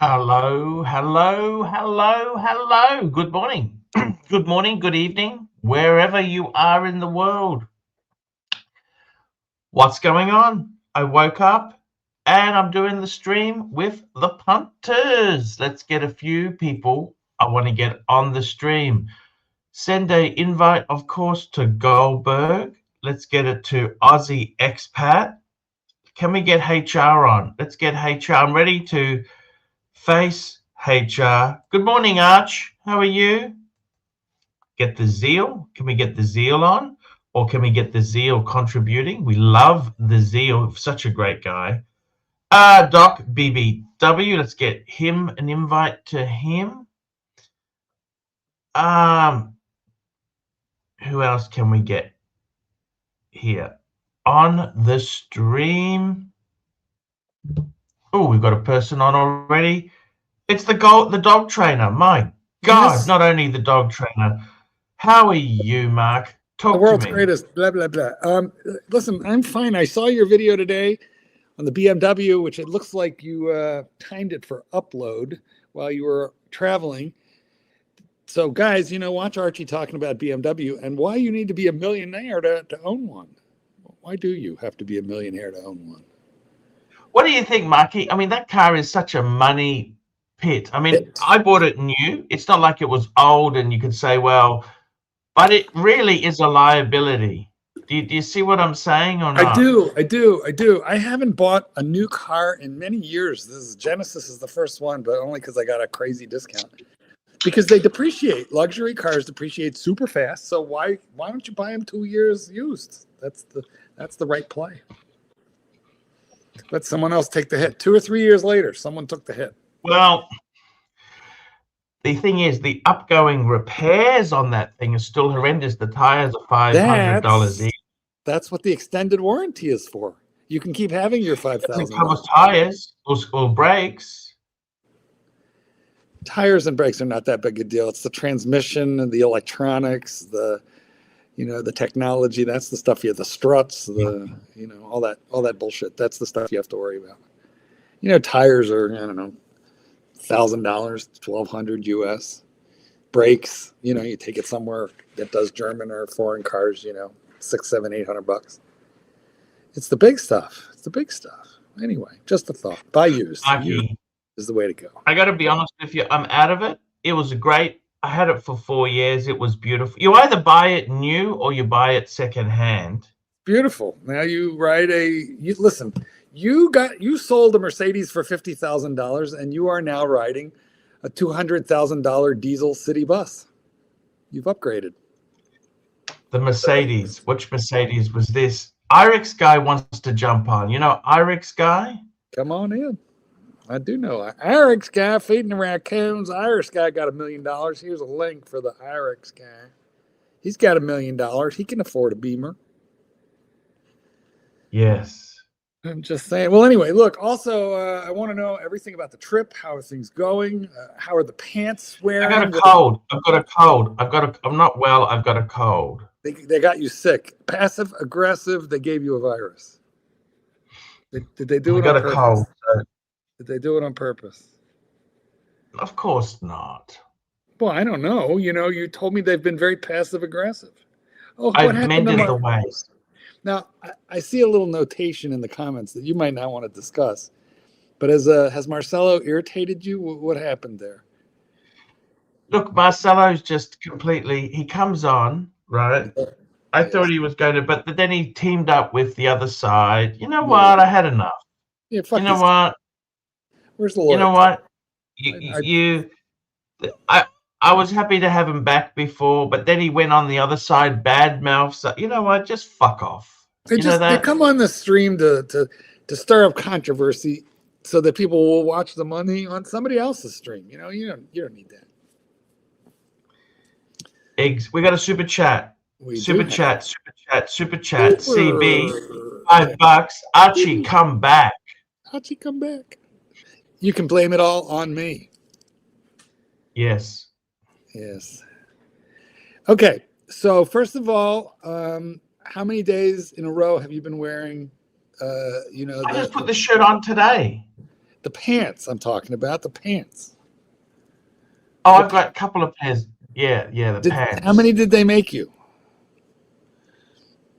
Hello, hello, hello, hello. Good morning. Good morning, good evening, wherever you are in the world. What's going on? I woke up and I'm doing the stream with the punters. Let's get a few people I want to get on the stream. Send a invite, of course, to Goldberg. Let's get it to Aussie Expat. Can we get HR on? Let's get HR. I'm ready to face HR. Good morning, Arch. How are you? Get the zeal. Can we get the zeal on? Or can we get the zeal contributing? We love the zeal. Such a great guy. Doc BBW. Let's get him an invite to him. Who else can we get here on the stream? Oh, we've got a person on already. It's the dog trainer. My God, Yes. not only the dog trainer. How are you, Mark? Talk The world's to me. greatest, blah, blah, blah. Listen, I'm fine. I saw your video today on the BMW, which it looks like you timed it for upload while you were traveling. So, guys, watch Archie talking about BMW and why you need to be a millionaire to own one. Why do you have to be a millionaire to own one? What do you think, Marky? I mean, that car is such a money pit. I mean, I bought it new. It's not like it was old and you could say, well, but it really is a liability. Do you see what I'm saying or not? I do. I haven't bought a new car in many years. Genesis is the first one, but only because I got a crazy discount. Because they depreciate. Luxury cars depreciate super fast. So why don't you buy them 2 years used? That's the right play. Let someone else take the hit. 2 or 3 years later, someone took the hit. Well, the thing is, the upgoing repairs on that thing is still horrendous. The tires are $500 each. That's what the extended warranty is for. You can keep having your $5,000. It covers tires or brakes. Tires and brakes are not that big a deal. It's the transmission and the electronics, the technology. That's the stuff the struts, all that bullshit. That's the stuff you have to worry about. Tires are, I don't know, $1,000, $1,200 US. Brakes, you take it somewhere that does German or foreign cars, $600, $700, $800. It's the big stuff. Anyway, just a thought. Buy used. Used is the way to go. I got to be honest with you. I'm out of it. It was great. I had it for 4 years. It was beautiful. You either buy it new or you buy it secondhand. Beautiful. Now you ride listen, you sold a Mercedes for $50,000 and you are now riding a $200,000 diesel city bus. You've upgraded. The Mercedes. Which Mercedes was this? Irix guy wants to jump on. Irix guy? Come on in. I do know. Irix guy feeding the raccoons. Irix guy got $1 million. Here's a link for the Irix guy. He's got $1 million. He can afford a Beamer. Yes. I'm just saying. Well, anyway, look, also, I want to know everything about the trip. How are things going? How are the pants wearing? I got a cold. I'm not well. I've got a cold. They got you sick. Passive aggressive. They gave you a virus. Did they do it on purpose? I got a cold. Did they do it on purpose? Of course not. Well, I don't know. You told me they've been very passive aggressive. Oh, I've mended the ways. Now, I see a little notation in the comments that you might not want to discuss. But has Marcelo irritated you? What happened there? Look, Marcelo's just completely. He comes on, right? I thought he was going to, but then he teamed up with the other side. You know what? I had enough. Yeah, fuck you know what? Where's the lawyer? You know what? I was happy to have him back before, but then he went on the other side, bad mouth. So, you know what? Just fuck off. They come on the stream to stir up controversy so that people will watch the money on somebody else's stream. You don't need that. Eggs. We got a super chat. Super chat. CB, $5. Archie, come back. Archie, come back. You can blame it all on me. Yes. Okay. So first of all, how many days in a row have you been wearing? I just put the shirt on today. The pants I'm talking about, the pants. Oh, I've got a couple of pairs. Yeah, the pants. How many did they make you?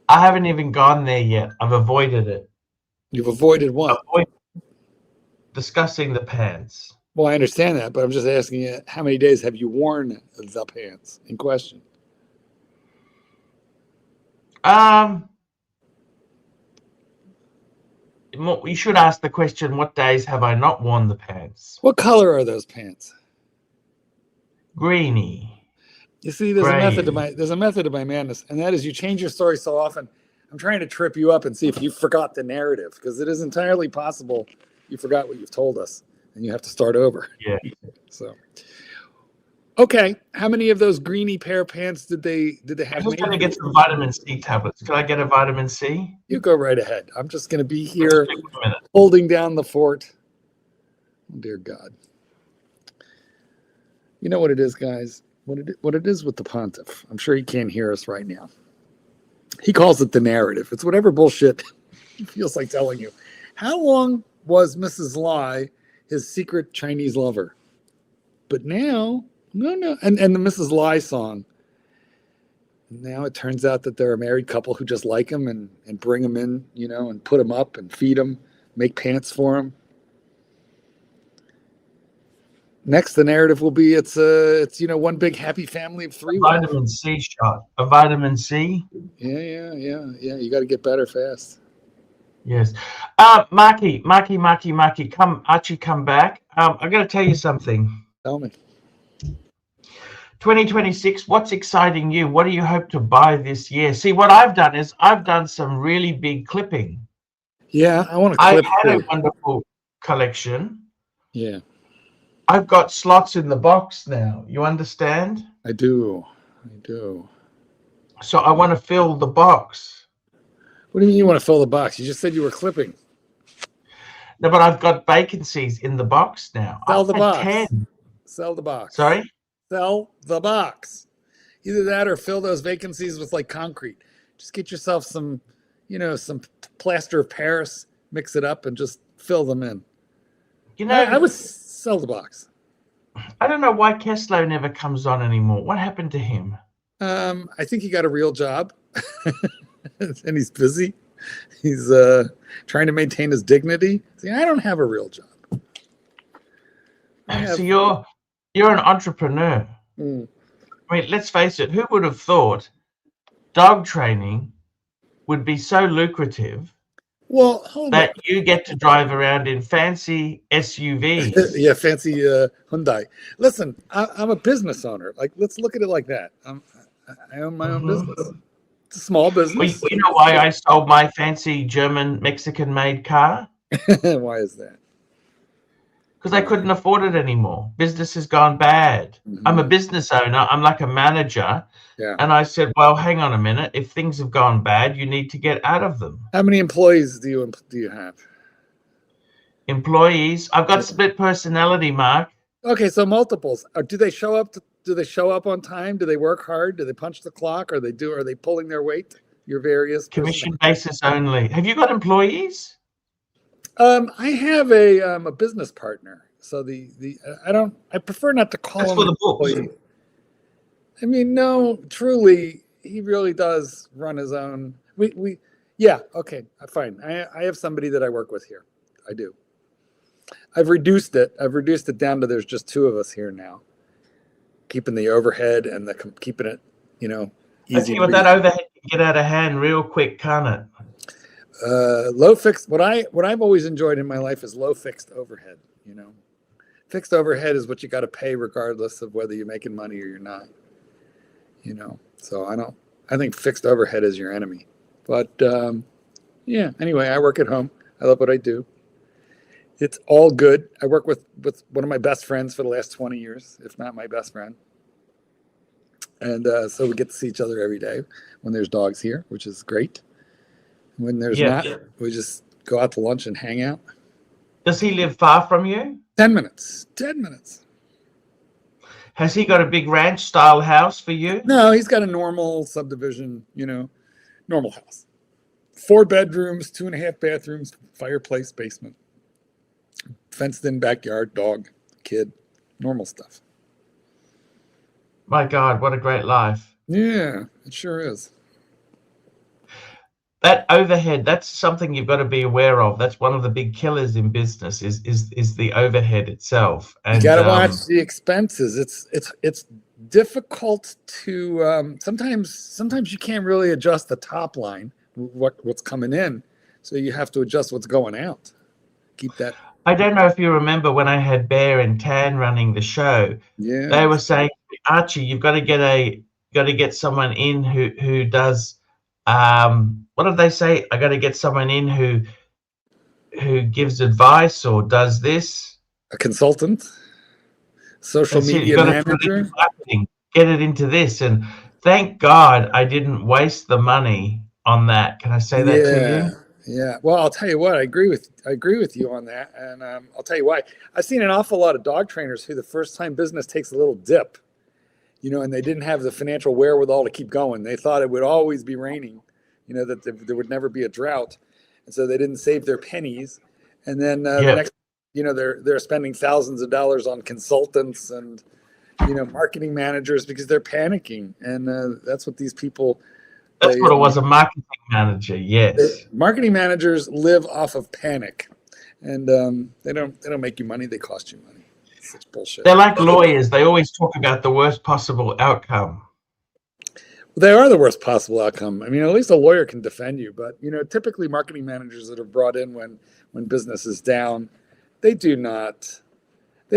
I haven't even gone there yet. I've avoided it. You've avoided what? Avoid discussing the pants. Well, I understand that, but I'm just asking you, how many days have you worn the pants in question? You should ask the question, what days have I not worn the pants? What color are those pants? Greeny. You see, there's a method to my madness, and that is you change your story so often. I'm trying to trip you up and see if you forgot the narrative, because it is entirely possible you forgot what you've told us, and you have to start over. Yeah. So, okay, how many of those greeny pair of pants did they have? I'm just going to get some vitamin C tablets. Can I get a vitamin C? You go right ahead. I'm just going to be here holding down the fort. Oh, dear God. You know what it is, guys? What it is with the pontiff. I'm sure he can't hear us right now. He calls it the narrative. It's whatever bullshit he feels like telling you. How long was Mrs. Lai his secret Chinese lover? But now, no. And the Mrs. Lai song. Now it turns out that they're a married couple who just like him and bring him in, and put him up and feed him, make pants for him. Next, the narrative will be it's one big happy family of three. A vitamin C shot. A vitamin C. Yeah. You got to get better fast. Yes. Marky, come, Archie, come back. I got to tell you something. Tell me. 2026. What's exciting you? What do you hope to buy this year? See, what I've done is I've done some really big clipping. Yeah, I want to clip. I had a wonderful collection. Yeah. I've got slots in the box now. You understand? I do. So I want to fill the box. What do you mean you want to fill the box? You just said you were clipping. No, but I've got vacancies in the box now. Sell the box. 10. Sell the box. Sorry? Sell the box. Either that or fill those vacancies with like concrete. Just get yourself some plaster of Paris, mix it up and just fill them in. I would sell the box. I don't know why Kessler never comes on anymore. What happened to him? I think he got a real job and he's busy. He's trying to maintain his dignity. See, I don't have a real job. So you're an entrepreneur. I mean, let's face it. Who would have thought dog training would be so lucrative? Well, you get to drive around in fancy SUVs. Yeah, fancy Hyundai. Listen, I'm a business owner. Like, let's look at it like that. I own my own business. It's a small business. You know why I sold my fancy German Mexican-made car? Why is that? Because I couldn't afford it anymore. Business has gone bad. I'm a business owner. I'm like a manager. Yeah. And I said, well, hang on a minute. If things have gone bad, you need to get out of them. How many employees do you have? Employees. I've got split personality, Mark. Okay, so multiples. Do they show up? Do they show up on time? Do they work hard? Do they punch the clock? Are they pulling their weight? Your various commission basis only. Have you got employees? I have a business partner. So I prefer not to call him for the books. I mean, no, truly, he really does run his own. Yeah, okay, fine. I have somebody that I work with here. I do. I've reduced it down to there's just two of us here now, keeping the overhead and keeping it, easy. But that overhead can get out of hand real quick, can't it? Low fixed. What I've always enjoyed in my life is low fixed overhead. Fixed overhead is what you got to pay regardless of whether you're making money or you're not. So I think fixed overhead is your enemy. But yeah. Anyway, I work at home. I love what I do. It's all good. I work with one of my best friends for the last 20 years, if not my best friend. And so we get to see each other every day when there's dogs here, which is great. When there's not, we just go out to lunch and hang out. Does he live far from you? 10 minutes. 10 minutes. Has he got a big ranch-style house for you? No, he's got a normal subdivision, normal house. 4 bedrooms, 2.5 bathrooms, fireplace, basement. fenced in backyard, dog, kid, normal stuff. My God, what a great life. Yeah, it sure is. That overhead, that's something you've got to be aware of. That's one of the big killers in business is the overhead itself. You And got to watch the expenses. It's difficult to sometimes you can't really adjust the top line, what's coming in, so you have to adjust what's going out. Keep that. I don't know if you remember when I had Bear and Tan running the show. Yeah. They were saying, Archie, you've got to get someone in who does what did they say? I got to get someone in who gives advice or does this. A consultant, social media manager. Marketing, get it into this. And thank God I didn't waste the money on that. Can I say that to you? Yeah. Well, I'll tell you what, I agree with you on that. And I'll tell you why. I've seen an awful lot of dog trainers who the first time business takes a little dip, and they didn't have the financial wherewithal to keep going. They thought it would always be raining, that there would never be a drought. And so they didn't save their pennies. And then the next, they're spending thousands of dollars on consultants and, marketing managers because they're panicking. And that's what these people. That's what it was, a marketing manager. Yes. Marketing managers live off of panic, and they don't make you money. They cost you money. It's such bullshit. They're like lawyers. They always talk about the worst possible outcome. They are the worst possible outcome. I mean, at least a lawyer can defend you. But typically marketing managers that are brought in when business is down, they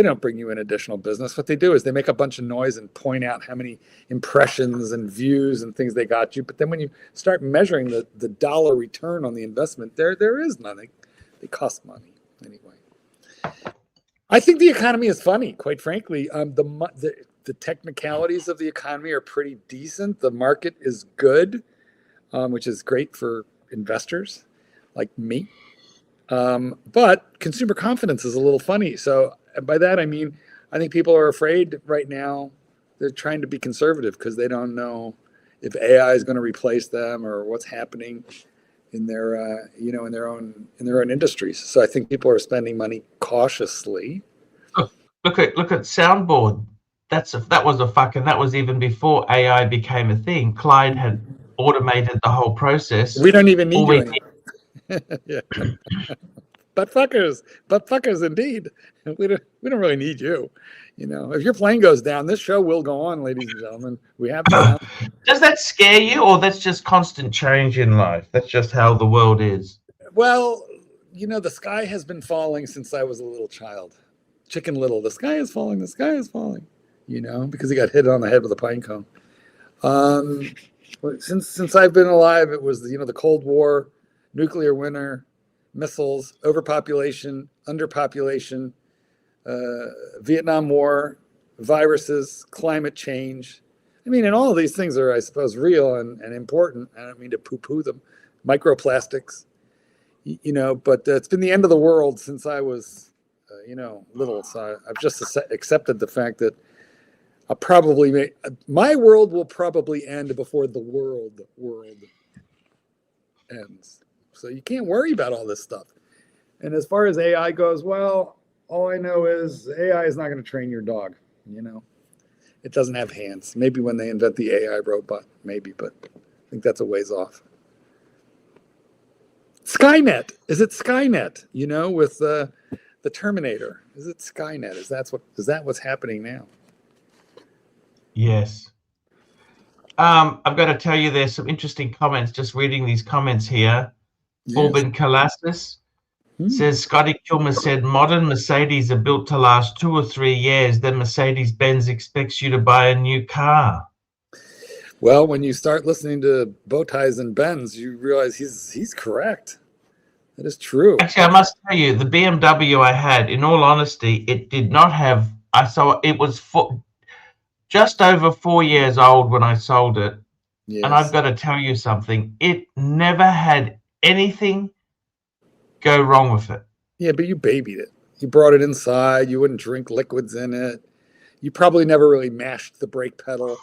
don't bring you in additional business. What they do is they make a bunch of noise and point out how many impressions and views and things they got you. But then when you start measuring the dollar return on the investment, there is nothing. They cost money anyway. I think the economy is funny, quite frankly. The technicalities of the economy are pretty decent. The market is good, which is great for investors like me. But consumer confidence is a little funny. So by that, I mean, I think people are afraid right now. They're trying to be conservative because they don't know if AI is going to replace them or what's happening in their, in their own industries. So I think people are spending money cautiously. Look at soundboard. That was even before AI became a thing. Clyde had automated the whole process. We don't even need you anymore. Yeah. But fuckers, indeed. We don't really need you. If your plane goes down, this show will go on, ladies and gentlemen. We have to. Does that scare you, or that's just constant change in life? That's just how the world is. Well, the sky has been falling since I was a little child. Chicken Little, the sky is falling, because he got hit on the head with a pine cone. Since I've been alive, it was the Cold War, nuclear winter, missiles, overpopulation, underpopulation, Vietnam War, viruses, climate change. I mean, and all of these things are, I suppose, real and important. I don't mean to poo-poo them. Microplastics, but it's been the end of the world since I was, little. So I've just accepted the fact that my world will probably end before the world ends. So you can't worry about all this stuff. And as far as AI goes, well, all I know is AI is not going to train your dog. It doesn't have hands. Maybe when they invent the AI robot, maybe, but I think that's a ways off. Skynet. Is it Skynet? With the Terminator. Is it Skynet? Is that what's happening now? Yes. I've got to tell you, there's some interesting comments. Just reading these comments here. Yes. Auburn Colastus says, Scotty Kilmer said, modern Mercedes are built to last 2 or 3 years. Then Mercedes-Benz expects you to buy a new car. Well, when you start listening to Bowties and Benz, you realize he's correct. That is true. Actually, I must tell you, the BMW I had, in all honesty, it did not have. It was just over 4 years old when I sold it. Yes. And I've got to tell you something. It never had anything go wrong with it. Yeah, but you babied it. You brought it inside. You wouldn't drink liquids in it. You probably never really mashed the brake pedal.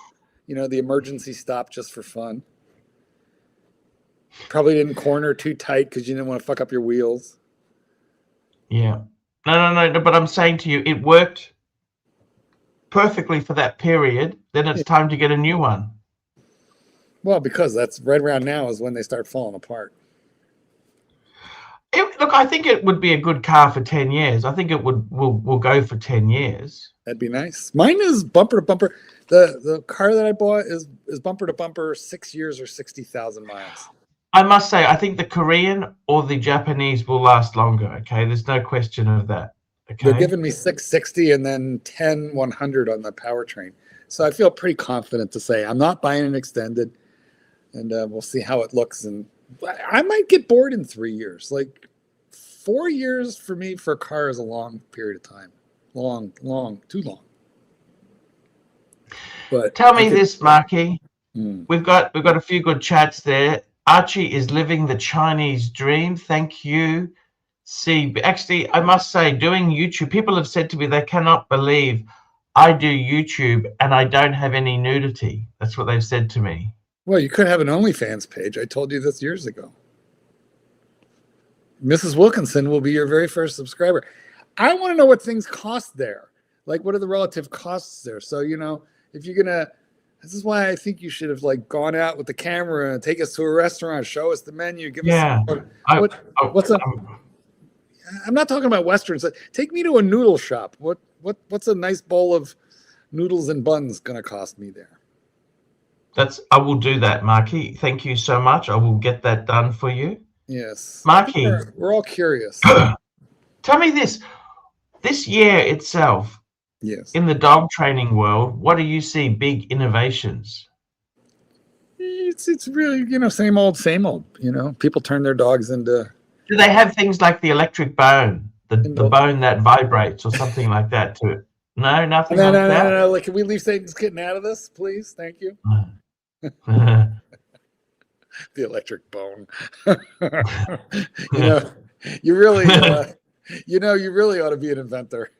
The emergency stop just for fun. Probably didn't corner too tight because you didn't want to fuck up your wheels. Yeah. No, but I'm saying to you, it worked perfectly for that period. Then it's time to get a new one. Well, because that's right around now is when they start falling apart. Look, I think it would be a good car for 10 years. I think it will go for 10 years. That'd be nice. Mine is bumper to bumper. The car that I bought is bumper to bumper 6 years or 60,000 miles. I must say, I think the Korean or the Japanese will last longer. Okay, there's no question of that. Okay, They're giving me 660 and then 10 100 on the powertrain. So I feel pretty confident to say I'm not buying an extended, and we'll see how it looks. And I might get bored in 3 years. Like 4 years for me for a car is a long period of time. Long, too long. But tell me this, Marky. We've got a few good chats there. Archie is living the Chinese dream. Thank you. See, actually, I must say, doing YouTube, people have said to me they cannot believe I do YouTube and I don't have any nudity. That's what they've said to me. Well, you could have an OnlyFans page. I told you this years ago. Mrs. Wilkinson will be your very first subscriber. I want to know what things cost there. Like, what are the relative costs there? So, you know, if you're going to, this is why I think you should have like gone out with the camera and take us to a restaurant, show us the menu, give us what's up. I'm not talking about Westerns. Take me to a noodle shop. What's a nice bowl of noodles and buns going to cost me there? I will do that, Marky. Thank you so much. I will get that done for you. Yes. Marky. We're all curious. Tell me this year itself, yes, in the dog training world, what do you see big innovations? It's really, you know, same old, you know, people turn their dogs into. Do they have things like the electric bone, the bone that vibrates or something like that to it? No, nothing like that? No. Like, can we leave Satan's kitten out of this, please? Thank you. The electric bone. You know, you really ought to be an inventor.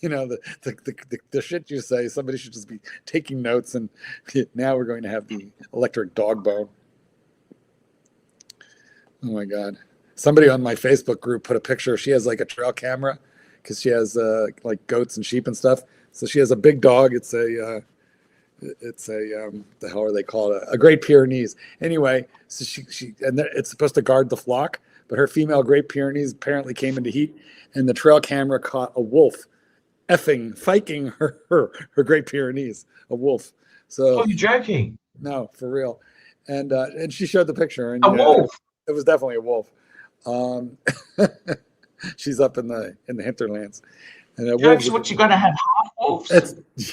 You know, the shit you say, somebody should just be taking notes, and now we're going to have the electric dog bone. Oh my God. Somebody on my Facebook group put a picture. She has like a trail camera because she has like goats and sheep and stuff. So she has a big dog. It's a the hell are they called? A Great Pyrenees. Anyway, so she and it's supposed to guard the flock, but her female Great Pyrenees apparently came into heat, and the trail camera caught a wolf fighting her Great Pyrenees, a wolf. So, oh, you're joking? No, for real. And she showed the picture, and a wolf. It was definitely a wolf. She's up in the hinterlands. And what, you gonna have half wolves?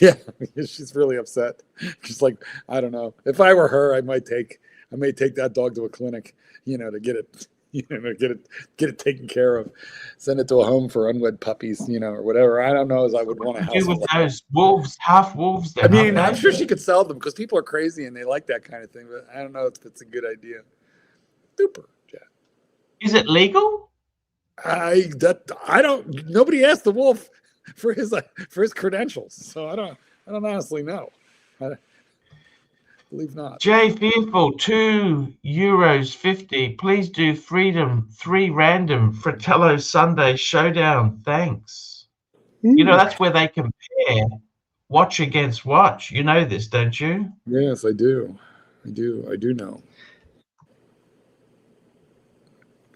Yeah, she's really upset. She's like, I don't know. If I were her, I may take that dog to a clinic, you know, to get it, you know, get it taken care of, send it to a home for unwed puppies, you know, or whatever. I don't know as I would want to do with those wolves, half wolves. I mean, I'm sure she could sell them because people are crazy and they like that kind of thing, but I don't know if it's a good idea. Super. Yeah. Is it legal? Nobody asked the wolf for his credentials, so I don't honestly know. I believe not. Jay Fearful, €2.50. Please do Freedom 3 random Fratello Sunday showdown. Thanks. You know, that's where they compare watch against watch. You know this, don't you? Yes, I do. I do know.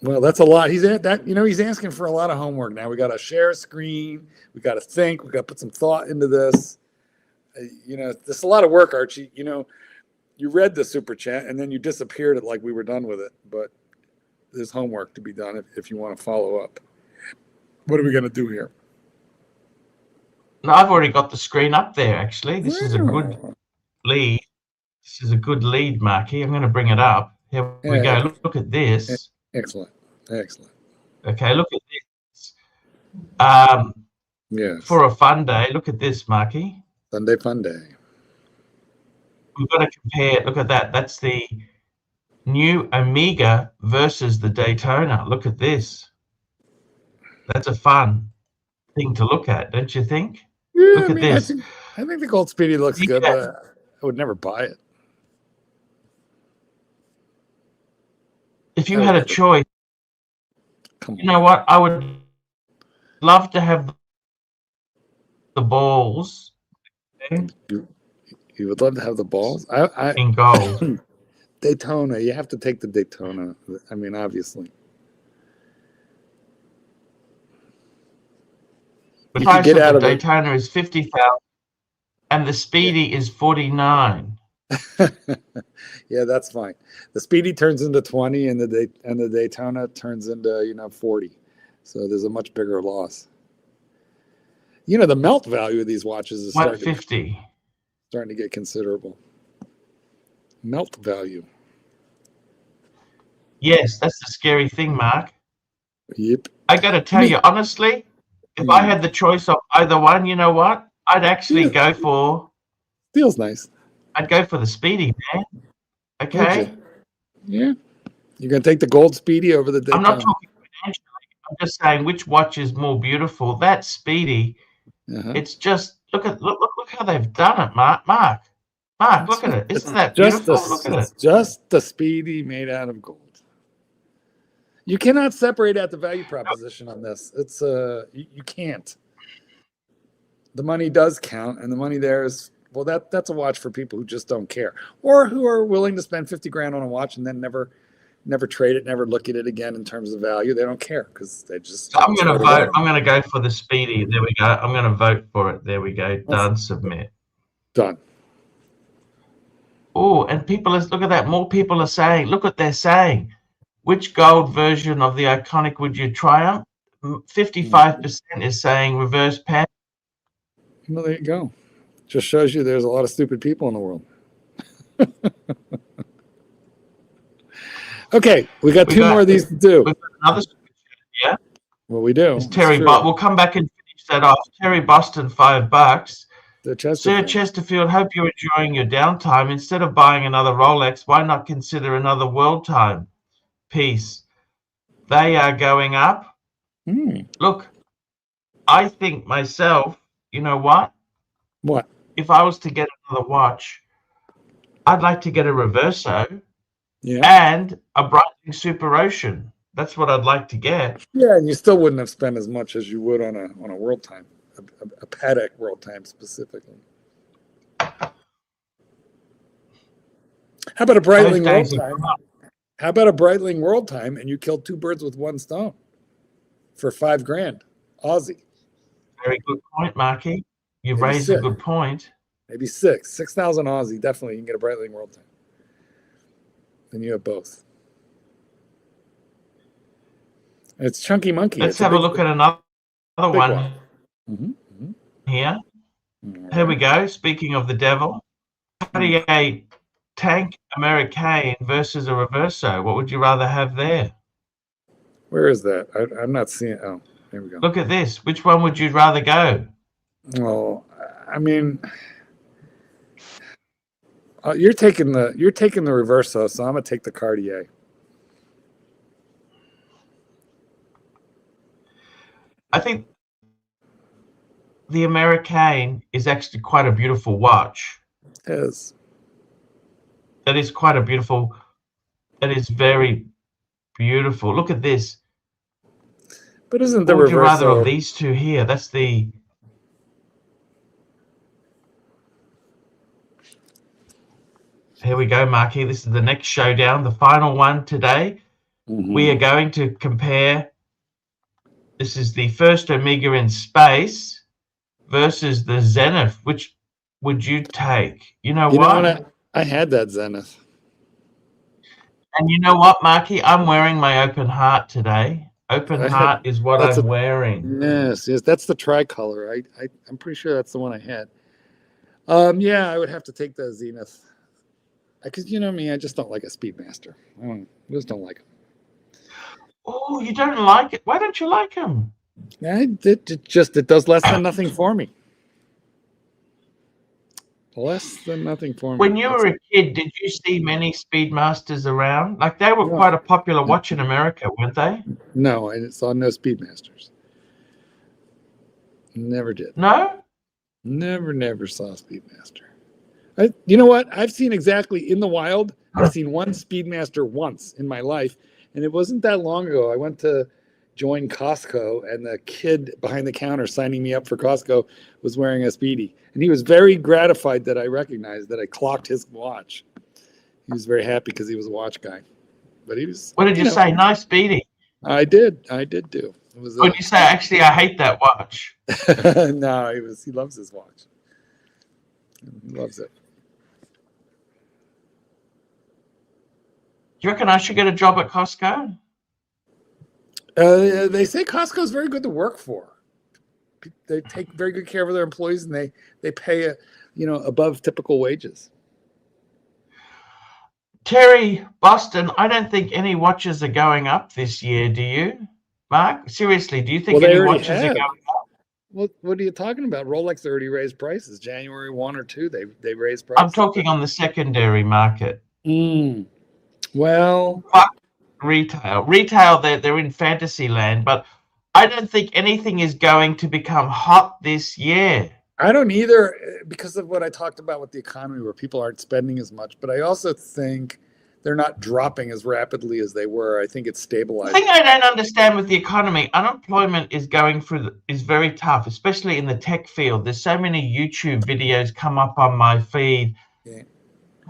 Well, that's a lot. He's asking for a lot of homework now. We got to share a screen. We got to think. We got to put some thought into this. You know, there's a lot of work, Archie. You know, you read the super chat and then you disappeared like we were done with it. But there's homework to be done if you want to follow up. What are we going to do here? No, I've already got the screen up there, actually. This is a good lead. This is a good lead, Marky. I'm going to bring it up. Here we go. Look at this. Excellent. Okay, look at this. Yes. For a fun day, look at this, Marky. Sunday fun day. We've got to compare. Look at that. That's the new Omega versus the Daytona. Look at this. That's a fun thing to look at, don't you think? Yeah, look at this. I think the Gold Speedy looks good, but I would never buy it. If you had a choice, you know what? I would love to have the balls You would love to have the balls. in gold. Daytona. You have to take the Daytona. I mean, obviously. The You could price get of out the of it. Daytona is 50,000, and the Speedy is 49. Yeah, that's fine. The Speedy turns into 20, and the Daytona turns into 40. So there's a much bigger loss. The melt value of these watches is starting 150. to get considerable. Melt value. Yes, that's the scary thing, Mark. Yep. I got to tell you honestly, if I had the choice of either one, you know what? I'd actually go for. Feels nice. I'd go for the Speedy, man. Okay. Yeah. You're gonna take the gold Speedy over the Daytona. I'm not talking financially. I'm just saying which watch is more beautiful. That Speedy. It's just look how they've done it, Mark. Mark, look at it. Isn't that beautiful? Look at it. It's just the Speedy made out of gold. You cannot separate out the value proposition on this. It's you can't. The money does count, and the money there is that's a watch for people who just don't care, or who are willing to spend 50 grand on a watch and then never trade it, never look at it again in terms of value. They don't care because they just. So I'm going to vote. I'm going to go for the Speedy. There we go. I'm going to vote for it. There we go. Done. Submit. Done. Oh, and look at that. More people are saying. Look what they're saying. Which gold version of the iconic would you triumph? 55% is saying reverse pan. Well, there you go. Just shows you there's a lot of stupid people in the world. Okay, we got two more of these to do. We've got another, yeah. Well, we do. It's Terry, but we'll come back and finish that off. Terry Boston, $5. Sir Chesterfield, hope you're enjoying your downtime. Instead of buying another Rolex, why not consider another world time piece? They are going up. Look, I think myself, you know what? What? If I was to get another watch, I'd like to get a Reverso and a Breitling Super Ocean. That's what I'd like to get. Yeah, and you still wouldn't have spent as much as you would on a world time, a Patek world time specifically. How about a Breitling world time? How about a Breitling world time, and you killed two birds with one stone for $5 grand, Aussie? Very good point, Marky. You've raised a good point. Maybe 6,000 Aussie. Definitely, you can get a Breitling world time. Then you have both. It's Chunky Monkey. Let's have a look at another one here. Here we go. Speaking of the devil, Cartier Tank Americain versus a Reverso. What would you rather have there? Where is that? I'm not seeing. Oh, here we go. Look at this. Which one would you rather go? Well, I mean, you're taking the Reverso, so I'm gonna take the Cartier. I think the Americain is actually quite a beautiful watch. It is. That is quite a beautiful. That is very beautiful. Look at this. But isn't the Reverso? Would you rather of these two here? That's the. Here we go, Marky. This is the next showdown, the final one today. We are going to compare. This is the first Omega in space versus the Zenith. Which would you take? You know what? I had that Zenith. And you know what, Marky? I'm wearing my open heart today. Open heart is what I'm wearing. Yes, that's the tricolor. I'm pretty sure that's the one I had. Yeah, I would have to take the Zenith. Because you know me, I just don't like a Speedmaster. I just don't like them. Oh, you don't like it? Why don't you like them? It does less than nothing for me. Less than nothing for me. When you were a kid, did you see many Speedmasters around? Like they were quite a popular watch in America, weren't they? No, I saw no Speedmasters. Never did. No? Never saw a Speedmaster. You know what? I've seen exactly in the wild. I've seen one Speedmaster once in my life, and it wasn't that long ago. I went to join Costco, and the kid behind the counter signing me up for Costco was wearing a Speedy. And he was very gratified that I recognized that I clocked his watch. He was very happy because he was a watch guy. But he was. What did you say? Nice Speedy. I did do. It was. What did you say? Actually, I hate that watch. No, he loves his watch. He loves it. Do you reckon I should get a job at Costco? They say Costco is very good to work for. They take very good care of their employees, and they pay above typical wages. Terry, Boston, I don't think any watches are going up this year. Do you, Mark? Seriously, do you think any watches are going up? What are you talking about? Rolex already raised prices. January 1 or 2, they raised prices. I'm talking on the secondary market. Well, fuck retail. Retail, they're in fantasy land, but I don't think anything is going to become hot this year. I don't either, because of what I talked about with the economy, where people aren't spending as much. But I also think they're not dropping as rapidly as they were. I think it's stabilized. The thing I don't understand with the economy, unemployment is is very tough, especially in the tech field. There's so many YouTube videos come up on my feed. Yeah.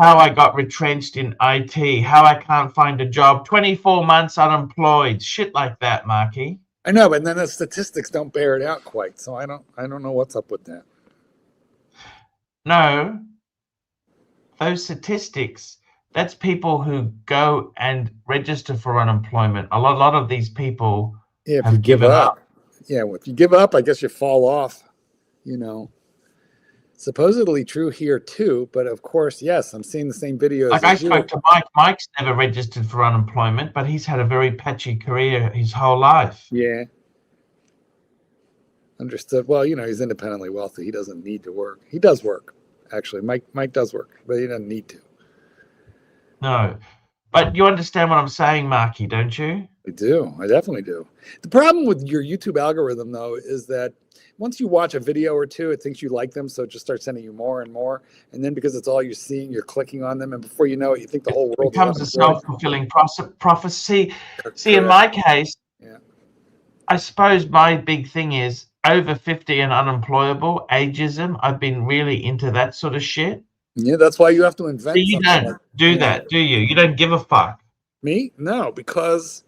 How I got retrenched in IT, how I can't find a job, 24 months unemployed, shit like that, Marky. I know, but then the statistics don't bear it out quite. So I don't know what's up with that. No, those statistics, that's people who go and register for unemployment. A lot of these people have given up. Yeah, well, if you give up, I guess you fall off, Supposedly true here too, but of course, yes, I'm seeing the same videos. Like I spoke to Mike. Mike's never registered for unemployment, but he's had a very patchy career his whole life. Yeah. Understood. Well, he's independently wealthy. He doesn't need to work. He does work, actually. Mike does work, but he doesn't need to. No. But you understand what I'm saying, Marky, don't you? I do. I definitely do. The problem with your YouTube algorithm, though, is that once you watch a video or two, it thinks you like them, so it just starts sending you more and more. And then because it's all you're seeing, you're clicking on them, and before you know it, you think the whole world becomes a self-fulfilling prophecy. See, in my case, I suppose my big thing is over 50 and unemployable, ageism. I've been really into that sort of shit. Yeah, that's why you have to invent. So you don't do that, do you? You don't give a fuck. Me? No, because,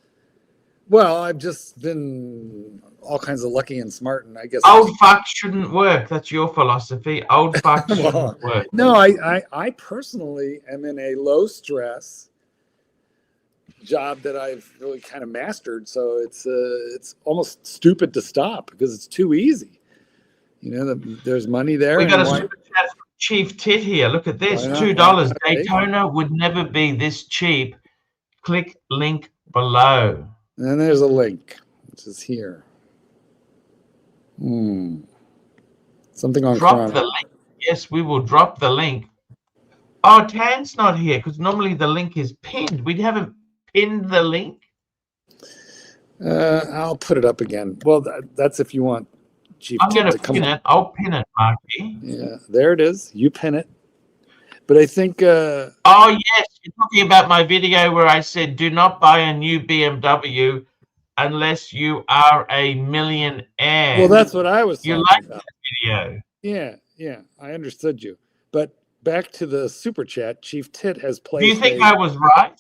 well, I've just been all kinds of lucky and smart, and I guess old fuck shouldn't work. That's your philosophy. Old fuck shouldn't work. No, I personally am in a low stress job that I've really kind of mastered. So it's almost stupid to stop because it's too easy. There's money there. We got a super chat from Chief Tit here. Look at this, $2. Daytona would never be this cheap. Click link below. And there's a link, which is here. Something on drop the link. Yes, we will drop the link. Oh, Tan's not here because normally the link is pinned. We haven't pinned the link. I'll put it up again. Well, that's if you want Chief. I'm going to pin it. I'll pin it, Marky. Yeah, there it is. You pin it. But I think. Oh yes, you're talking about my video where I said, "Do not buy a new BMW unless you are a millionaire." Well, that's what I was. You like that video? Yeah, I understood you. But back to the super chat, Chief Tit has played. Do you think I was right?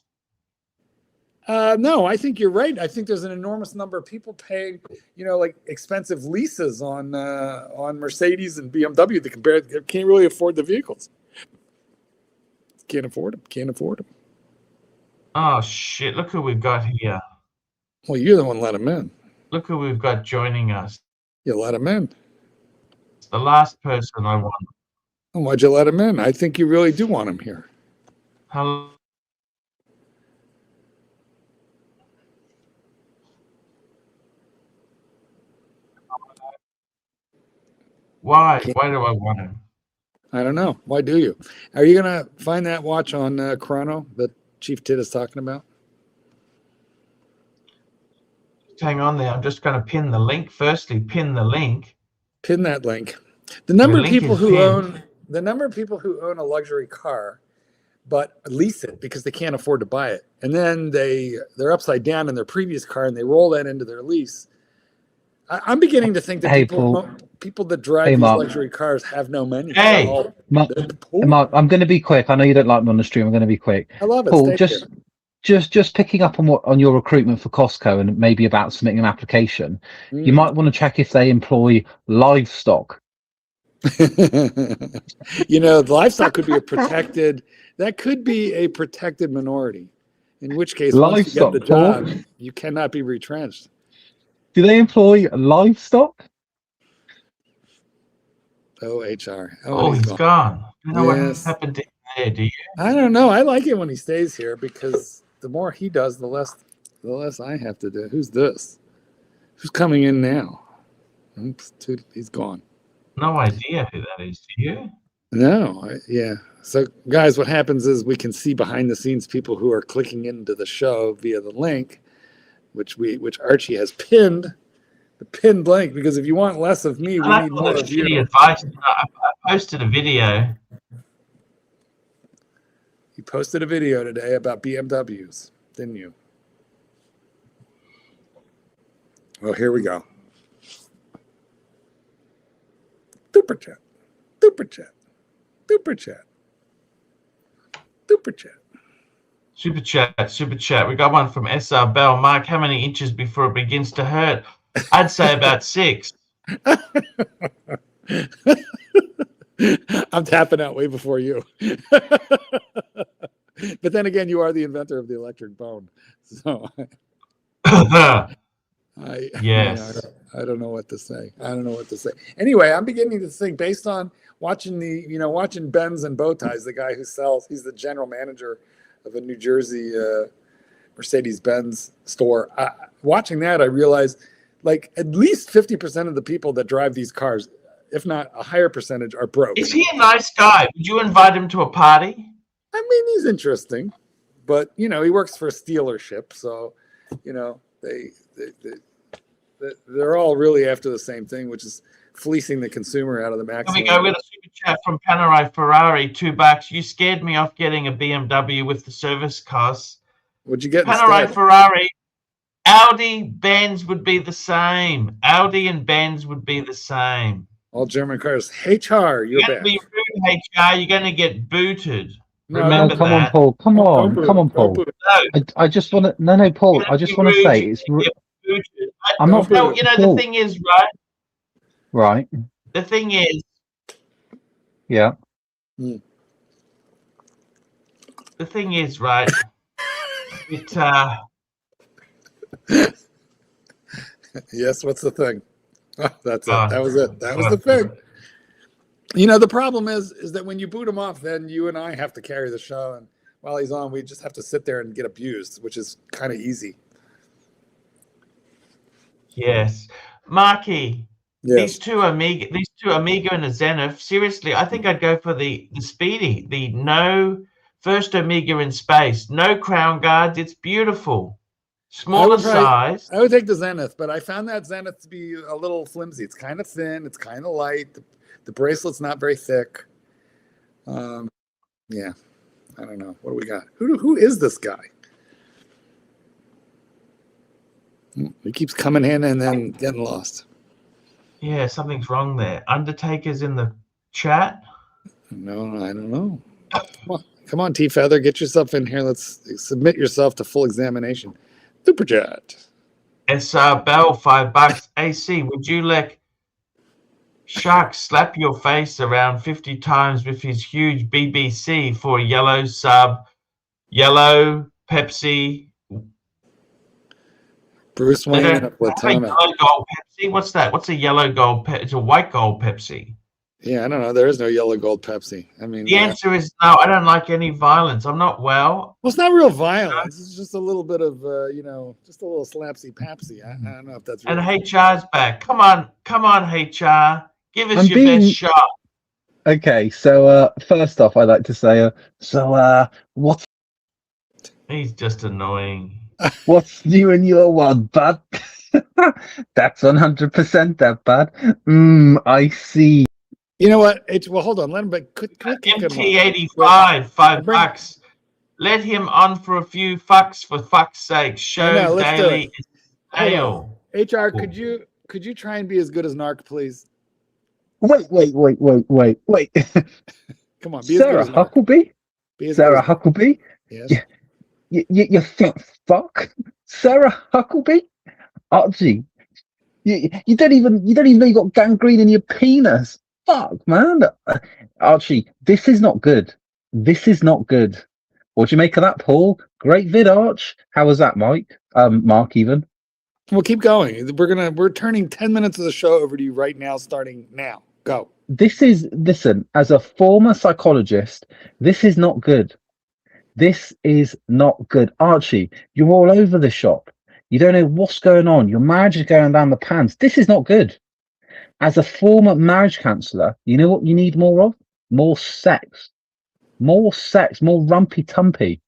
No, I think you're right. I think there's an enormous number of people paying, like expensive leases on Mercedes and BMW that can't really afford the vehicles. Can't afford them. Oh shit! Look who we've got here. Well, you're the one let him in. Look who we've got joining us. You let him in. It's the last person I want. And why'd you let him in? I think you really do want him here. Hello. Why? Why do I want him? I don't know. Why do you? Are you going to find that watch on Chrono that Chief Tit is talking about? Hang on there. I'm just going to pin the link. Firstly, pin the link. Pin that link. The number of people who own a luxury car but lease it because they can't afford to buy it. And then they're upside down in their previous car and they roll that into their lease. I'm beginning to think that people that drive these luxury cars have no money. Hey, Mark, I'm going to be quick. I know you don't like me on the stream. I'm going to be quick. I love it. Paul, just picking up on your recruitment for Costco and maybe about submitting an application. You might want to check if they employ livestock. Livestock could be that could be a protected minority, in which case once you get the job, you cannot be retrenched. Do they employ livestock? HR. Oh, he's gone. You know what happened to him there, do you? I don't know. I like it when he stays here because the more he does, the less I have to do. Who's this? Who's coming in now? Oops, he's gone. No idea who that is, do you? No, yeah. So, guys, what happens is we can see behind the scenes people who are clicking into the show via the link, which Archie has pinned, the pinned link, because if you want less of me, we need more of you. Advice. I posted a video. You posted a video today about BMWs, didn't you? Well, here we go. Super chat. Super chat. Super chat. Super chat. Super chat. Super chat. We got one from SR Bell. Mark, how many inches before it begins to hurt? I'd say about 6. I'm tapping out way before you. But then again, you are the inventor of the electric bone. So yes. I don't know what to say. Anyway, I'm beginning to think, based on watching watching Benz and Bowties, the guy who he's the general manager of a New Jersey Mercedes-Benz store. Watching that, I realized like at least 50% of the people that drive these cars, if not a higher percentage, are broke. Is he a nice guy? Would you invite him to a party? I mean, he's interesting, but he works for a dealership, so they're all really after the same thing, which is fleecing the consumer out of the maximum. Here we go with a super chat from Panerai Ferrari, $2. You scared me off getting a BMW with the service costs. What'd you get? Panerai Ferrari, Audi, Benz would be the same. Audi and Benz would be the same. All German cars. HR, you're back. Be rude, HR. You're going to get booted. No, come on, Paul. Come on, Paul. No. I just want to. No, Paul. I just want to say it's. I'm not. No, the thing is, right. Right. The thing is. Yeah. The thing is, right. Yes. What's the thing? Oh, that's it. That was it. That was the thing. The problem is that when you boot him off, then you and I have to carry the show, and while he's on, we just have to sit there and get abused, which is kind of easy. Yes, Marky. Yes. These two Amiga and a Zenith. Seriously, I think I'd go for the Speedy, the first Amiga in space. No crown guards. It's beautiful. Smaller size. I would take the Zenith, but I found that Zenith to be a little flimsy. It's kind of thin. It's kind of light. The bracelet's not very thick. Yeah, I don't know. What do we got? Who is this guy? He keeps coming in and then getting lost. Yeah, something's wrong there. Undertaker's in the chat. No, I don't know. Come on, T Feather, get yourself in here. Let's submit yourself to full examination. Super chat. SR Bell, $5. AC, would you let Shark slap your face around 50 times with his huge BBC for a yellow sub, yellow Pepsi? Bruce Wayne and a Platonic. Yellow gold Pepsi? What's that? What's a yellow gold Pepsi? It's a white gold Pepsi. Yeah, I don't know. There is no yellow gold Pepsi. I mean, the answer is no. I don't like any violence. I'm not well. Well, it's not real violence. It's just a little bit of, just a little slapsy papsy. I don't know if that's. Really and HR's back. Come on, HR. Give us your best shot. Okay, so first off, I'd like to say, what's? He's just annoying. What's new in your world, bud? That's 100% that bad. I see. You know what? Well, hold on. Let him. But quick him on. MT85, $5. Let him on for a few fucks, for fuck's sake. Show let's daily do it. sale. HR, could you try and be as good as Narc, please? Wait. Come on, be Sarah as good as Narc. Huckleby? Be as Sarah good as Huckleby? Yes. You fat fuck? Sarah Huckleby? Archie, you don't even know you got gangrene in your penis. Fuck, man. Archie, this is not good. This is not good. What do you make of that, Paul? Great vid, Arch. How was that, Mike? Mark, even. We'll keep going. We're turning 10 minutes of the show over to you right now, starting now. Go. Listen, as a former psychologist, this is not good. This is not good. Archie, you're all over the shop. You don't know what's going on. Your marriage is going down the pants. This is not good. As a former marriage counsellor, you know what you need more of? More sex. More sex, more rumpy-tumpy.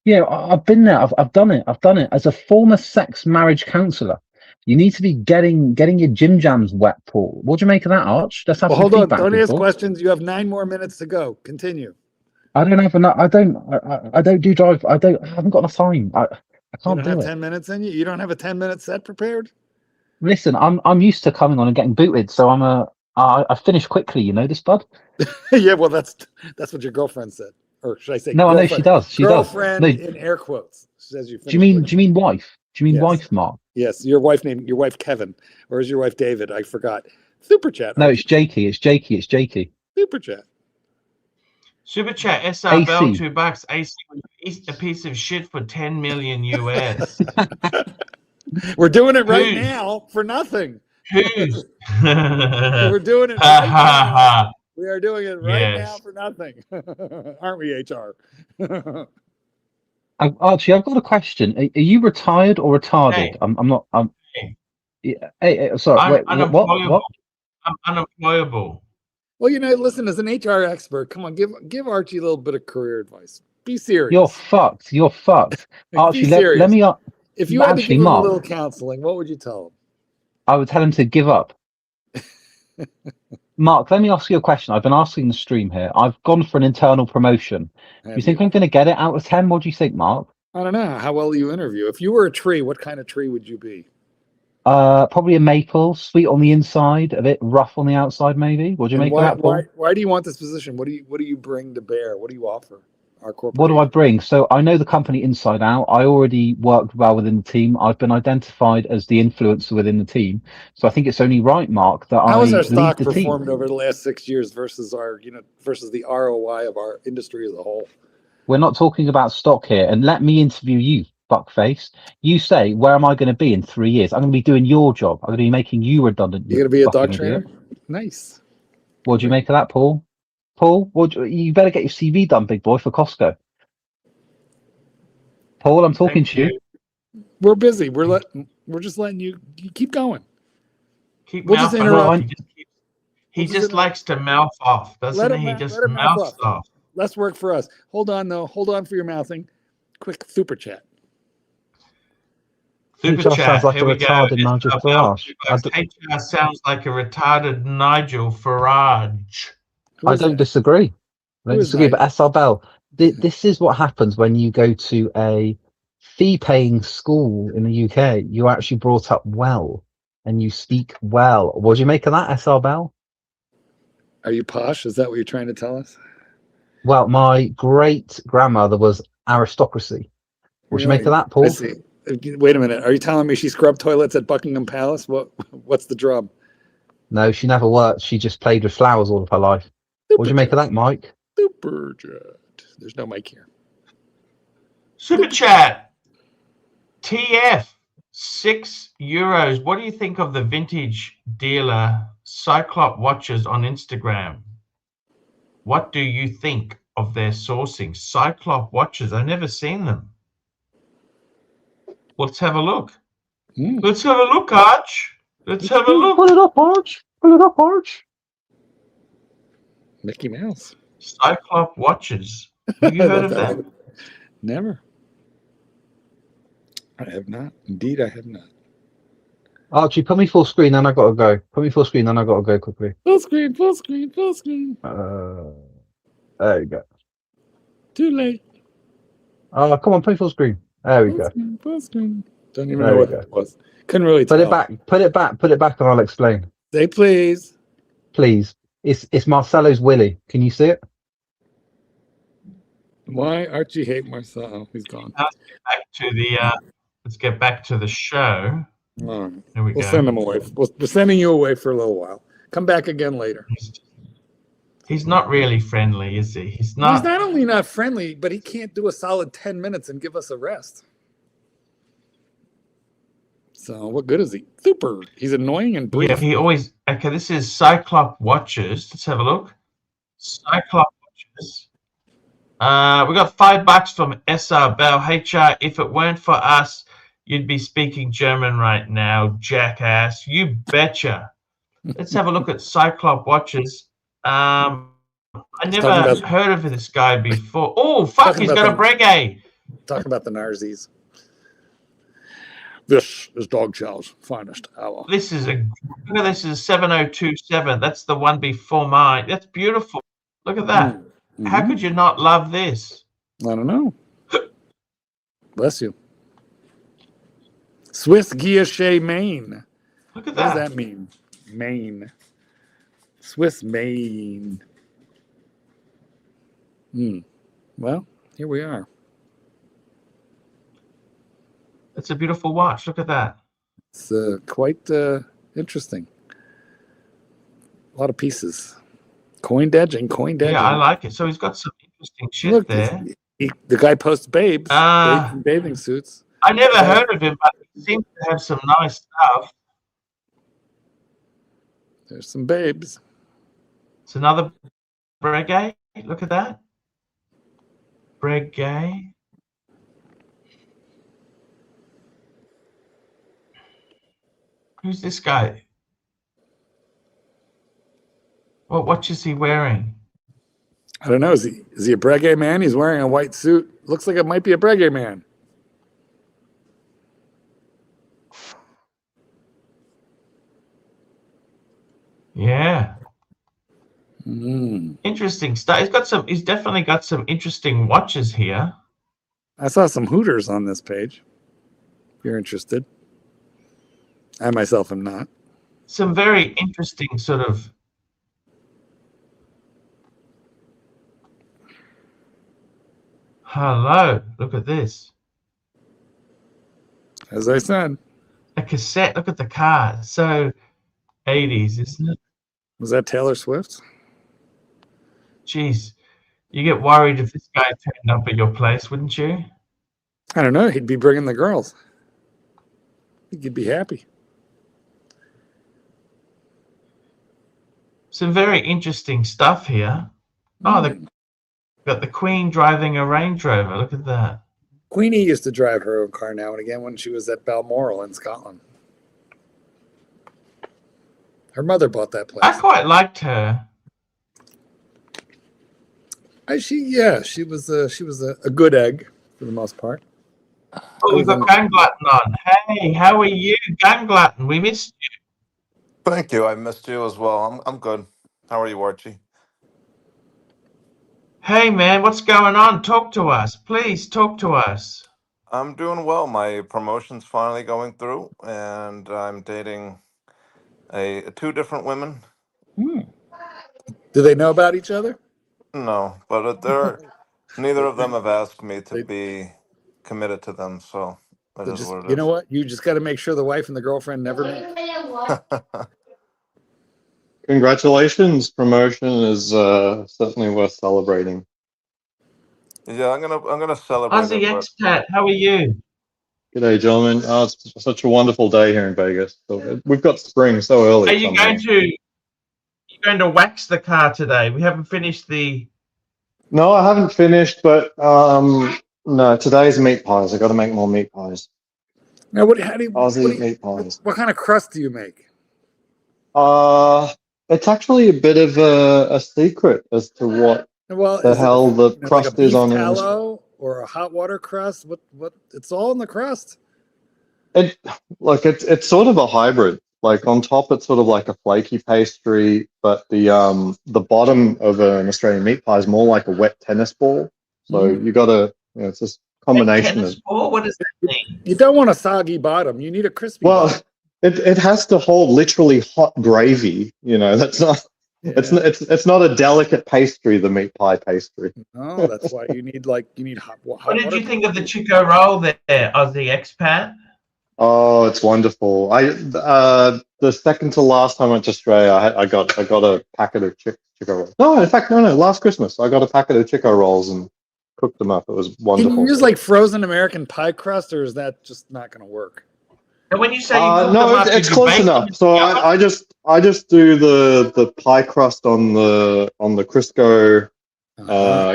You know, I've been there. I've done it. As a former sex marriage counsellor, you need to be getting your gym jams wet, Paul. What do you make of that, Arch? Let's have some hold feedback. On. Don't ask questions. You have 9 more minutes to go. Continue. I don't have enough. I don't do drive. I haven't got enough time. I can't do it. 10 minutes in you? You don't have a 10-minute set prepared? Listen, I'm used to coming on and getting booted, so I finish quickly. You know this, bud. Yeah, well, that's what your girlfriend said, or should I say? No, I know she does. She girlfriend does. In air quotes. She says you. Do you mean wife? Do you mean wife, Mark? Yes, your wife Kevin, or is your wife David? I forgot. Super chat. No, it's Jakey. It's Jakey. Super chat. Super chat, SR Bell, $2. AC, a piece of shit for 10 million US. We're doing it right now for nothing. Who's? We're doing it right now. We are doing it right now for nothing. Aren't we, HR? Archie, I've got a question. Are you retired or retarded? Hey. I'm not. Hey, sorry. I'm wait, unemployable. what? I'm unemployable. Well, listen, as an HR expert, come on, give Archie a little bit of career advice. Be serious. You're fucked. Archie, let me. If you had to give him a little counseling, what would you tell him? I would tell him to give up. Mark, let me ask you a question. I've been asking the stream here. I've gone for an internal promotion. Do you think I'm going to get it out of 10? What do you think, Mark? I don't know. How well you interview? If you were a tree, what kind of tree would you be? Probably a maple, sweet on the inside, a bit rough on the outside, maybe. What do you make of that, Paul? Why do you want this position? What do you bring to bear? What do you offer our corporation? What do I bring? So I know the company inside out. I already worked well within the team. I've been identified as the influencer within the team. So I think it's only right, Mark, that How has our lead stock the performed team. over the last 6 years versus versus the ROI of our industry as a whole? We're not talking about stock here. And let me interview you, fuckface. You say, where am I going to be in 3 years? I'm going to be doing your job. I'm going to be making you redundant. You're going to be a dog trainer? Nice. What do you make of that, Paul? Paul, you better get your CV done, big boy, for Costco. Paul, I'm talking to you. We're busy. We're just letting you keep going. We'll just interrupt. He just likes to mouth off, doesn't he? He just mouths off. Less work for us. Hold on, though. Hold on for your mouthing. Quick super chat. Super chat. Sounds like Here a we retarded go. Nigel Farage. HR sounds like a retarded Nigel Farage. I don't disagree. But SR Bell, this is what happens when you go to a fee-paying school in the UK. You're actually brought up well, and you speak well. What do you make of that, SR Bell? Are you posh? Is that what you're trying to tell us? Well, my great-grandmother was aristocracy. What do you make of that, Paul? I see. Wait a minute. Are you telling me she scrubbed toilets at Buckingham Palace? What's the drum? No, she never worked. She just played with flowers all of her life. What do you make of that, Mike? Super chat. There's no mic here. Super chat. TF, €6. What do you think of the vintage dealer Cyclop watches on Instagram? What do you think of their sourcing? Cyclop watches. I've never seen them. Let's have a look. Let's have a look, Arch. Let's have a look. Pull it up, Arch. Pull it up, Arch. Mickey Mouse. Cyclop watches. Have you heard of them? Never. I have not. Indeed, I have not. Archie, put me full screen, then I gotta go. Put me full screen, then I gotta go quickly. Full screen, full screen, full screen. There you go. Too late. Oh, come on, play full screen. There we Full go. screen, full screen. Don't even There know we what go. that was. Couldn't really Put tell. it back. Put it back. Put it back, and I'll explain. Say please. Please. It's Marcelo's Willy. Can you see it? Why Archie hate Marcel? He's gone. Let's get back to the show. All right. There we We'll go. send him away. We're sending you away for a little while. Come back again later. He's not really friendly, is he? He's Well, not. he's not only not friendly, but he can't do a solid 10 minutes and give us a rest. So what good is he? Super. He's annoying and brief. Yeah, he always. Okay, this is Cyclop Watches. Let's have a look. Cyclop Watches. We got $5 from SR Bell. HR, if it weren't for us, you'd be speaking German right now, jackass. You betcha. Let's have a look at Cyclop Watches. I never heard of this guy before. Oh, fuck, he's got a Breguet. Talking about the Narzies. This is Dog Chow's finest hour. This is look at this is 7027. That's the one before mine. That's beautiful. Look at that. Mm-hmm. How could you not love this? I don't know. Bless you. Swiss Guilloche Maine. Look at What does that. that mean? Maine. Swiss Maine. Well, here we are. It's a beautiful watch. Look at that. It's quite interesting. A lot of pieces. Coined edging. Yeah, I like it. So he's got some interesting shit Look, there. The guy posts babes in bathing suits. I never heard of him, but he seems to have some nice stuff. There's some babes. It's another Breguet. Look at that. Breguet. Who's this guy? What watch is he wearing? I don't know. Is he a Breguet man? He's wearing a white suit. Looks like it might be a Breguet man. Yeah. Interesting stuff. He's definitely got some interesting watches here. I saw some Hooters on this page. If you're interested. I myself am not. Some very interesting sort of. Hello, look at this. As I said. A cassette, look at the car. So 80s, isn't it? Was that Taylor Swift? Jeez, you get worried if this guy turned up at your place, wouldn't you? I don't know. He'd be bringing the girls. I think he'd be happy. Some very interesting stuff here. Oh, they've got the Queen driving a Range Rover. Look at that. Queenie used to drive her own car now and again when she was at Balmoral in Scotland. Her mother bought that place. I quite liked her. She was a good egg for the most part. Oh, we've got Gang Glutton on. Hey, how are you, Gang Glutton? We missed you. Thank you. I missed you as well. I'm good. How are you, Archie? Hey, man, what's going on? Talk to us. Please talk to us. I'm doing well. My promotion's finally going through, and I'm dating two different women. Do they know about each other? No, but neither of them have asked me to be committed to them, so that is what it is. You know what? You just got to make sure the wife and the girlfriend never meet. Congratulations! Promotion is certainly worth celebrating. Yeah, I'm gonna celebrate. Aussie Expat, how are you? G'day, gentlemen. It's such a wonderful day here in Vegas. So we've got spring so early. Are you going to wax the car today? We haven't finished the. No, I haven't finished, but no, today's meat pies. I got to make more meat pies. Now, meat pies. What kind of crust do you make? It's actually a bit of a secret as to what the hell the crust like a is on tallow or a hot water crust. What? It's all in the crust. It's sort of a hybrid. Like on top, it's sort of like a flaky pastry, but the bottom of an Australian meat pie is more like a wet tennis ball. So you gotta, it's this combination Tennis of. ball? What does that mean? You don't want a soggy bottom. You need a crispy Well, bottom. it has to hold literally hot gravy. That's not. It's not a delicate pastry. The meat pie pastry. No, that's why you need hot What water. did you think of the Chico roll there, Aussie expat? Oh, it's wonderful. The second to last time I went to Australia, I got a packet of Chico rolls. No, in fact, no. Last Christmas, I got a packet of Chico rolls and cooked them up. It was wonderful. Can you use like frozen American pie crust, or is that just not going to work? And when you say you cook no, them up, it's you close bake them enough. in So the oven? I just do the pie crust on the Crisco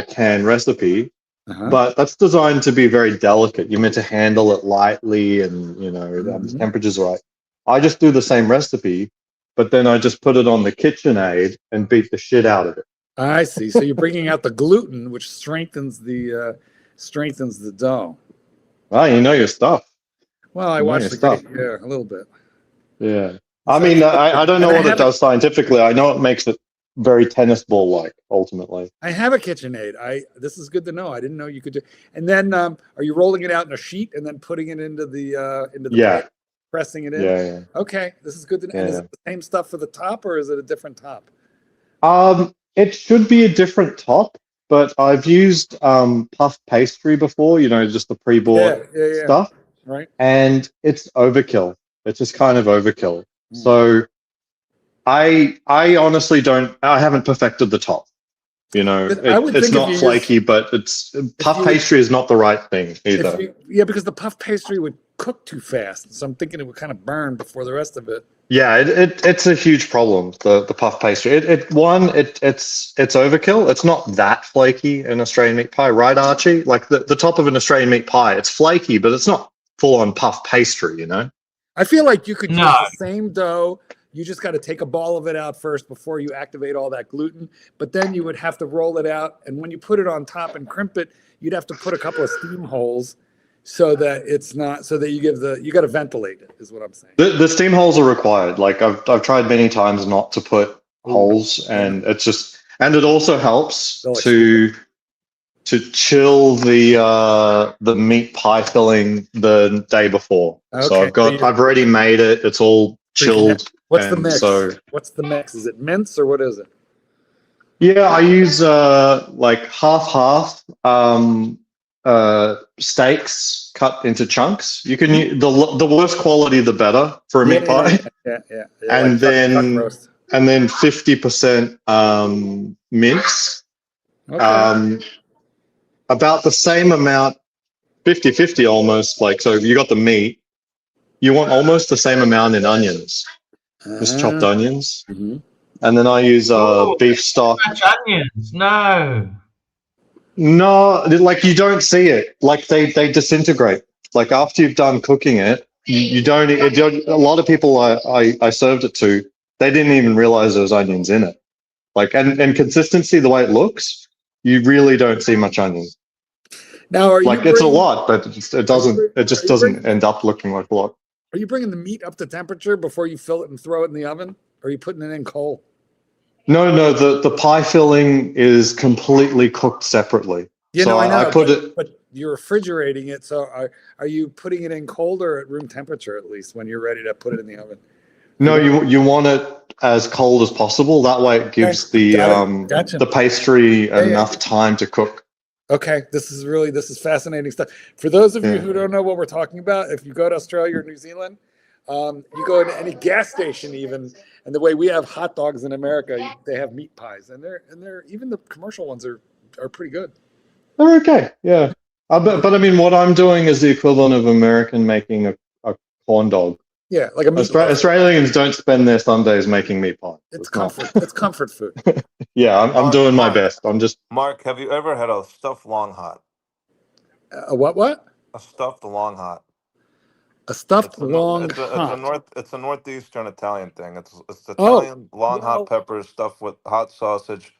can recipe. But that's designed to be very delicate. You're meant to handle it lightly, and the temperature's right. I just do the same recipe, but then I just put it on the KitchenAid and beat the shit out of it. I see. So you're bringing out the gluten, which strengthens the dough. Ah, you know your stuff. Well, I watched the video, a little bit. Yeah. I mean, I don't know what it does scientifically. I know it makes it very tennis ball like ultimately. I have a KitchenAid. This is good to know. I didn't know you could do. And then are you rolling it out in a sheet and then putting it into the pan, pressing it in? Yeah. Okay, this is good to know. Yeah. And is it the same stuff for the top, or is it a different top? It should be a different top, but I've used puff pastry before, just the pre-bought stuff. Right. And it's overkill. It's just kind of overkill. So I honestly I haven't perfected the top. It's not flaky, but puff pastry is not the right thing either. Because the puff pastry would cook too fast. So I'm thinking it would kind of burn before the rest of it. Yeah, it's a huge problem, the puff pastry. It's overkill. It's not that flaky in Australian meat pie, right, Archie? Like the top of an Australian meat pie, it's flaky, but it's not full on puff pastry, I feel like you could use the same dough. You just got to take a ball of it out first before you activate all that gluten. But then you would have to roll it out. And when you put it on top and crimp it, you'd have to put a couple of steam holes so that it's not, so that you got to ventilate it, is what I'm saying. The steam holes are required. Like I've tried many times not to put holes, and it also helps to chill the meat pie filling the day before. Okay, so I've already made it. It's all chilled. What's the mix? What's the mix? Is it mince or what is it? Yeah, I use like half steaks cut into chunks. You can use the worse quality the better for a meat pie. Yeah. And then 50% mince. Okay. About the same amount, 50-50 almost. Like, so you got the meat. You want almost the same amount in onions. Just chopped onions. And then I use beef stock. Much onions? No, like you don't see it. Like they disintegrate. Like after you've done cooking it, you don't. A lot of people I served it to, they didn't even realize there was onions in it. Like and consistency, the way it looks, you really don't see much onion. Now, it's a lot, but it doesn't. It just doesn't end up looking like a lot. Are you bringing the meat up to temperature before you fill it and throw it in the oven? Or are you putting it in cold? No. The pie filling is completely cooked separately. I know. I put it. But you're refrigerating it. So are you putting it in cold or at room temperature at least when you're ready to put it in the oven? No, you want it as cold as possible. That way, it gives the pastry enough time to cook. Okay, this is fascinating stuff. For those of you who don't know what we're talking about, if you go to Australia or New Zealand, you go to any gas station even, and the way we have hot dogs in America, they have meat pies, and they're even the commercial ones are pretty good. They're okay, yeah. But I mean, what I'm doing is the equivalent of American making a corn dog. Yeah, like a meat Australians don't spend their Sundays making meat pie. It's comfort. It's comfort food. Yeah, I'm doing my best. I'm just. Mark, have you ever had a stuffed long hot? A what? A stuffed long hot. A stuffed long hot. It's a northeastern Italian thing. It's Italian long hot peppers stuffed with hot sausage,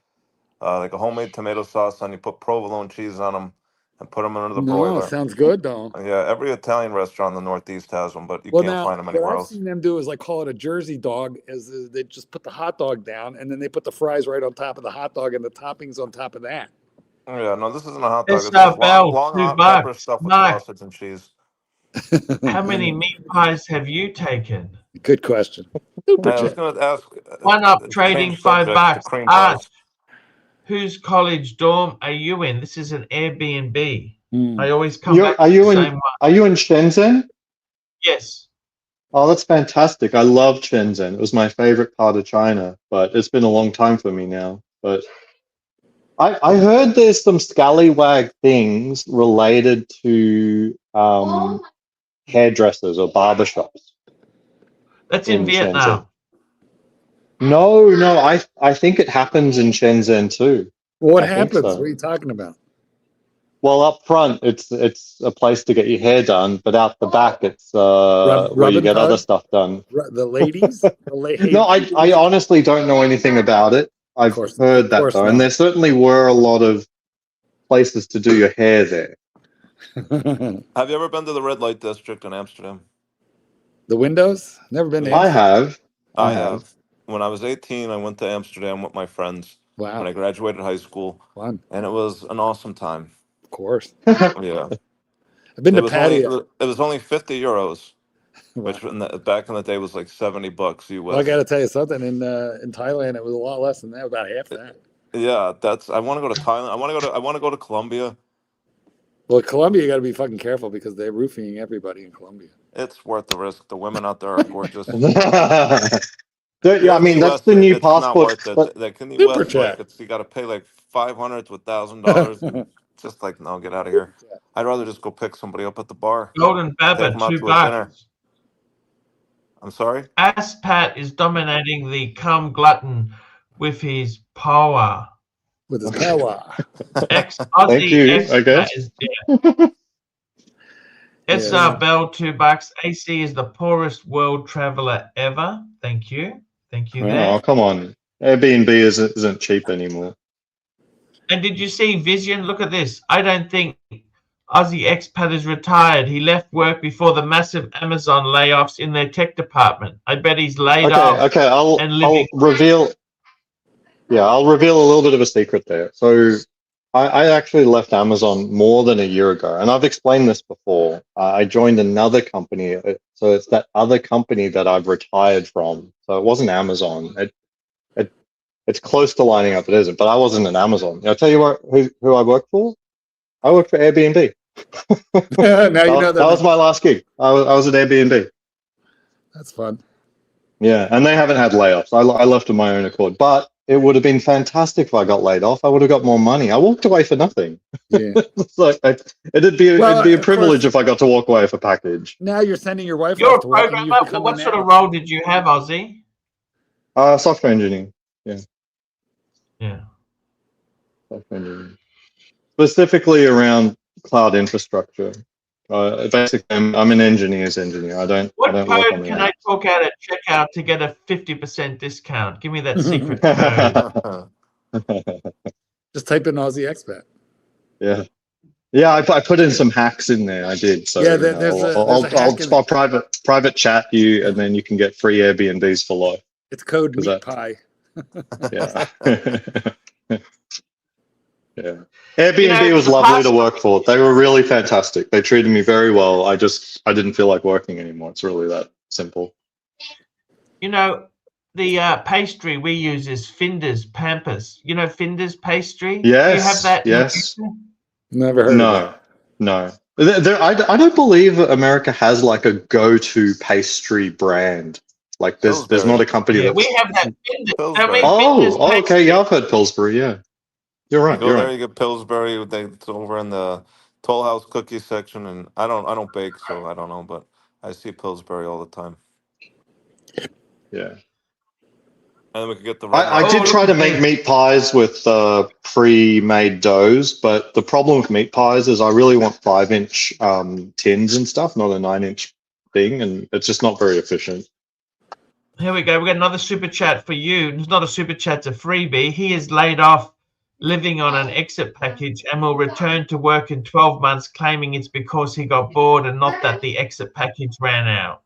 like a homemade tomato sauce, and you put provolone cheese on them, and put them under the No, broiler. sounds good though. Yeah, every Italian restaurant in the Northeast has them, but you Well, can't now find them what anywhere I've else. seen them do is like call it a Jersey dog. They just put the hot dog down and then they put the fries right on top of the hot dog and the toppings on top of that. Yeah, no, this isn't a hot dog. It's It's just Bell, long hot pepper $2. stuffed with Mark, sausage and cheese. how many meat pies have you taken? Good question. Super I was chat. going to ask. One up trading change subject to $5. cream Art, pies. whose college dorm are you in? This is an Airbnb. I always come You back are to you the in same one. are you in Shenzhen? Yes. Oh, that's fantastic. I love Shenzhen. It was my favorite part of China, but it's been a long time for me now. But I heard there's some scallywag things related to hairdressers or barbershops That's in in Vietnam. Shenzhen. No, I think it happens in Shenzhen too. What I think happens? so. What are you talking about? Well, up front, it's a place to get your hair done, but out the back, it's Rub where you and get other tug? stuff done. The ladies? No, I honestly don't know anything about it. I've course- heard of that course though, not. and there certainly were a lot of places to do your hair there. Have you ever been to the red light district in Amsterdam? The windows? Never been to I Amsterdam. have. I have. When I was 18, I went to Amsterdam with my friends when I Wow. graduated high school, Fun. and it was an awesome time. Of course. Yeah, I've been it to was only patio. it was only 50 euros, Wow. which back in the day was like $70 US. Well, I got to tell you something. In Thailand, it was a lot less than that, about half that. Yeah, I want to go to Thailand. I want to go to Colombia. Well, Colombia, you got to be fucking careful because they're roofing everybody in Colombia. It's worth the risk. The women out there are gorgeous. Yeah, I mean, that's the new it's not passport. worth it. But Like in the Super US, like chat. you got to pay like $500 to $1,000. Just like, no, get out of here. I'd rather just go pick somebody up at the bar. Golden Take Baba, them out to a $2. dinner. I'm sorry? Aspat is dominating the cum glutton with his power. With his power. Aussie Thank you, Expat I guess. is dead. SR Yeah. Bell, $2. AC is the poorest world traveler ever. Thank you. Thank you there. Oh, come on. Airbnb isn't cheap anymore. And did you see Vision? Look at this. I don't think Aussie Expat is retired. He left work before the massive Amazon layoffs in their tech department. I bet he's laid off. Okay, I'll reveal. Yeah, I'll reveal a little bit of a secret there. So I actually left Amazon more than a year ago, and I've explained this before. I joined another company, so it's that other company that I've retired from. So it wasn't Amazon. It's close to lining up. It isn't, but I wasn't in Amazon. I'll tell you who I work for. I work for Airbnb. Now you know that was my last gig. I was at Airbnb. That's fun. Yeah, and they haven't had layoffs. I left of my own accord, but it would have been fantastic if I got laid off. I would have got more money. I walked away for nothing. Yeah. It's like, it'd be a privilege if I got to walk away for package. Now you're sending your wife You're off a to work and you've programmer. become What the sort of manager. role did you have, Aussie? Software engineering. Yeah. Yeah. Software engineering. Specifically around cloud infrastructure. Basically, I'm an engineer's engineer. I don't What work on code the can I talk out at checkout to get a 50% discount? Give me that secret code. Just type in Aussie Expat. Yeah, I put in some hacks in there. I did. So Yeah, there's a hack I'll private chat you, and then you can get free Airbnbs for life. It's code Is meat that- pie. Yeah. Yeah. Airbnb was lovely to work for. They were really fantastic. They treated me very well. I didn't feel like working anymore. It's really that simple. You know, the pastry we use is Finder's Pampers. You know Finder's pastry? Yes. Do you have that? Yes. Never heard of it. No. I don't believe America has like a go-to pastry brand. Like there's not a company Yeah, that we have that Finder's. Pillsbury. Okay. Yeah, I've heard Pillsbury. Yeah. You're right. You go there, you get Pillsbury. It's over in the Toll House cookie section, and I don't bake, so I don't know, but I see Pillsbury all the time. Yeah. And then we could get the. I did try to make meat pies with pre-made doughs, but the problem with meat pies is I really want 5-inch tins and stuff, not a 9-inch thing, and it's just not very efficient. Here we go. We got another super chat for you. It's not a super chat, it's a freebie. He is laid off living on an exit package and will return to work in 12 months, claiming it's because he got bored and not that the exit package ran out.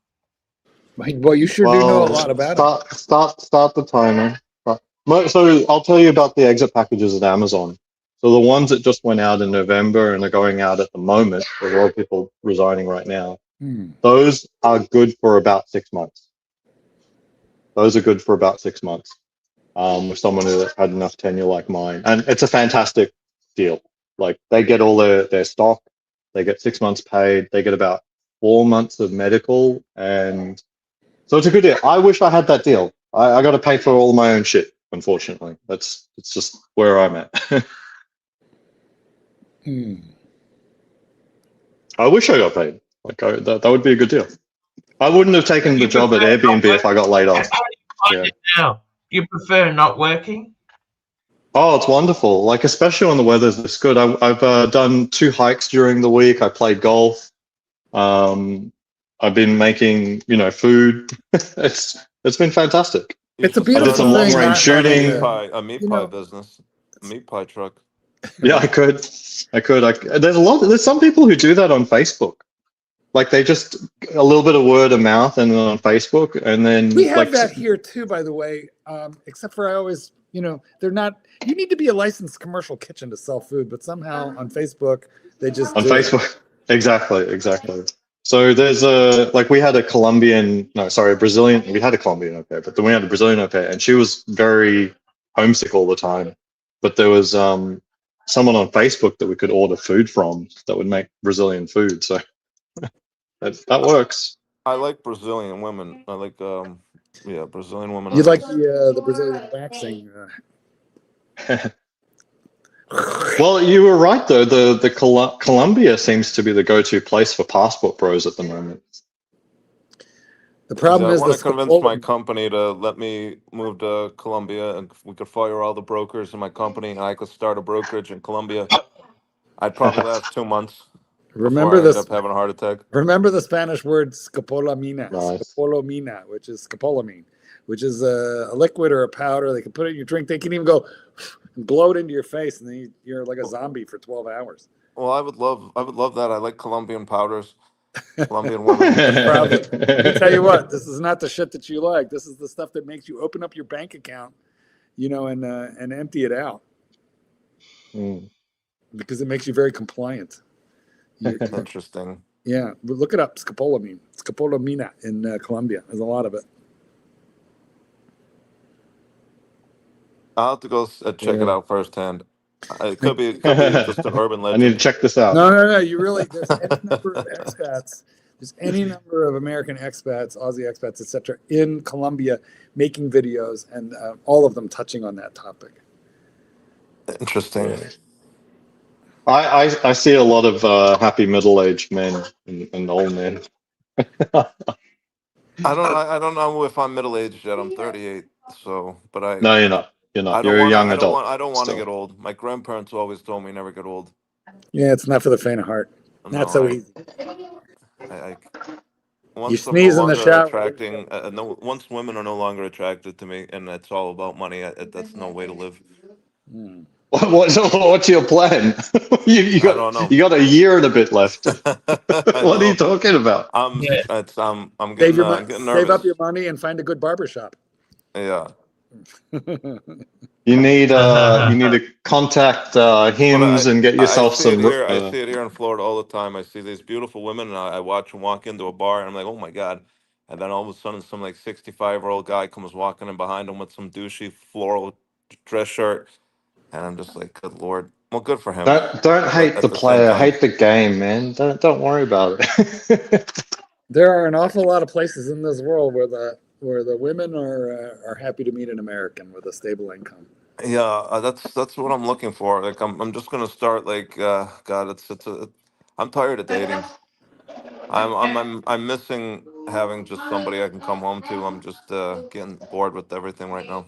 Well, you sure do know a lot about it. Start the timer. So I'll tell you about the exit packages at Amazon. So the ones that just went out in November and are going out at the moment, there's a lot of people resigning right now. Those are good for about 6 months. Those are good for about 6 months. With someone who had enough tenure like mine. And it's a fantastic deal. Like they get all their stock, they get 6 months paid, they get about 4 months of medical, and so it's a good deal. I wish I had that deal. I got to pay for all my own shit, unfortunately. It's just where I'm at. I wish I got paid. Like that would be a good deal. I wouldn't have taken the job at Airbnb if I got laid off. How do you find it now? Do you prefer not working? Oh, it's wonderful. Like, especially when the weather's this good. I've done 2 hikes during the week. I played golf. I've been making, food. It's been fantastic. It's a I beautiful did some long thing, range shooting. A meat pie business, a meat pie truck. Yeah, I could. There's some people who do that on Facebook. Like they just a little bit of word of mouth and on Facebook, and then we have that here too, by the way. Except for I always, they're not. You need to be a licensed commercial kitchen to sell food, but somehow on Facebook they just on Facebook. Exactly. So there's we had a Brazilian. We had a Colombian au pair, but then we had a Brazilian au pair, and she was very homesick all the time. But there was someone on Facebook that we could order food from that would make Brazilian food. So that works. I like Brazilian women. I like Brazilian women. You like the Brazilian waxing? Well, you were right though. The Colombia seems to be the go-to place for passport bros at the moment. The problem is I want to convince my company to let me move to Colombia, and we could fire all the brokers in my company, and I could start a brokerage in Colombia. I'd probably last 2 months. Remember this? End up having a heart attack. Remember the Spanish word scopolamina, nice. Scopolamina, which is scopolamine, which is a liquid or a powder. They can put it in your drink. They can even go and blow it into your face, and then you're like a zombie for 12 hours. Well, I would love that. I like Colombian powders. Colombian women. Let me tell you what, this is not the shit that you like. This is the stuff that makes you open up your bank account, and empty it out. Because it makes you very compliant. Interesting. Yeah, look it up. Scopolamina in Colombia. There's a lot of it. I'll have to go check it out firsthand. It could be just an urban legend. I need to check this out. No. You really, there's any number of expats. There's any number of American expats, Aussie expats, etc., in Colombia making videos, and all of them touching on that topic. Interesting. I see a lot of happy middle-aged men and old men. I don't know if I'm middle-aged yet. I'm 38, so No, you're not. You're not. You're a young adult. I don't want to get old. My grandparents always told me never get old. Yeah, it's not for the faint of heart. Not so easy. You sneeze in the shower. Once women are no longer attracted to me, and it's all about money, that's no way to live. What's your plan? you got a year and a bit left. What are you talking about? I'm getting nervous. Save up your money and find a good barbershop. Yeah. You need to contact Hims and get yourself some. I see it here in Florida all the time. I see these beautiful women, and I watch them walk into a bar, and I'm like, oh my god! And then all of a sudden, some 65-year-old guy comes walking in behind them with some douchey floral dress shirt, and I'm just like, good lord. Well, good for him. Don't hate the player, hate the game, man. Don't worry about it. There are an awful lot of places in this world where the women are happy to meet an American with a stable income. Yeah, that's what I'm looking for. Like I'm just gonna start God, I'm tired of dating. I'm missing having just somebody I can come home to. I'm just getting bored with everything right now.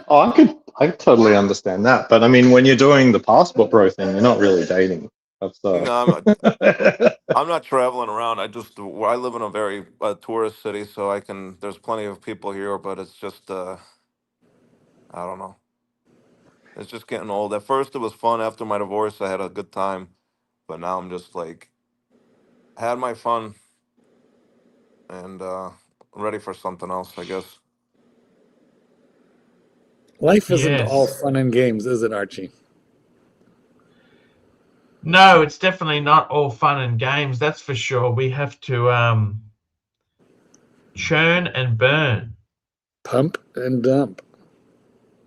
Oh, I totally understand that, but I mean, when you're doing the passport bro thing, you're not really dating. That's No, I'm not traveling around. I live in a very tourist city, so there's plenty of people here, but it's just I don't know. It's just getting old. At first, it was fun. After my divorce, I had a good time, but now I'm just like, had my fun and ready for something else, I guess. Life isn't all Yes. fun and games, is it, Archie? No, it's definitely not all fun and games. That's for sure. We have to churn and burn, Pump and dump.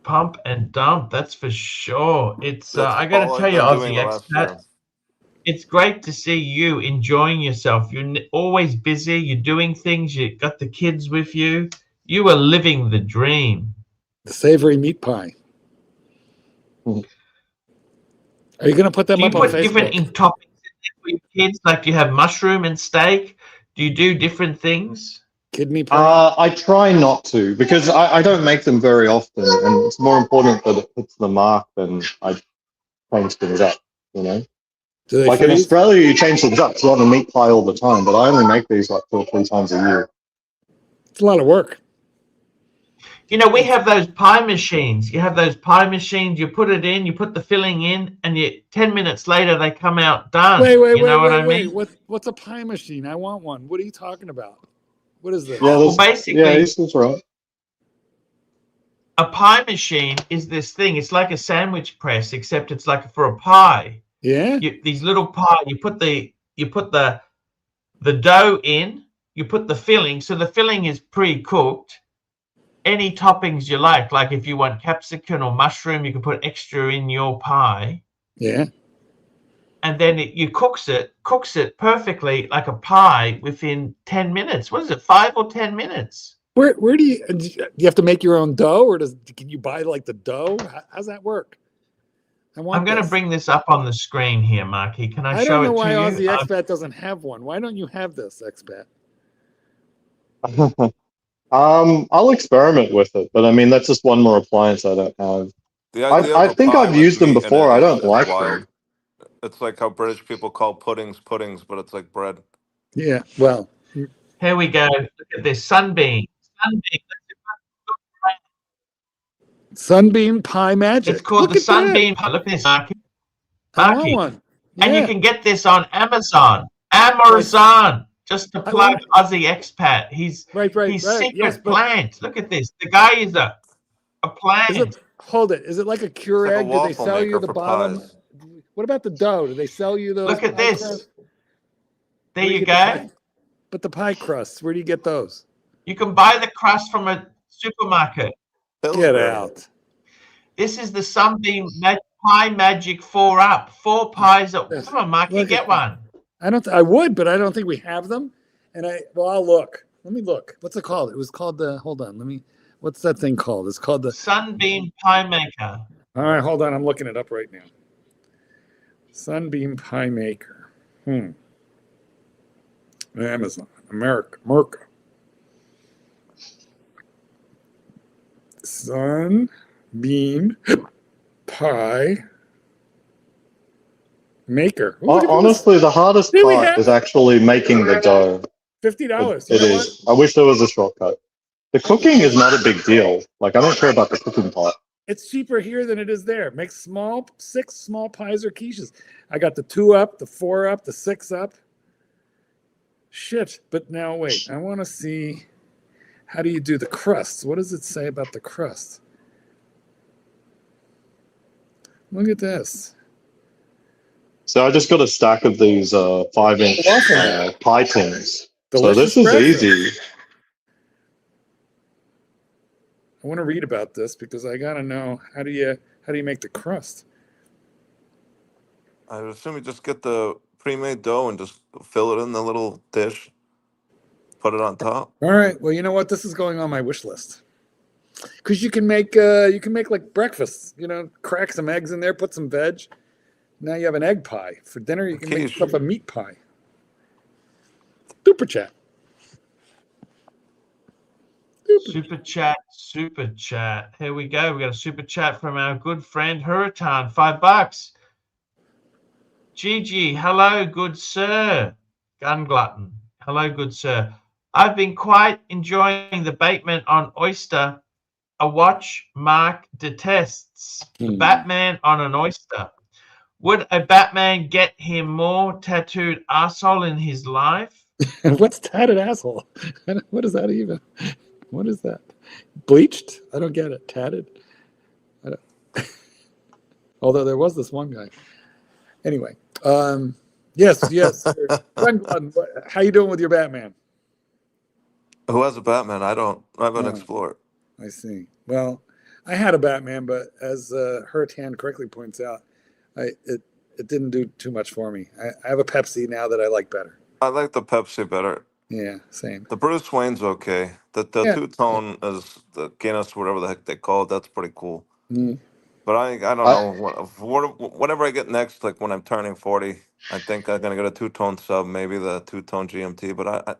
pump and dump. That's for sure. It's That's I got to all tell I've you, been doing Aussie the last Expat, year. it's great to see you enjoying yourself. You're always busy. You're doing things. You got the kids with you. You are living the dream. The savory meat pie. Are you going to put them Do you up on put different Facebook? toppings in there for your kids? Like, do you have mushroom and steak? Do you do different things? Kidney pie? I try not to because I don't make them very often, and it's more important that it hits the mark than I change things up. You know, Do they like in freeze? Australia, you change things up. You want a meat pie all the time, but I only make these like 2 or 3 times a year. It's a lot of work. You know, we have those pie machines. You have those pie machines. You put it in, you put the filling in, and 10 minutes later they come out done. Wait. I mean? What's a pie machine? I want one. What are you talking about? What is this? Yeah, Well, basically, that's right. a pie machine is this thing. It's like a sandwich press, except it's like for a pie. Yeah. These little pie. You put the dough in. You put the filling. So the filling is pre-cooked. Any toppings you like if you want capsicum or mushroom, you can put extra in your pie. Yeah. And then you cooks it perfectly like a pie within 10 minutes. What is it, 5 or 10 minutes? Where do you have to make your own dough, or can you buy like the dough? How's that work? I'm going to bring this up on the screen here, Marky. Can I show it to you? I don't know why Aussie Expat doesn't have one. Why don't you have this, Expat? I'll experiment with it, but I mean that's just one more appliance I don't have. The idea I of a think pie I've with used them meat in before. it I is don't like wild. them. It's like how British people call puddings, but it's like bread. Yeah, well. Here we go. Look at this sunbeam. Sunbeam pie magic. It's called the sunbeam pie. Look at this, Marky. I want one. Yeah. And you can get this on Amazon. Just to plug Aussie Expat. He's secret plant. Look at this. The guy is a plant. Hold it. Is it like a Keurig? Like do they sell you the bottom? Pies. What about the dough? Do they sell you those? Look at this. Crusts? There you go. But the pie crusts, where do you get those? You can buy the crust from a supermarket. Get out. This is the Sunbeam Pie Magic 4-Up. 4 pies. Come on, Mark, you get one. I would, but I don't think we have them. And I'll look. Let me look. What's it called? It was called hold on, what's that thing called? It's called the Sunbeam Pie Maker. All right, hold on. I'm looking it up right now. Sunbeam Pie Maker. Amazon. America. Sunbeam Pie Maker. Honestly, the hardest part is actually making the dough. $50. It is. I wish there was a shortcut. The cooking is not a big deal. Like, I don't care about the cooking part. It's cheaper here than it is there. Make 6 small pies or quiches. I got the 2-up, the 4-up, the 6-up. Shit. But now wait, I want to see, how do you do the crusts? What does it say about the crust? Look at this. So I just got a stack of these 5-inch pie tins. Delicious so this is easy. I want to read about this because I gotta know how do you make the crust. I would assume you just get the pre-made dough and just fill it in the little dish, put it on top. All right. Well, you know what? This is going on my wish list because you can make like breakfast. Crack some eggs in there, put some veg. Now you have an egg pie for dinner. You can make yourself a meat pie. Super chat. Super chat. Here we go. We got a super chat from our good friend Hurritan, $5. Gigi, hello, good sir. Gun glutton, hello, good sir. I've been quite enjoying the bateman on oyster a watch Mark detests. The Batman on an oyster. Would a Batman get him more tattooed arsehole in his life? What's tatted asshole? What is that even? What is that? Bleached? I don't get it. Tatted? I don't. Although there was this one guy. Anyway, yes. Glenn, how you doing with your Batman? Who has a Batman? I don't. I haven't explored. I see. Well, I had a Batman, but as Hurt Hand correctly points out, it didn't do too much for me. I have a Pepsi now that I like better. I like the Pepsi better. Yeah, same. The Bruce Wayne's okay. The two-tone is the Guinness, whatever the heck they call it. That's pretty cool. But I don't know. Whatever I get next, like when I'm turning 40, I think I'm gonna get a two-tone sub, maybe the two-tone GMT. But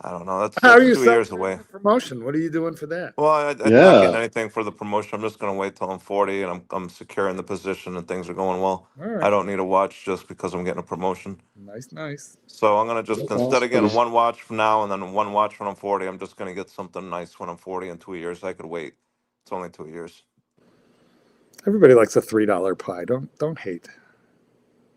I don't know. That's 2 years away. Promotion. What are you doing for that? Well, I'm not getting anything for the promotion. I'm just gonna wait till I'm 40 and I'm secure in the position and things are going well. All right. I don't need a watch just because I'm getting a promotion. Nice. So I'm gonna just instead of getting one watch from now and then one watch when I'm 40, I'm just gonna get something nice when I'm 40 in 2 years. I could wait. It's only 2 years. Everybody likes a $3 pie. Don't hate.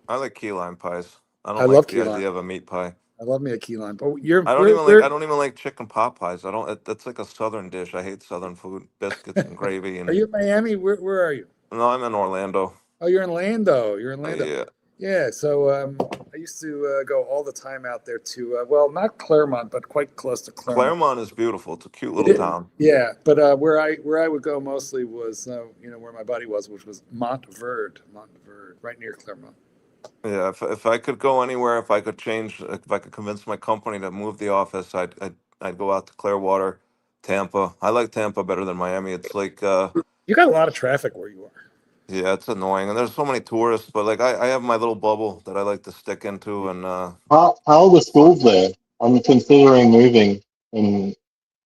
I like key lime pies. I I don't love like the idea of a meat pie. I love me a key lime. But I don't even like chicken pot pies. That's like a southern dish. I hate southern food, biscuits and gravy. And are you in Miami? Where are you? No, I'm in Orlando. Oh, you're in Orlando. Yeah. Yeah. So I used to go all the time out there to well, not Claremont, but quite close to Claremont. Claremont is beautiful. It's a cute little town. Yeah, but where I would go mostly was where my buddy was, which was Montverde, right near Claremont. Yeah, if I could go anywhere, if I could convince my company to move the office, I'd go out to Clearwater, Tampa. I like Tampa better than Miami. It's like you got a lot of traffic where you are. Yeah, it's annoying, and there's so many tourists. But like I have my little bubble that I like to stick into. And how are the schools there? I'm considering moving in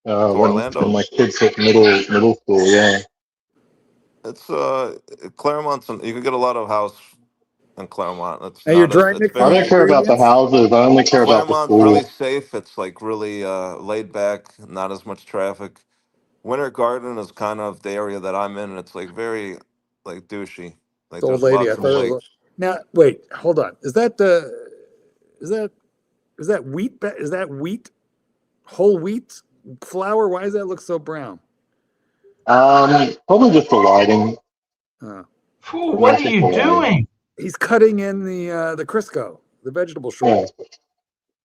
Orlando. when my kids hit middle school. Yeah, it's Claremont's. You can get a lot of house in Claremont. Hey, you're driving. I don't care about the houses. I only care about the Claremont's schools. really safe. It's like really laid back, not as much traffic. Winter Garden is kind of the area that I'm in, and it's like very like douchey. Like the old lady. Now wait, hold on. Is that wheat? Is that wheat? Whole wheat flour? Why does that look so brown? Probably just the lighting. What are you doing? He's cutting in the Crisco, the vegetable shrimp.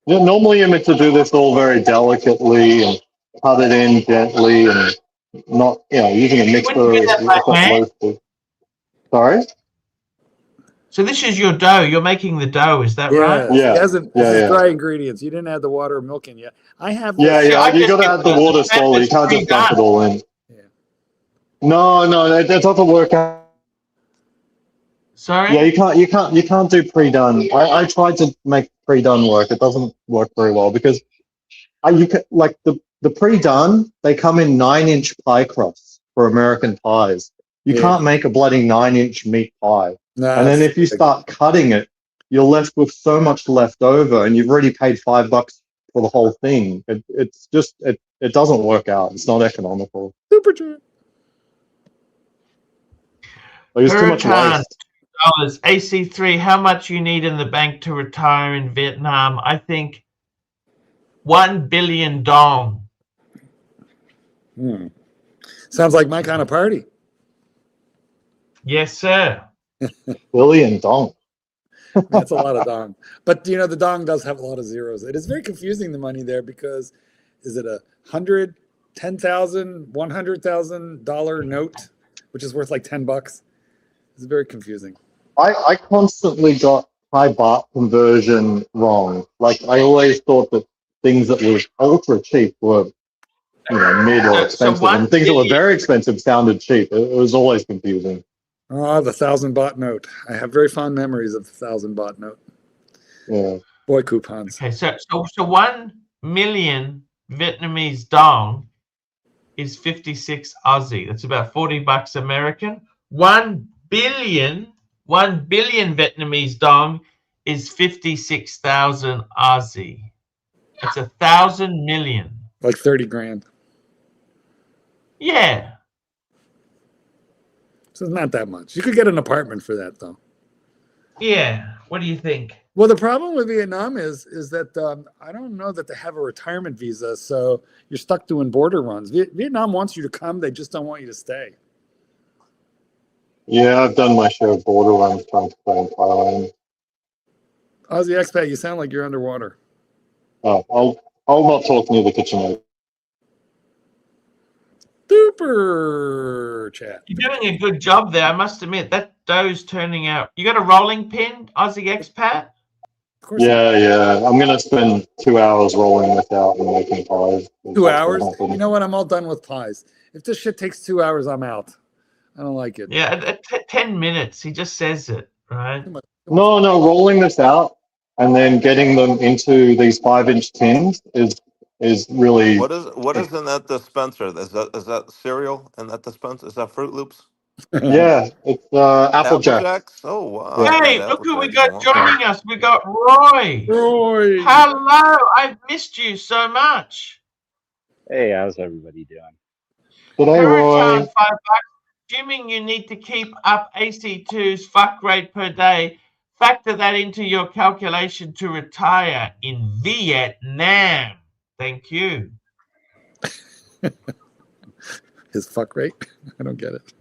Yeah, normally you're meant to do this all very delicately and cut it in gently and not, using a mixer. Sorry? So this is your dough. You're making the dough, is that right? Yeah. This is dry ingredients. You didn't add the water or milk in yet. I have. You got to add the water slowly. You can't just dump it all in. Yeah. No, that doesn't work out. Sorry? Yeah, you can't do pre-done. I tried to make pre-done work. It doesn't work very well because the pre-done, they come in 9-inch pie crusts for American pies. You can't make a bloody 9-inch meat pie. And then if you start cutting it, you're left with so much left over, and you've already paid $5 for the whole thing. It's just it doesn't work out. It's not economical. Super true. There's too much waste. AC3, how much you need in the bank to retire in Vietnam? I think 1 billion dong. Sounds like my kind of party. Yes, sir. Billion dong. That's a lot of dong. But the dong does have a lot of zeros. It is very confusing, the money there, because is it $100,000, $10,000, $100,000 note, which is worth like $10? It's very confusing. I constantly got Thai baht conversion wrong. Like I always thought that things that were ultra cheap were mid or expensive, and things that were very expensive sounded cheap. It was always confusing. Oh, the 1,000 baht note. I have very fond memories of the 1,000 baht note. Yeah. Boy, coupons. Okay, so 1 million Vietnamese dong is 56 Aussie. That's about $40 American. 1 billion Vietnamese dong is 56,000 Aussie. It's 1,000 million. Like 30 grand. Yeah. So it's not that much. You could get an apartment for that, though. Yeah. What do you think? Well, the problem with Vietnam is that I don't know that they have a retirement visa, so you're stuck doing border runs. Vietnam wants you to come; they just don't want you to stay. Yeah, I've done my share of border runs trying to stay in Thailand. Aussie expat, you sound like you're underwater. Oh, I'll not talk near the kitchen. Super chat. You're doing a good job there. I must admit that dough's turning out. You got a rolling pin, Aussie expat? Of course. Yeah. I'm gonna spend 2 hours rolling this out and making pies. 2 hours? You know what? I'm all done with pies. If this shit takes 2 hours, I'm out. I don't like it. Yeah, at 10 minutes. He just says it, right? No, rolling this out and then getting them into these 5-inch tins is really. What is in that dispenser? Is that cereal in that dispenser? Is that Fruit Loops? Yeah, it's Apple Jacks. Oh wow! Yeah. Hey, look who we got joining us. We got Roy. Roy. Hello. I've missed you so much. Hey, how's everybody doing? G'day, Roy. $5. Assuming you need to keep up AC2's fuck rate per day, factor that into your calculation to retire in Vietnam. Thank you. His fuck rate? I don't get it.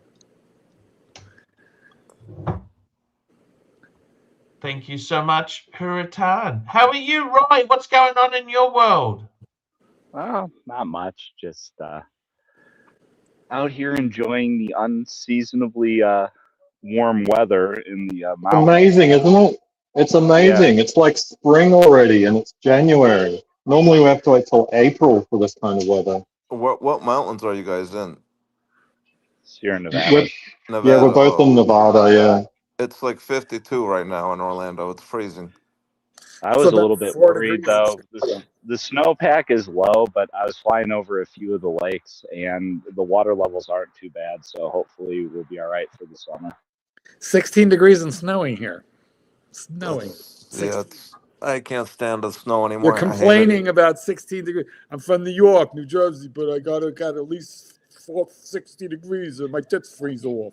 Thank you so much, Huratan. How are you, Roy? What's going on in your world? Oh, not much. Just out here enjoying the unseasonably warm weather in the mountains. Amazing, isn't it? It's amazing. Yeah. It's like spring already, and it's January. Normally, we have to wait till April for this kind of weather. What mountains are you guys in? Sierra Nevada. Nevada. Yeah, we're both in Nevada. Yeah. It's like 52 right now in Orlando. It's freezing. I was a little bit worried though. The snowpack is low, but I was flying over a few of the lakes and the water levels aren't too bad. So hopefully we'll be all right for the summer. 16 degrees and snowing here. Snowing. Yeah, I can't stand the snow anymore. You're complaining about 16 degrees. I'm from New York, New Jersey, but I got at least 60 degrees or my tits freeze off.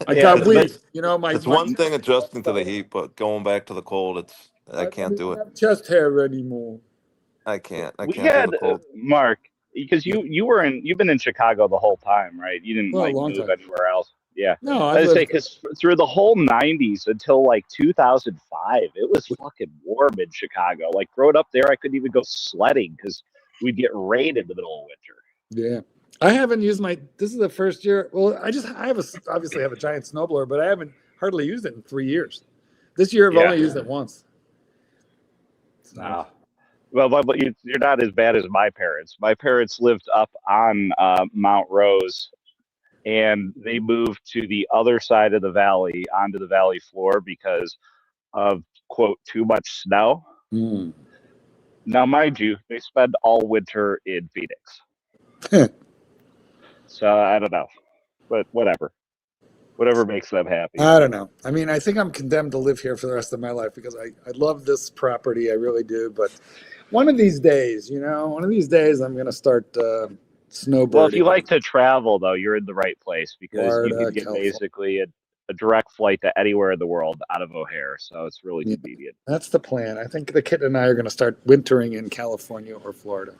I got weak. You know, it's one thing adjusting to the heat, but going back to the cold, I can't do it. I don't have chest hair anymore. I can't do the cold. Mark, because you've been in Chicago the whole time, right? You didn't move anywhere else. Yeah. No, I was say because through the whole 90s until like 2005, it was fucking warm in Chicago. Like growing up there, I couldn't even go sledding because we'd get rain in the middle of winter. Yeah. I haven't used this is the first year. Well, obviously have a giant snowblower, but I haven't hardly used it in 3 years. This year I've only used it once. No. Well, but you're not as bad as my parents. My parents lived up on Mount Rose, and they moved to the other side of the valley, onto the valley floor because of, quote, too much snow. Mm. Now, mind you, they spend all winter in Phoenix. So I don't know, but whatever makes them happy. I don't know. I mean, I think I'm condemned to live here for the rest of my life because I love this property. I really do. But one of these days, I'm going to start snowboarding. Well, if you like to travel, though, you're in the right place because Florida, you can get basically a direct flight to anywhere in the world out of O'Hare. So it's really convenient. That's the plan. I think the kid and I are going to start wintering in California or Florida.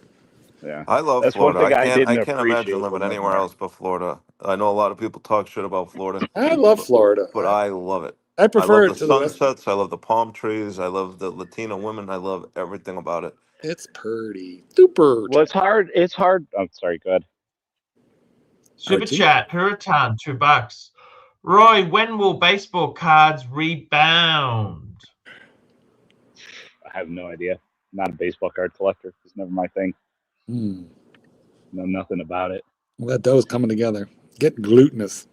Yeah, I love Florida. I can't imagine living anywhere else but Florida. I know a lot of people talk shit about Florida. I love Florida, but I love it. I prefer it to the sunsets. I love the palm trees. I love the Latino women. I love everything about it. It's pretty. Super. Well, it's hard. Oh, sorry. Go ahead. Super chat. Huratan, $2. Roy, when will baseball cards rebound? I have no idea. I'm not a baseball card collector. It's never my thing. Know nothing about it. Well, that dough's coming together. Get glutinous.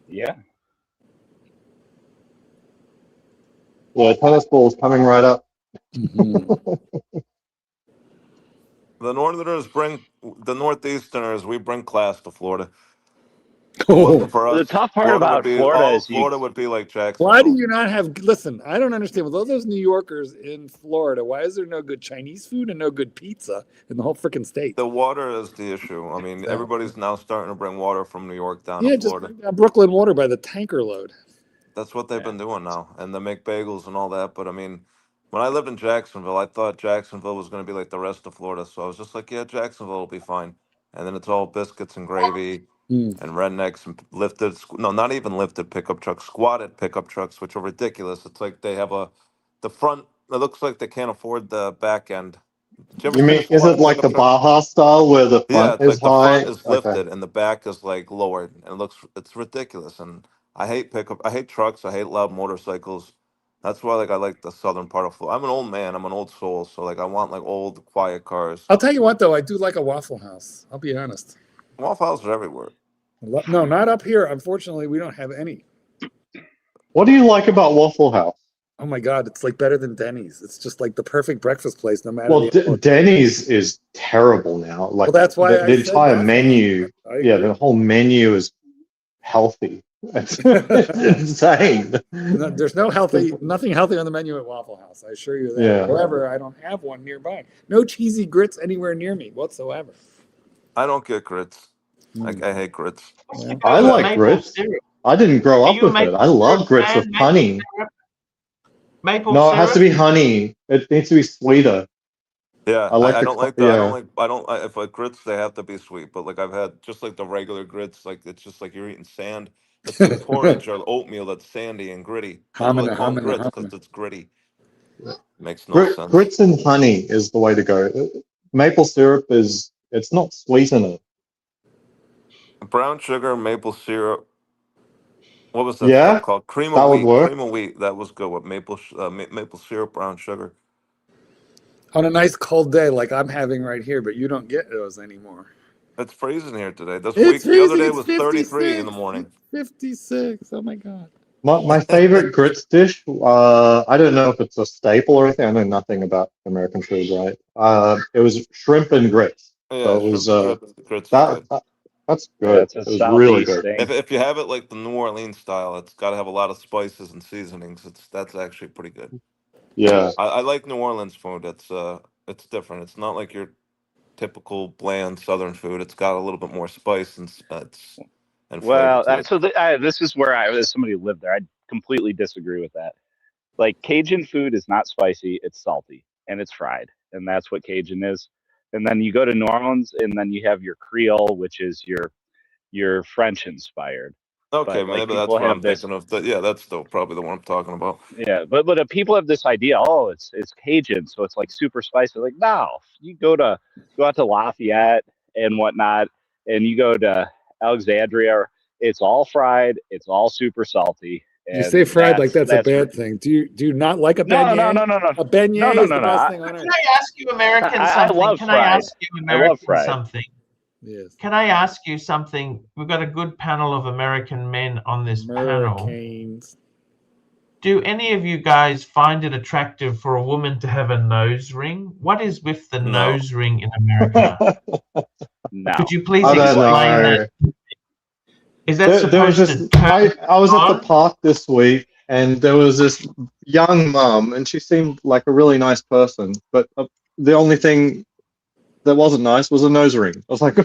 Yeah, tennis ball's coming right up. The Northerners the Northeasterners, we bring class to Florida. Oh, For The us, tough part Florida would about be Florida all of is Florida would be like why do Jacksonville. you not have? Listen, I don't understand. With all those New Yorkers in Florida, why is there no good Chinese food and no good pizza in the whole freaking state? The water is the issue. I mean, So, everybody's now starting to bring water from New York down to yeah, just Florida. bring down Brooklyn water by the tanker load. That's what they've been doing now, and they make bagels and all that. But I mean, when I lived in Jacksonville, I thought Jacksonville was going to be like the rest of Florida, so I was just like, yeah, Jacksonville will be fine. And then it's all biscuits and gravy Mm. and rednecks and lifted, no, not even lifted pickup trucks, squatted pickup trucks, which are ridiculous. It's like they have the front. It looks like they can't afford the back end. Did you ever You see mean, a is it squatted like the pickup truck? Baja style where the Yeah, front it's is like the front high? is Okay. lifted and the back is like lowered, and it's ridiculous. And I hate pickup. I hate trucks. I hate loud motorcycles. That's why I like the southern part of Florida. I'm an old man. I'm an old soul, so like I want like old quiet cars. I'll tell you what, though, I do like a Waffle House. I'll be honest. Waffle Houses are everywhere. No, not up here. Unfortunately, we don't have any. What do you like about Waffle House? Oh my God, it's like better than Denny's. It's just like the perfect breakfast place, no matter Well, the. Denny's is terrible now. Like Well, that's why the I said entire Waffle menu, House. I yeah, agree. the whole menu is healthy. It's insane. No, there's nothing healthy on the menu at Waffle House. I assure you that. Yeah. However, I don't have one nearby. No cheesy grits anywhere near me whatsoever. I don't get grits. I hate grits. What's the I go with like maple grits. syrup? I didn't grow Are up you a with it. maple I love syrup grits fan? with honey. Maple No, it syrup? has to be honey. It needs to be sweeter. Yeah, I like I the don't like the yeah. if like grits they have to be sweet, but like I've had just like the regular grits, like it's just like you're eating sand. It's like porridge or oatmeal that's sandy and gritty. That's why they call them grits because it's gritty. Makes no sense. Grits and honey is the way to go. Maple syrup it's not sweet enough. Brown sugar, maple syrup. What was that stuff Yeah, called? Cream that of would wheat. work. Cream of wheat. That was good. With maple syrup, brown sugar. On a nice cold day like I'm having right here, but you don't get those anymore. It's freezing here today. This It's week, the other freezing. day It's was 33 in the 56. morning. It's 56. Oh my God. My favorite grits dish, I don't know if it's a staple or anything. I know nothing about American food, right? It was shrimp and grits. Yeah, So it was shrimp and grits is that good. that's yeah, good. it's a It was really southeast good. thing. If you have it like the New Orleans style, it's got to have a lot of spices and seasonings. That's actually pretty good. Yeah. I like New Orleans food. It's different. It's not like your typical bland Southern food. It's got a little bit more spice and flavor Well, to it. so this is where as somebody who lived there, I completely disagree with that. Like Cajun food is not spicy; it's salty and it's fried, and that's what Cajun is. And then you go to New Orleans, and then you have your Creole, which is your French inspired. Okay, But like maybe that's people what have I'm this, thinking of. Yeah, that's still probably the one I'm talking about. yeah. But people have this idea, oh, it's Cajun, so it's like super spicy. Like no, you go out to Lafayette and whatnot, and you go to Alexandria, it's all fried, it's all super salty, You and say fried like that's a that's bad thing. Do you not like a no no beignet? no no no A beignet no is no the no. best thing on Can earth. I ask you Americans I something? love Can I fried. ask you I love Americans fried. something? Yes. Can I ask you something? We've got a good panel of American men on this panel. Hurricanes. Do any of you guys find it attractive for a woman to have a nose ring? What is with the No. nose ring in America? No. Could you please I don't explain know. that? Is that There was supposed this. to turn I was at the on? park this week, and there was this young mum, and she seemed like a really nice person. But the only thing that wasn't nice was a nose ring. I was like,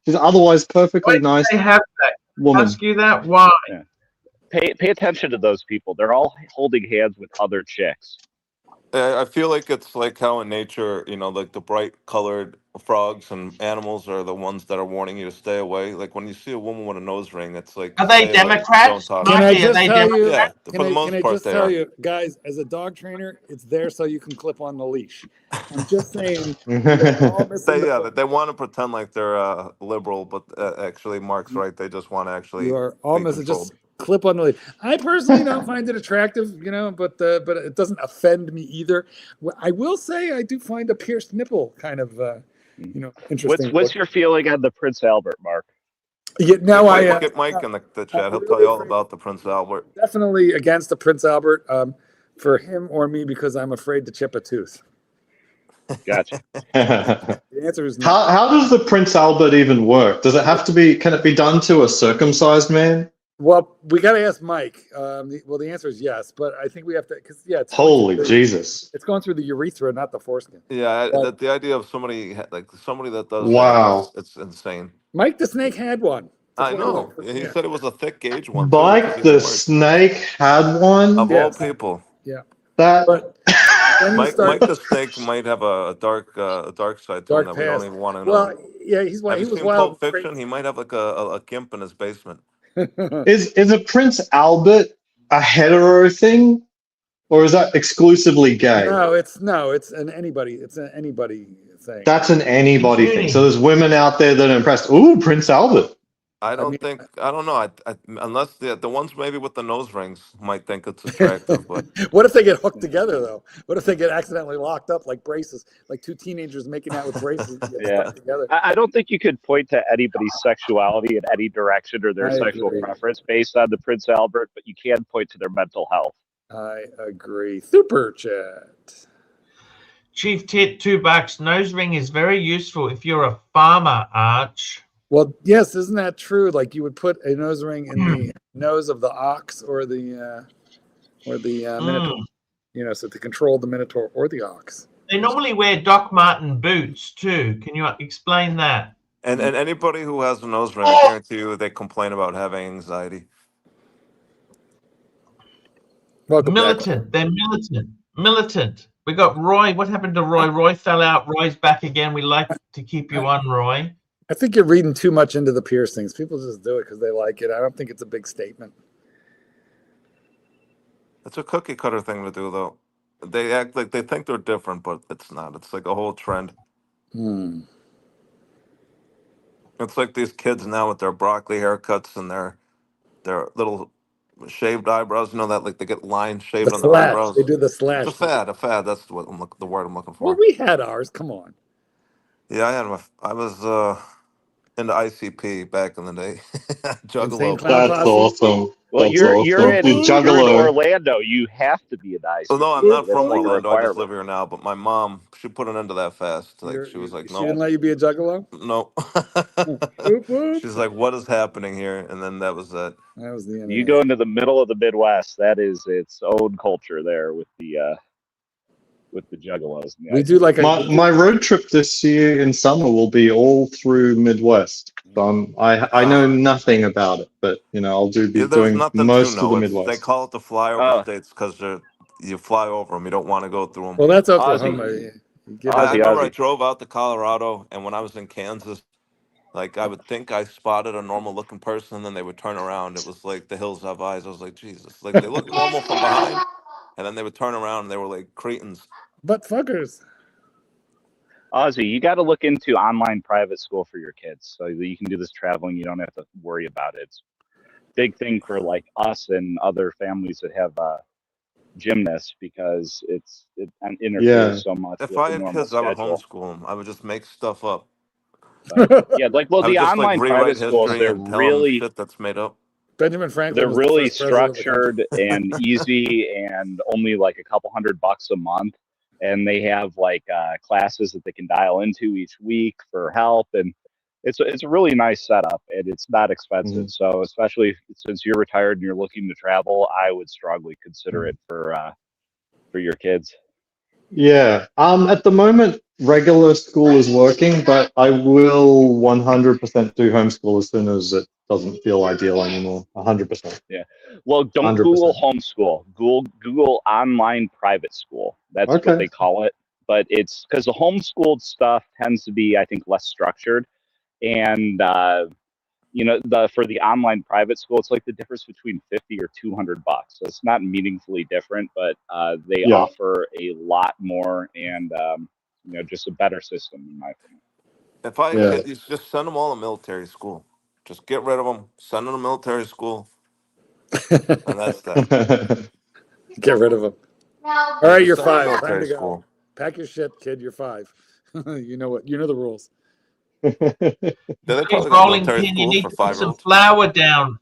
she's otherwise perfectly Why do nice they have that? woman. Ask you that? Why? Yeah. Pay attention to those people. They're all holding hands with other chicks. I feel like it's like how in nature, like the bright colored frogs and animals are the ones that are warning you to stay away. Like when you see a woman with a nose ring, it's like Are they stay away, don't Democrats? talk. Can I Mikey, are just they tell you? Democrats? Yeah, for the most Can I part just they tell are. you, guys? As a dog trainer, it's there so you can clip on the leash. I'm just saying, you're all missing the point. They want to pretend like they're liberal, but actually, Mark's right. They just want to You actually are be almost controlled. just clip on the leash. I personally don't find it attractive, but it doesn't offend me either. I will say I do find a pierced nipple kind of interesting. What's your feeling on the Prince Albert, Mark? Yeah, now Get Mike in the chat. He'll tell you all about the Prince Albert. Definitely against the Prince Albert for him or me because I'm afraid to chip a tooth. Gotcha. The answer is no. How does the Prince Albert even work? Does it have to be? Can it be done to a circumcised man? Well, we got to ask Mike. The answer is yes, but I think we have to, because it's Holy Jesus! It's going through the urethra, not the foreskin. Yeah, But the idea of somebody that does Wow. that, it's insane. Mike the Snake had one. I know. He said it was a thick gauge one. Mike the Snake had one. Of all people. Yeah. That. But then Mike the Snake might have a dark side to him that we don't even want to know. Well, yeah, he was seen wild. Pulp Fiction? He might have like a gimp in his basement. Is a Prince Albert a hetero thing, or is that exclusively gay? No, it's an anybody thing. That's an anybody thing. So there's women out there that are impressed. Ooh, Prince Albert. I don't know. Unless the ones maybe with the nose rings might think it's attractive. But what if they get hooked together though? What if they get accidentally locked up like braces, like two teenagers making out with braces? Together. I don't think you could point to anybody's sexuality in any direction or their sexual preference based on the Prince Albert, but you can point to their mental health. I agree. Super chat. Chief Tit, $2. Nose ring is very useful if you're a farmer, Arch. Well, yes, isn't that true? Like you would put a nose ring in the nose of the ox or the minotaur, so to control the minotaur or the ox. They normally wear Doc Marten boots too. Can you explain that? And anybody who has a nose ring, I guarantee you, they complain about having anxiety. Welcome militant. back. They're militant. We got Roy. What happened to Roy? Roy fell out. Roy's back again. We like to keep you on, Roy. I think you're reading too much into the piercings. People just do it because they like it. I don't think it's a big statement. It's a cookie cutter thing to do, though. They act like they think they're different, but it's not. It's like a whole trend. It's like these kids now with their broccoli haircuts and their little shaved eyebrows. You know that, like they get lines shaved on their eyebrows. They do the slash. It's a fad. That's what the word I'm looking for. Well, we had ours. Come on. Yeah, I was into ICP back in the day. Juggalo. That's awesome. Well, That's you're awesome. in Orlando. You have to be a nice. Well, no, I'm not from Orlando. I just live here now. But my mom, she put an end to that fast. Like she was like, no. She didn't let you be a juggalo? No. She's like, what is happening here? And then that was that. That was the end. You go into the middle of the Midwest. That is its own culture there with the juggalos. We do like my road trip this year in summer will be all through Midwest. So I know nothing about it, but I'll be doing most of the Midwest. They call it the flyover states because you fly over them. You don't want to go through them. Well, that's Oklahoma. I remember I drove out to Colorado, and when I was in Kansas, like I would think I spotted a normal looking person, and then they would turn around. It was like the hills have eyes. I was like, Jesus, like they look normal from behind. And then they would turn around and they were like cretins. But fuckers. Ozzy, you got to look into online private school for your kids so that you can do this traveling. You don't have to worry about it. It's a big thing for like us and other families that have gymnasts because it interferes so much. If I had kids, I would homeschool them. I would just make stuff up. Yeah, the online private schools, they're really shit that's made up. Benjamin Franklin. They're really structured and easy, and only like a couple $100 a month. And they have like classes that they can dial into each week for help, and it's a really nice setup, and it's not expensive. So especially since you're retired and you're looking to travel, I would strongly consider it for your kids. Yeah. At the moment, regular school is working, but I will 100% do homeschool as soon as it doesn't feel ideal anymore. 100%. Yeah. Well, don't 100%. Google homeschool. Google online private school. That's what they call it. But it's because the homeschooled stuff tends to be, I think, less structured. And for the online private school, it's like the difference between $50 or $200. So it's not meaningfully different, but they offer a lot more and just a better system, in my opinion. If I had kids, just send them all to military school. Just get rid of them, send them to military school, and that's that. Get rid of them. All right, you're 5. Time to go. Pack your shit, kid. You're 5. You know the rules. Rolling pin, you need to put some flour down.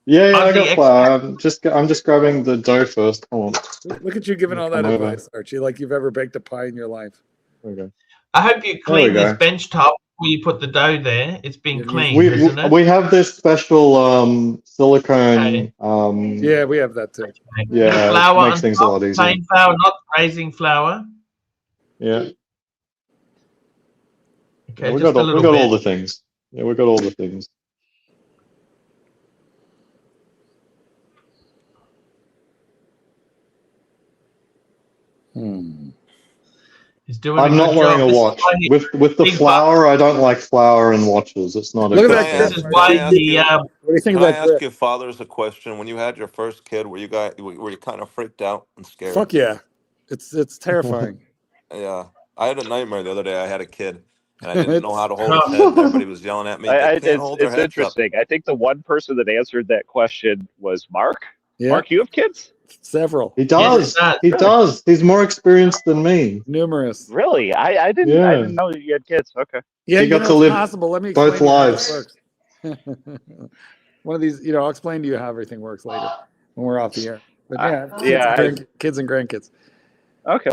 Yeah, I got flour. I'm just grabbing the dough first. Hold on. Look at you giving all that advice, Archie, like you've ever baked a pie in your life. There we go. I hope you There we clean this go. bench top before you put the dough there. It's been Yeah, cleaned, hasn't it? We have this special silicone. Yeah, we have that too. Okay. Bit of Yeah, it flour makes on things a top, lot easier. plain flour, not raising flour. Yeah. Okay, Yeah, we just got a little all bit. the things. Yeah, we got all the things. He's doing I'm a not good wearing job. a This is watch. why he, With the big flower, I don't like flower and watches. It's not a Look good at Can I that. This ask? is Grip. Can I why ask he. you? What do you think Can of I that ask grip? your fathers a question? When you had your first kid, were you kind of freaked out and scared? Fuck yeah, it's terrifying. Yeah, I had a nightmare the other day. I had a kid, and I didn't know It's how to hold his head, and everybody was yelling at me. They can't hold their It's heads up. interesting. I think the one person that answered that question was Mark. yeah, Mark, you have kids? several, He Yes, does. it does. He Really? does. He's more experienced than me. numerous. Really? I didn't Yeah. know that you had kids. Okay. Yeah, He you got know to it's live possible. Let me both explain to you how this lives. works. One of these, I'll explain to you how everything works later when we're off the air. But yeah, Yeah. kids and grandkids. Okay.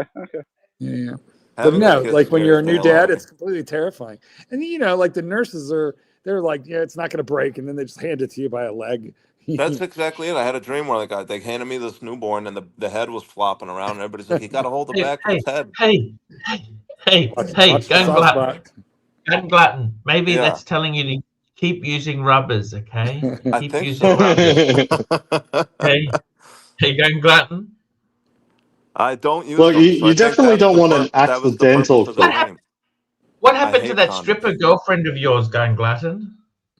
Yeah. But Having a no, kid like when you're a scares the new hell out dad, of me. it's completely terrifying. And like the nurses they're like, yeah, it's not going to break, and then they just hand it to you by a leg. That's exactly it. I had a dream where they handed me this newborn, and the head was flopping around, and everybody's like, "You got to hold the back of its head." Watch the soft spot. Gun glutton. Maybe Yeah, that's telling you to keep using rubbers, okay? I Keep think using so. rubbers. Okay? Hey, gun glutton. I don't use Look, them, so I you think definitely don't want an that was the purpose accidental of the clip. dream. What I happened to hate that condoms. stripper girlfriend of yours, gun glutton?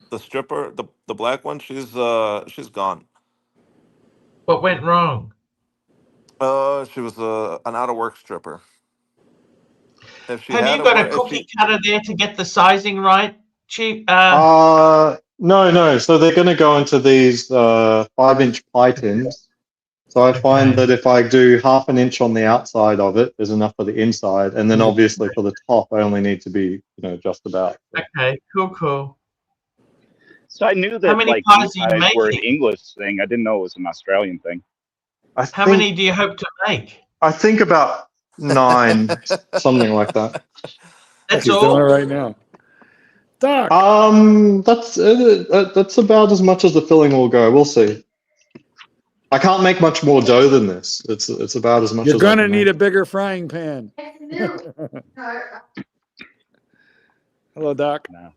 The stripper, the black one, she's gone. What went wrong? She was an out of work stripper. If she Have had you a got a work, if cookie she cutter there to get the sizing right? Cheap. No. So they're going to go into these 5-inch pie tins. So I find Okay. that if I do half an inch on the outside of it, there's enough for the inside, and then obviously for the top, I only need to be, just about. Okay. Cool. So I knew How that many like pies meat are you pies were an making? English thing. I didn't know it was an Australian thing. How many do you hope to make? I think about 9, something like that. That's He's doing it all. right now. Doc, That's about as much as the filling will go. We'll see. I can't make much more dough than this. It's about as much you're as I gonna can need make. a bigger frying pan. Hello, Doc. No.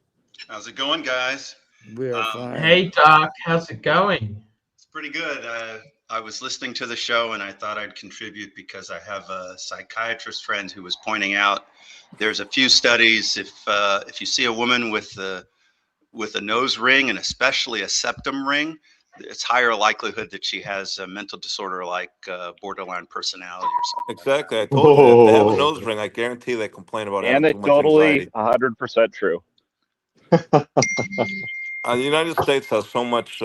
How's it going, guys? We are fine. Hey, Doc. How's it going? It's pretty good. I was listening to the show and I thought I'd contribute because I have a psychiatrist friend who was pointing out there's a few studies if you see a woman with a nose ring and especially a septum ring, it's higher likelihood that she has a mental disorder like borderline personality or something. exactly. Like I told you if they have a Oh. nose ring, I guarantee they complain about having too much Anecdotally, anxiety. 100% true. The United States has so much.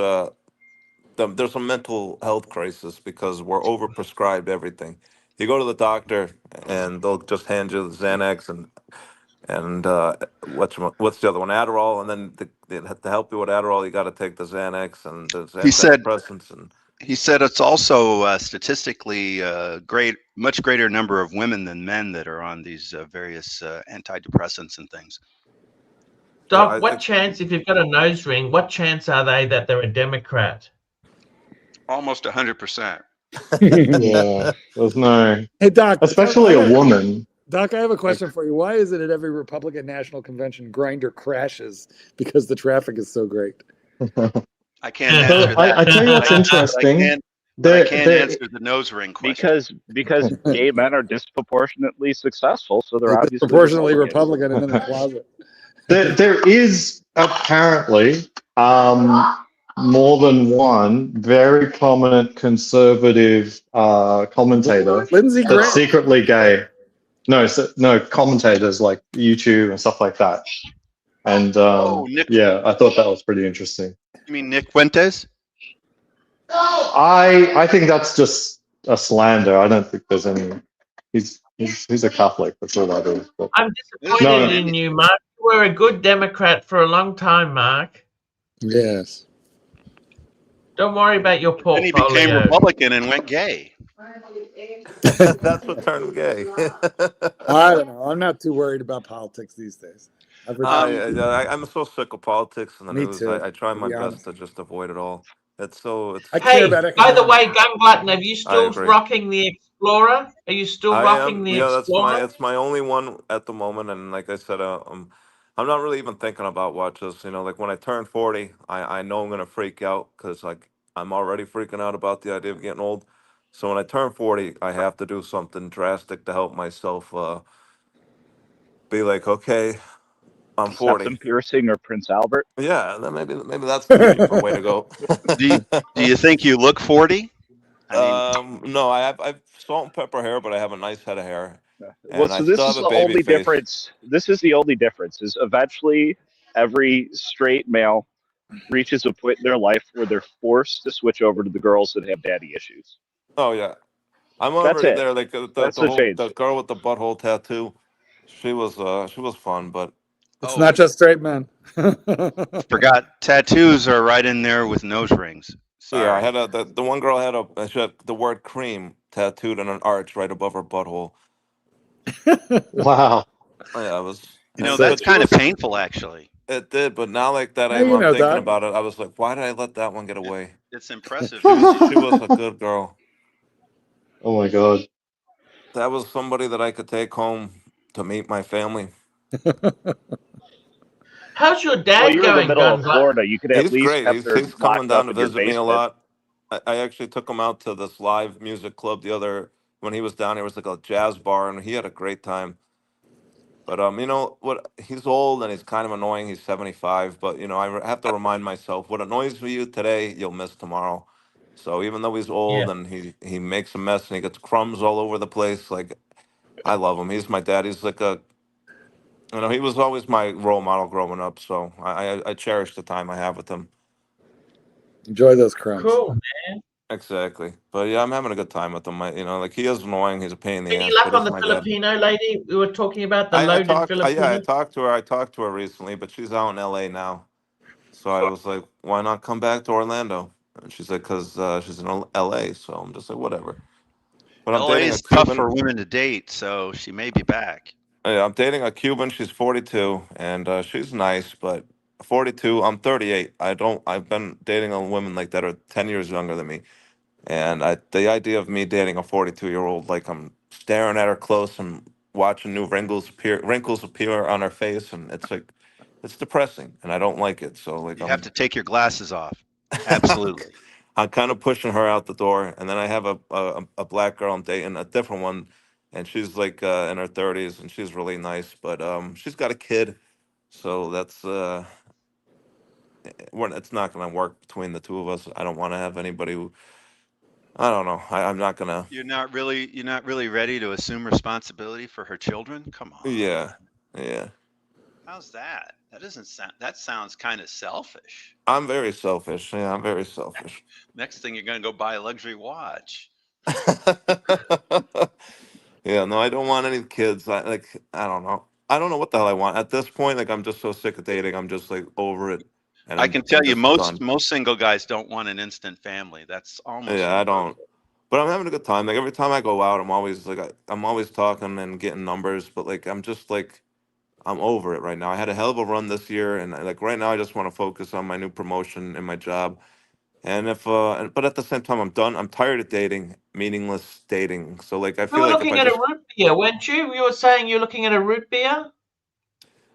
There's a mental health crisis because we're overprescribed everything. You go to the doctor and they'll just hand you the Xanax and what's the other one, Adderall, and then to help you with Adderall, you got to take the Xanax and the He said- antidepressants and. He said it's also statistically much greater number of women than men that are on these various antidepressants and things. Doc, what chance, if you've got a nose ring, what chance are they that they're a Democrat? Almost 100%. Yeah, there's no. Hey, Doc. Especially a woman. Doc, I have a question for you. Why is it at every Republican National Convention, Grindr crashes because the traffic is so great? I can't answer that. I tell you what's interesting. I can't answer the nose ring question. Because gay men are disproportionately successful, so they're obviously Proportionally Republican and in the closet. There is apparently more than one very prominent conservative commentator Lindsey Graham. that's secretly gay. No, commentators like YouTube and stuff like that. And I thought that was pretty interesting. You mean Nick Fuentes? I think that's just a slander. I don't think there's any. He's a Catholic. That's all that is. But. I'm disappointed in you, Mark. You were a good Democrat for a long time, Mark. Yes. Don't worry about your portfolio. Then he became Republican and went gay. That's what turned him gay. I don't know. I'm not too worried about politics these days. I'm so sick of politics and the Me news. too, I try to my be best honest. to just avoid it all. It's I care about Hey, by the economics. way, Gun Glutton, are you I still agree. rocking the Explorer? Are you still I rocking am. the Yeah, Explorer? it's my only one at the moment. And like I said, I'm not really even thinking about watches. Like when I turn 40, I know I'm gonna freak out because like I'm already freaking out about the idea of getting old. So when I turn 40, I have to do something drastic to help myself be like, okay, I'm 40. Septum piercing or Prince Albert. Yeah, then maybe that's the way to go. Do you think you look 40? I mean, No, I've salt and pepper hair, but I have a nice head of hair, Well, and I so still this have is a the baby only face. difference. This is the only difference. Is eventually every straight male reaches a point in their life where they're forced to switch over to the girls that have daddy issues. Oh yeah, I'm That's already it. there. Like That's the the change. girl with the butthole tattoo, she was fun, but It's oh, not just straight men. forgot tattoos are right in there with nose rings. yeah, I Sorry. had the one girl she had the word cream tattooed on an arch right above her butthole. Wow. Oh, yeah, it was, You know, Sick. that's but she kind of was, painful, actually. it did, but now like that Hey, you I'm know, thinking Doc. about it, I was like, why did I let that one get It, away? it's impressive. She was a good girl. Oh my God. That was somebody that I could take home to meet my family. How's your Well, dad you're in the going, middle Gun of Glutton? Florida. You could at He's least great. have her He's coming locked down up to in your visit me a basement. lot. I actually took him out to this live music club when he was down here. It was like a jazz bar, and he had a great time. But you know what? He's old and he's kind of annoying. He's 75, but have to remind myself what annoys you today, you'll miss tomorrow. So even though he's Yeah. old and he makes a mess and he gets crumbs all over the place, like I love him. He's my dad. He's like he was always my role model growing up. So I cherish the time I have with him. Enjoy those crumbs. Cool. Exactly. But yeah, I'm having a good time with him. Like he is annoying. He's a pain in the Any ass, luck but on he's the my dad. Filipino lady? We were talking about the I loaded talked. Yeah, Filipino. I talked to her recently, but she's out in LA now. So I was like, why not come back to Orlando? And she's like, because she's in LA. So I'm just like, whatever. But I'm LA dating a is tough Cuban. for women to date, so she may be back. Yeah, I'm dating a Cuban. She's 42, and she's nice, but 42. I'm 38. I've been dating a women like that are 10 years younger than me. And the idea of me dating a 42-year-old, like I'm staring at her close and watching new wrinkles appear on her face, and it's like, it's depressing, and I don't like it. So like You have to take your glasses off. Absolutely. I'm kind of pushing her out the door, and then I have a black girl I'm dating, a different one, and she's like in her 30s, and she's really nice, but she's got a kid, so that's it's not gonna work between the two of us. I don't want to have anybody who I don't know. I'm not gonna. You're not really ready to assume responsibility for her children? Come on. Yeah, yeah. How's that? That doesn't sound that sounds kind of selfish. I'm very selfish. Yeah, I'm very selfish. Next thing you're going to go buy a luxury watch. Yeah, no, I don't want any kids. I don't know. I don't know what the hell I want at this point. Like I'm just so sick of dating. I'm just like over it, and I can I'm tell you just done. most single guys don't want an instant family. That's almost Yeah, I don't. universal. But I'm having a good time. Like every time I go out, I'm always like I'm always talking and getting numbers. But like I'm just like I'm over it right now. I had a hell of a run this year, and like right now, I just want to focus on my new promotion and my job. And but at the same time, I'm done. I'm tired of dating, meaningless dating. So like I You feel were like if I looking at a just root beer, weren't you? You were saying you're looking at a root beer?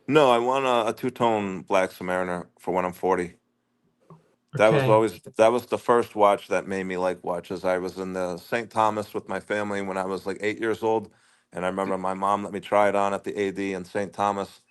no, I want a two-tone black Submariner for when I'm 40. Okay. That was the first watch that made me like watches. I was in the St. Thomas with my family when I was like 8 years old, and I remember my mom let me try it on at the AD in St. Thomas,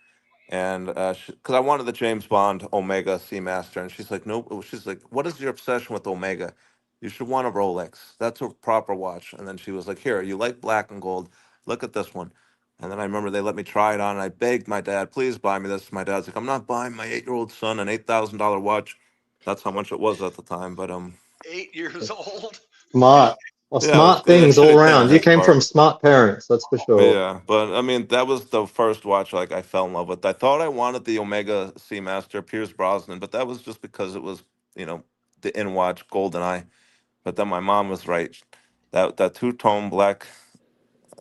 and because I wanted the James Bond Omega Seamaster, and she's like, nope. She's like, what is your obsession with Omega? You should want a Rolex. That's a proper watch. And then she was like, here, you like black and gold. Look at this one. And then I remember they let me try it on, and I begged my dad, please buy me this. My dad's like, I'm not buying my 8-year-old son an $8,000 watch. That's how much it was at the time. But 8 years old. Smart. Well, yeah, it was smart a things all shitty thing on around. You his came part. from smart parents, that's for sure. Yeah, but I mean, that was the first watch like I fell in love with. I thought I wanted the Omega Seamaster Pierce Brosnan, but that was just because it was, the in watch GoldenEye. But then my mom was right. That two tone black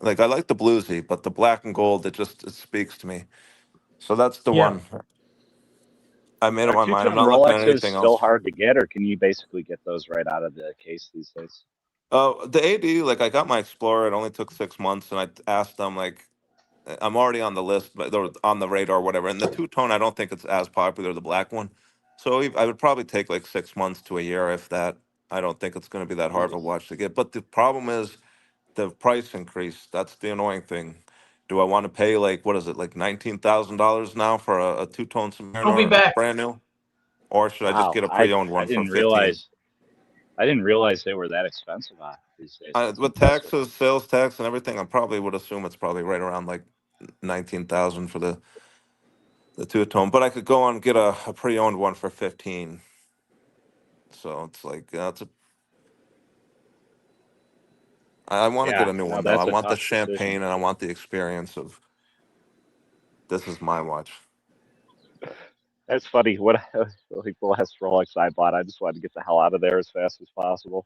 Like I like the bluesy, but the black and gold, it speaks to me. So that's the Yeah. one. I made Are up my mind. I'm two-tone not looking at Rolexes anything still else. hard to get, or can you basically get those right out of the case these days? The AD, like I got my Explorer. It only took 6 months, and I asked them like, I'm already on the list, but they're on the radar, or whatever. And the two-tone, I don't think it's as popular, the black one. So I would probably take like 6 months to a year, if that. I don't think it's going to be that hard of a watch to get. But the problem is the price increase. That's the annoying thing. Do I want to pay like, what is it, like $19,000 now for a two-tone I'll be Submariner back. brand new, or should I just Wow, get a I pre-owned I one for didn't 15? realize I didn't realize they were that expensive these days. That's With impressive. taxes, sales tax, and everything, I probably would assume it's probably right around like 19,000 for the two-tone. But I could go and get a pre-owned one for 15. So it's like I want to get Yeah, a new no, one though. I that's a want the tough decision. champagne, and I want the experience of this is my watch. That's funny. What like the last Rolex I bought, I just wanted to get the hell out of there as fast as possible.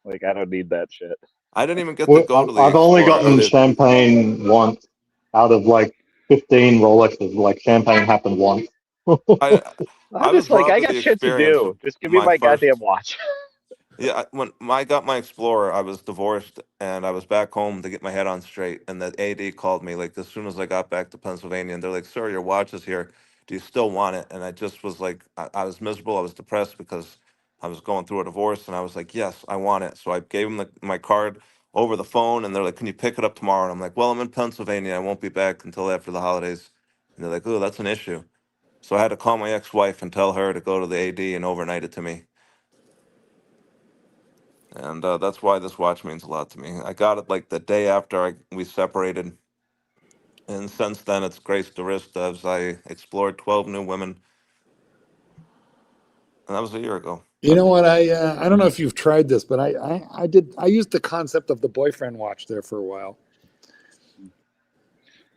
Like I don't need that shit. I didn't even get to Well, go to the I've only Explorer. gotten champagne once out of like 15 Rolexes. Like champagne happened once. I I'm I was just like, I robbed of got the shit to experience do. of Just give me my my goddamn first. watch. Yeah, when I got my Explorer, I was divorced and I was back home to get my head on straight. And the AD called me like as soon as I got back to Pennsylvania, and they're like, "Sir, your watch is here. Do you still want it?" And I just was like, I was miserable. I was depressed because I was going through a divorce, and I was like, "Yes, I want it." So I gave them my card over the phone, and they're like, "Can you pick it up tomorrow?" And I'm like, "Well, I'm in Pennsylvania. I won't be back until after the holidays." And they're like, "Oh, that's an issue." So I had to call my ex-wife and tell her to go to the AD and overnight it to me. And that's why this watch means a lot to me. I got it like the day after we separated, and since then it's graced the wrist as I explored 12 new women, and that was a year ago. You know what? I don't know if you've tried this, but I did. I used the concept of the boyfriend watch there for a while.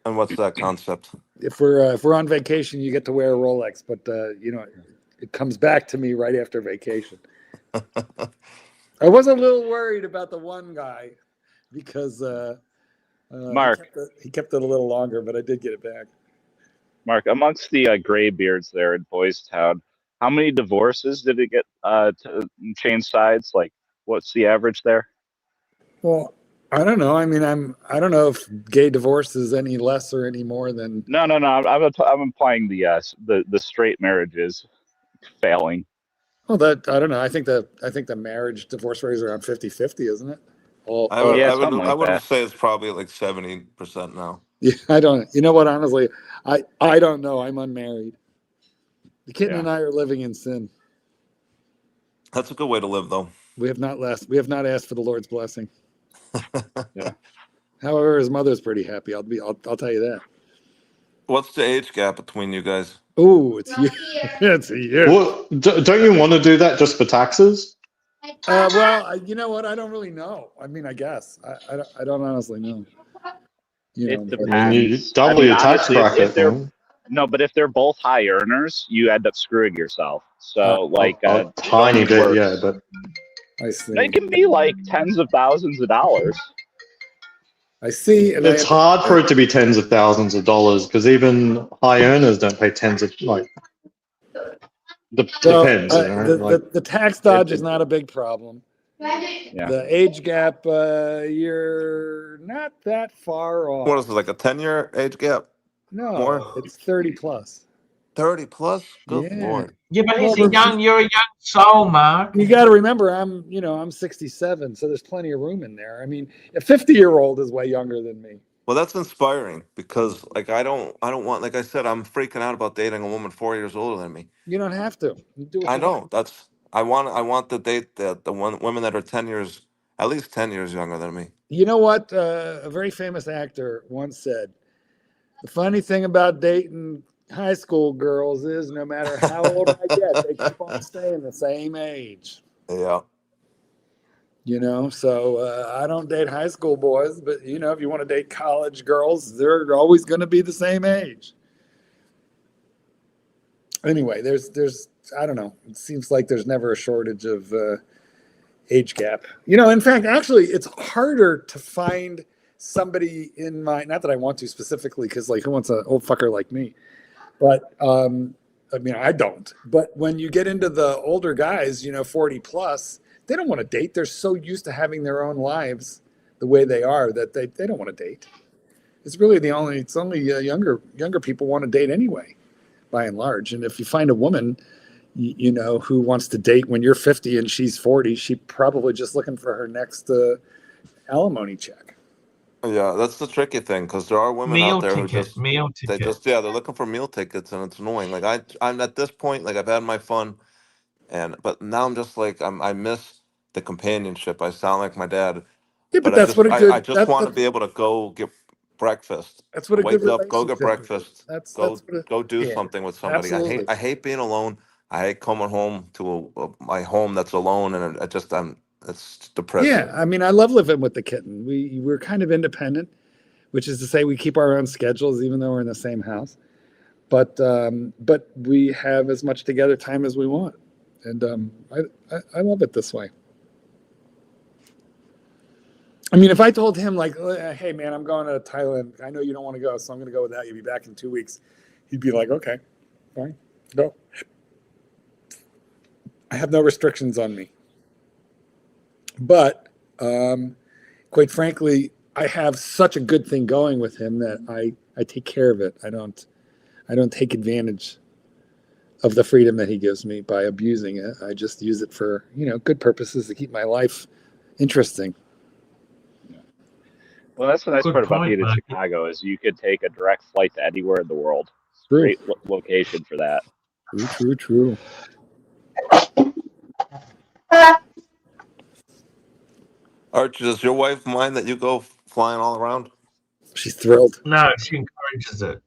And what's that concept? If we're on vacation, you get to wear a Rolex, but you know, it comes back to me right after vacation. I was a little worried about the one guy because Mark, he kept it a little longer, but I did get it back. Mark, amongst the gray beards there in Boys Town, how many divorces did it get to change sides? Like, what's the average there? Well, I don't know. I mean, I don't know if gay divorce is any less or any more than. No. I'm implying the straight marriages failing. Well, that I don't know. I think the marriage divorce rate is around 50-50, isn't it? I would, Yeah, I would, something I like would that. say it's probably like 70% now. Yeah, I don't. You know what? Honestly, I don't know. I'm unmarried. The kitten Yeah. and I are living in sin. That's a good way to live, though. We have not asked for the Lord's blessing. Yeah. However, his mother's pretty happy. I'll tell you that. What's the age gap between you guys? Oh, it's you. It's a year. Well, don't you want to do that just for taxes? Well, you know what? I don't really know. I mean, I guess I don't honestly know. You It know, depends. I mean, you double your tax honestly, bracket. but if they're both high earners, you end up screwing yourself. So, like, A tiny bit, yeah, but I see. They can be like tens of thousands of dollars. I see. And it's hard for it to be tens of thousands of dollars because even high earners don't pay tens of depends. The tax dodge is not a big problem. Yeah. The age gap, you're not that far off. What is it, like a 10-year age gap? No, More? it's 30 plus. 30 plus? Good Yeah. Lord. Yeah, but Well, you're a young soul, Mark. You got to remember, I'm 67, so there's plenty of room in there. I mean, a 50-year-old is way younger than me. Well, that's inspiring because, like, I don't want, like I said, I'm freaking out about dating a woman 4 years older than me. You don't have to. You do what I you know. want. I want to date the women that are 10 years, at least 10 years younger than me. You know what? A very famous actor once said, the funny thing about dating high school girls is no matter how old I get, they keep on staying the same age. Yeah. You know, so I don't date high school boys, but, you know, if you want to date college girls, they're always going to be the same age. Anyway, there's I don't know. It seems like there's never a shortage of age gap. You know, in fact, actually, it's harder to find somebody in my, not that I want to specifically, because like who wants an old fucker like me? But I mean, I don't. But when you get into the older guys, 40 plus, they don't want to date. They're so used to having their own lives the way they are that they don't want to date. It's really it's only younger people want to date anyway, by and large. And if you find a woman, who wants to date when you're 50 and she's 40, she's probably just looking for her next alimony check. Yeah, that's the tricky thing, because there are women out there who just meal ticket. they're looking for meal tickets, and it's annoying. Like I'm at this point, like I've had my fun, but now I'm just like I miss the companionship. I sound like my dad, Yeah, but but that's what a good. I just want to be able to go get breakfast. That's what a good Wake up, go get relationship is. breakfast, That's go do yeah, something with somebody. absolutely. I hate being alone. I hate coming home to my home that's alone, and it's depressing. Yeah, I mean, I love living with the kitten. We're kind of independent, which is to say we keep our own schedules, even though we're in the same house. But we have as much together time as we want, and I love it this way. I mean, if I told him like, "Hey, man, I'm going to Thailand. I know you don't want to go, so I'm going to go without you. Be back in 2 weeks," he'd be like, "Okay, fine, go." I have no restrictions on me. But quite frankly, I have such a good thing going with him that I take care of it. I don't take advantage of the freedom that he gives me by abusing it. I just use it for, good purposes to keep my life interesting. Well, that's the nice Good part about point, being in Mark. Chicago is you could take a direct flight to anywhere in the world. True. Great location for that. True. Archie, does your wife mind that you go flying all around? She's thrilled. No, she encourages it.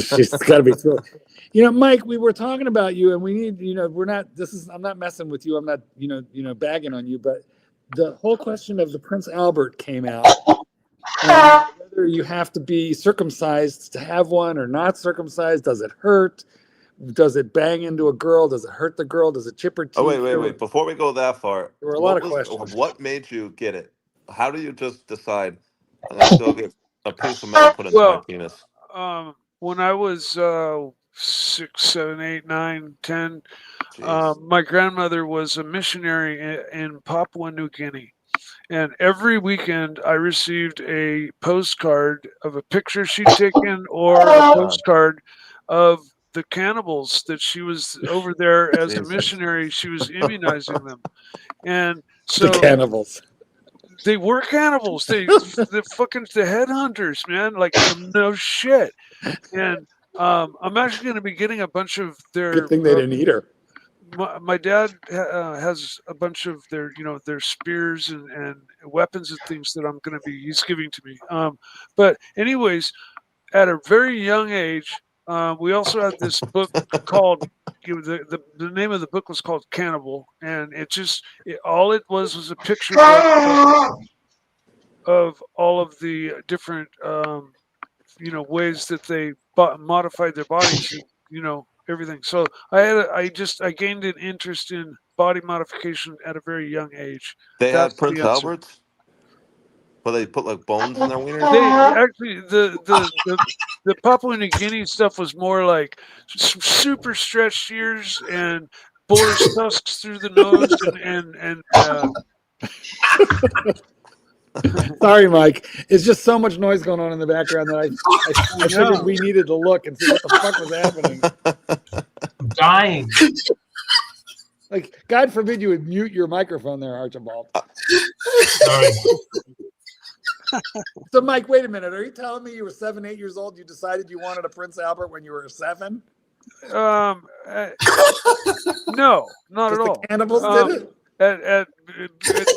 She's got to be thrilled. Mike, we were talking about you, and we need, I'm not messing with you. I'm not, bagging on you, but the whole question of the Prince Albert came out, and whether you have to be circumcised to have one or not circumcised. Does it hurt? Does it bang into a girl? Does it hurt the girl? Does it chip her teeth? Oh, wait. Before we go that far, There were a lot of questions. What made you get it? How do you just decide, I'm going to go get a piece of metal put into my penis? When I was 6, 7, 8, 9, 10, my grandmother was a missionary in Papua New Guinea. And every weekend I received a postcard of a picture she'd taken or a postcard of the cannibals that she was over there as a missionary. She was immunizing them. And so the cannibals. They were cannibals. They're fucking the headhunters, man. Like, no shit. And I'm actually going to be getting a bunch of their. Good thing they didn't eat her. My dad has a bunch of their, their spears and weapons and things that he's giving to me. But anyways, at a very young age, we also had this book called, the name of the book was called Cannibal, and all it was a picture of all of the different, ways that they modified their bodies, everything. So I gained an interest in body modification at a very young age. They had Prince Alberts? Where they put like bones in their wieners? They actually the Papua New Guinea stuff was more like super stretched ears and boar's tusks through the nose and Sorry, Mike. It's just so much noise going on in the background that I figured we needed to look and see what the fuck was happening. I'm dying. Like, God forbid you would mute your microphone there, Archibald. Sorry. So, Mike, wait a minute. Are you telling me you were 7, 8 years old? You decided you wanted a Prince Albert when you were 7? No, not at all. The cannibals did it? At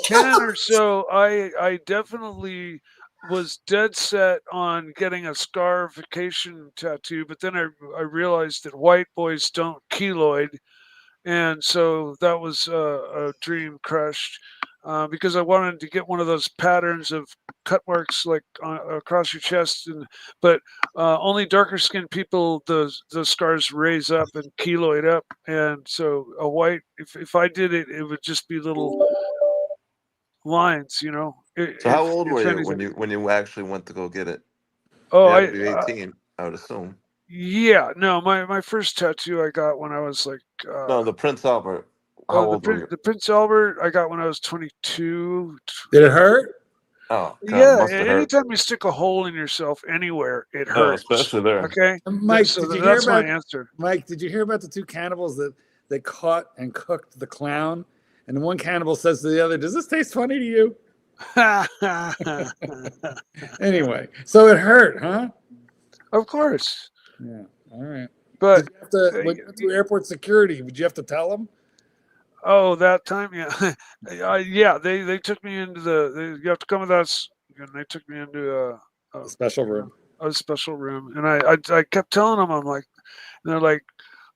10 or so, I definitely was dead set on getting a scarification tattoo, but then I realized that white boys don't keloid, and so that was a dream crushed because I wanted to get one of those patterns of cut marks like across your chest, but only darker skinned people the scars raise up and keloid up, and so a white if I did it, it would just be little lines, you know. So how old were you anything. when you actually went to go get it? Oh, You had to be 18, I would assume. Yeah, no, my first tattoo I got when I was like No, the Prince Albert. How old were you? The Prince Albert I got when I was 22. Did it hurt? Oh, God, Yeah, it must have hurt. anytime you stick a hole in yourself anywhere, it Oh, hurts. especially there. Okay, Mike, so did you that's hear about my answer. Mike? Did you hear about the two cannibals that caught and cooked the clown? And the one cannibal says to the other, "Does this taste funny to you?" Anyway, so it hurt, huh? Of course. Yeah. All right. But did you have to went through airport security? Would you have to tell them? Oh, that time, yeah, yeah. They took me into you have to come with us, and they took me into a special room. A special room, and I kept telling them, I'm like, and they're like,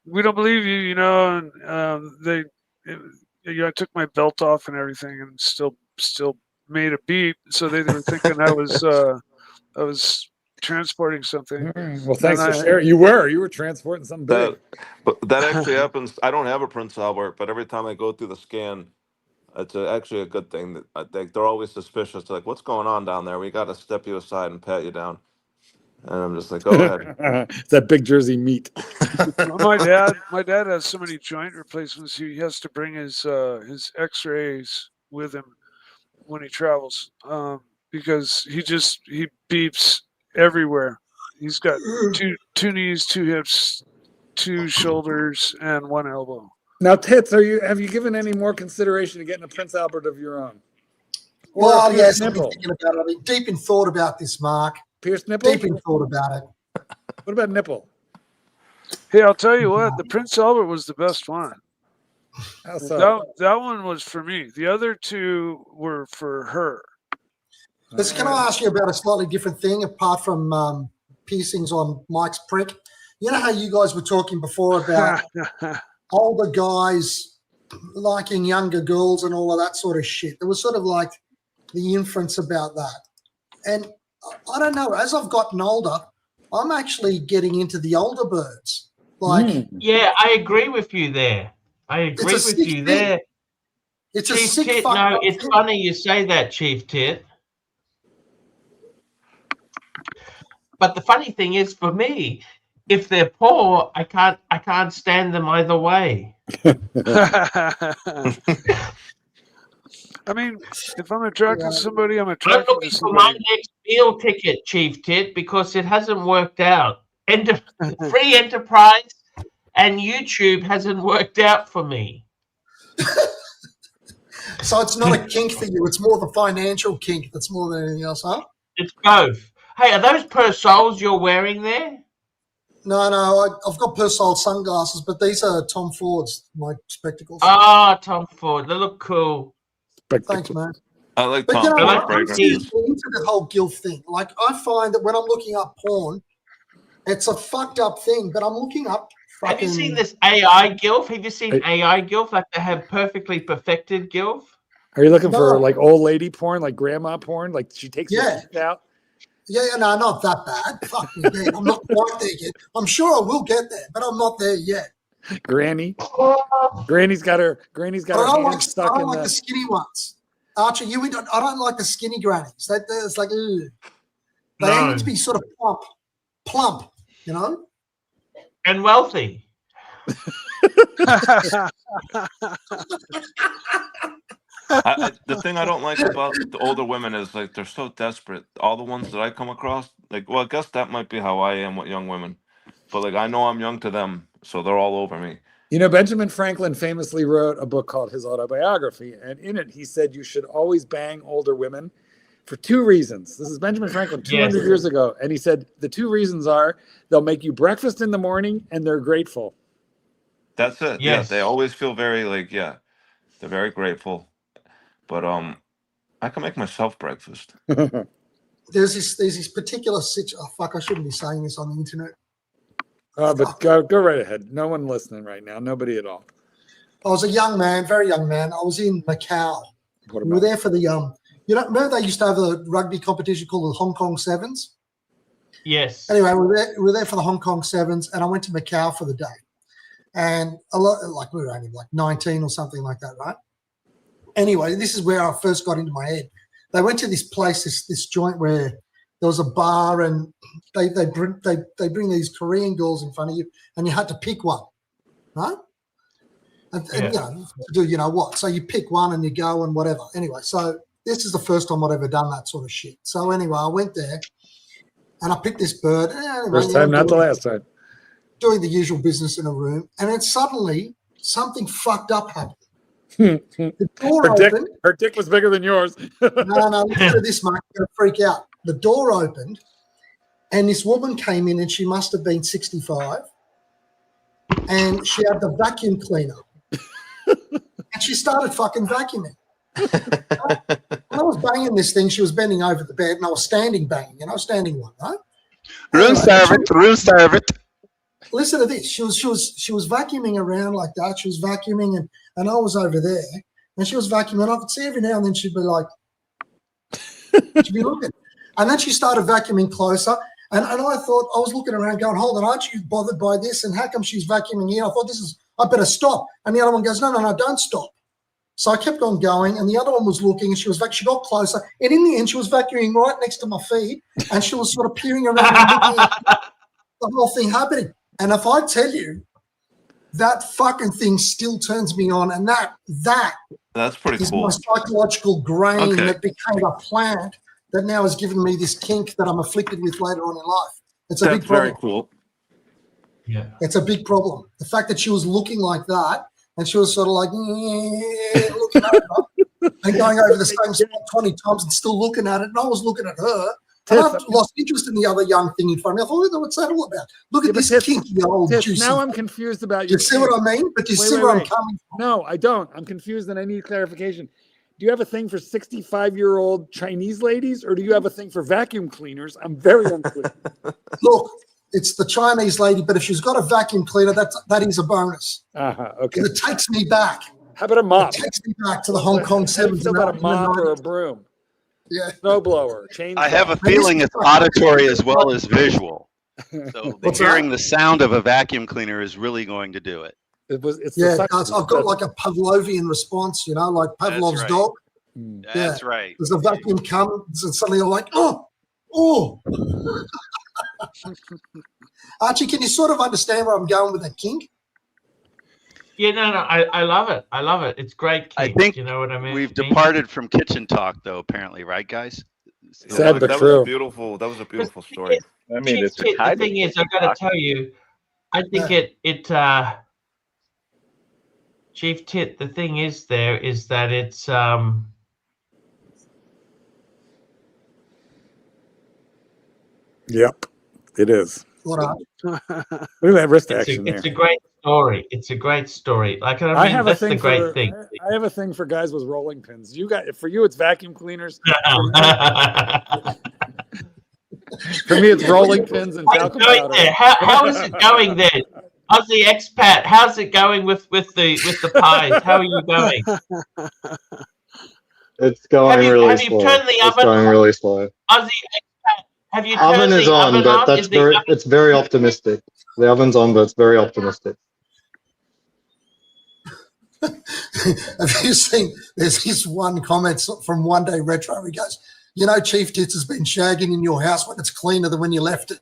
we don't believe you, you know, and I took my belt off and everything, and still made a beep, so they were thinking I was transporting something. Well, thanks for sharing. You were transporting something big. But that actually happens. I don't have a Prince Albert, but every time I go through the scan, it's actually a good thing. That I think they're always suspicious. Like, what's going on down there? We got to step you aside and pat you down. And I'm just like, go ahead. It's that big Jersey meat. my dad has so many joint replacements. He has to bring his X-rays with him when he travels, because he beeps everywhere. He's got two knees, 2 hips, 2 shoulders, and 1 elbow. Now, Tits, have you given any more consideration to getting a Prince Albert of your own? Or well, yes, I've been thinking about it. I've been deep in thought about this, Mark. Pierced nipple? Deep in thought about it. What about nipple? Hey, I'll tell you what, the Prince Albert was the best one. How so? That one was for me. The other 2 were for her. Listen, can I ask you about a slightly different thing apart from piercings on Mike's prick? You know how you guys were talking before about older guys liking younger girls and all of that sort of shit. There was sort of like the inference about that. And I don't know, as I've gotten older, I'm actually getting into the older birds. Like, yeah, I agree with you there. It's Chief a sick Tit. No, it's funny you say that, Chief Tit. But the funny thing is, for me, if they're poor, I can't stand them either way. I mean, if I'm attracted to somebody, I'm attracted I'm looking to for somebody. my next meal ticket, Chief Tit, because it hasn't worked out. Free enterprise and YouTube hasn't worked out for me. So it's not a kink for you. It's more the financial kink that's more than anything else, huh? It's both. Hey, are those Persols you're wearing there? No, I've got Persol sunglasses, but these are Tom Ford's, my spectacles. Ah, Tom Ford. They look cool. Thanks, man. I like but Tom you know, Ford I'm fragrances. into the whole guilt thing. Like, I find that when I'm looking up porn, it's a fucked up thing, but I'm looking up fucking... Have you seen this AI gilf? Have you seen AI gilf? Like they have perfectly perfected gilf? Are you looking for like old lady porn, like grandma porn? Like she takes the teeth out? Yeah, no, not that bad. Fuck me, man. I'm not quite there yet. I'm sure I will get there, but I'm not there yet. Granny's got her hand stuck in the skinny ones. Archie, I don't like the skinny grannies. It's like, ugh. They need to be sort of plump, you know? And wealthy. The thing I don't like about the older women is like they're so desperate. All the ones that I come across, like, well, I guess that might be how I am with young women, but like I know I'm young to them, so they're all over me. You know, Benjamin Franklin famously wrote a book called his autobiography, and in it he said you should always bang older women for 2 reasons. This is Benjamin Franklin 200 years ago, and he said the 2 reasons are they'll make you breakfast in the morning and they're grateful. That's it. Yes. Yeah, they always feel very like they're very grateful. But I can make myself breakfast. There's this particular situation. Oh fuck! I shouldn't be saying this on the internet. But go right ahead. No one listening right now. Nobody at all. I was a young man, very young man. I was in Macau. We were there for the you know, remember they used to have a rugby competition called the Hong Kong Sevens? Yes. Anyway, we were there for the Hong Kong Sevens, and I went to Macau for the day. And a lot, like we were only like 19 or something like that, right? Anyway, this is where I first got into my head. They went to this place, this joint where there was a bar, and they bring these Korean girls in front of you, and you had to pick one, right? And you know, to do you know what. So you pick one and you go and whatever. Anyway, so this is the first time I'd ever done that sort of shit. So anyway, I went there and I picked this bird. Anyway, First time, not the last time. Doing the usual business in a room, and then suddenly something fucked up happened. The door opened. Her dick was bigger than yours. No, listen to this, mate. You're going to freak out. The door opened, and this woman came in, and she must have been 65, and she had the vacuum cleaner, and she started fucking vacuuming. And I was banging this thing. She was bending over the bed, and I was standing banging, standing one, right? Room service. Listen to this. She was vacuuming around like that. She was vacuuming, and I was over there, and she was vacuuming. I could see every now and then she'd be like, she'd be looking, and then she started vacuuming closer, and I thought, I was looking around going, hold on, aren't you bothered by this? And how come she's vacuuming here? I thought, I better stop. And the other one goes, no, don't stop. So I kept on going, and the other one was looking, and she got closer, and in the end, she was vacuuming right next to my feet, and she was sort of peering around and looking at the whole thing happening. And if I tell you, that fucking thing still turns me on, and that's pretty is cool. my psychological grain that became a plant that now has given me this kink that I'm afflicted with later on in life. It's a big problem. Very cool. Yeah, it's a big problem. The fact that she was looking like that, and she was sort of like looking over and going over the same spot 20 times and still looking at it, and I was looking at her. And I've lost interest in the other young thing in front of me. I thought, what's that all about? Look at this kinky old juicy. Now I'm confused about you. See what I mean? But you see where I'm coming from? No, I don't. I'm confused and I need clarification. Do you have a thing for 65-year-old Chinese ladies, or do you have a thing for vacuum cleaners? I'm very unclear. Look, it's the Chinese lady, but if she's got a vacuum cleaner, that is a bonus. Okay. It takes me back. How about a mop? It takes me back to the Hong Kong 70s. How about a mop or a broom? Yeah. Snowblower, chainsaw. I have a feeling it's auditory as well as visual. So hearing the sound of a vacuum cleaner is really going to do it. I've got like a Pavlovian response, like Pavlov's dog. That's right. There's a vacuum comes and suddenly I'm like, oh. Archie, can you sort of understand where I'm going with that kink? Yeah, no, I love it. I love it. It's great kink. I think you know what I mean? We've departed from kitchen talk, though, apparently, right, guys? Sad but true. That was a beautiful story. I mean, it's the thing is, I've got to tell you, I think Chief Tit, the thing is that it's Yep, it is. What up? Look at that wrist action there. It's a great story. It's a great story. Like I mean, that's the great thing. I have a thing for guys with rolling pins. For you, it's vacuum cleaners. For me, it's rolling pins and talcum powder. How is it going there? Aussie expat, how's it going with the pies? How are you going? It's going really slow. Turned the oven? It's going really slow. Aussie expat, have you oven turned is the on, oven but on? it's very optimistic. The oven's on, but it's very optimistic. Have you seen? There's this one comment from One Day Retro. He goes, Chief Tits has been shagging in your house when it's cleaner than when you left it.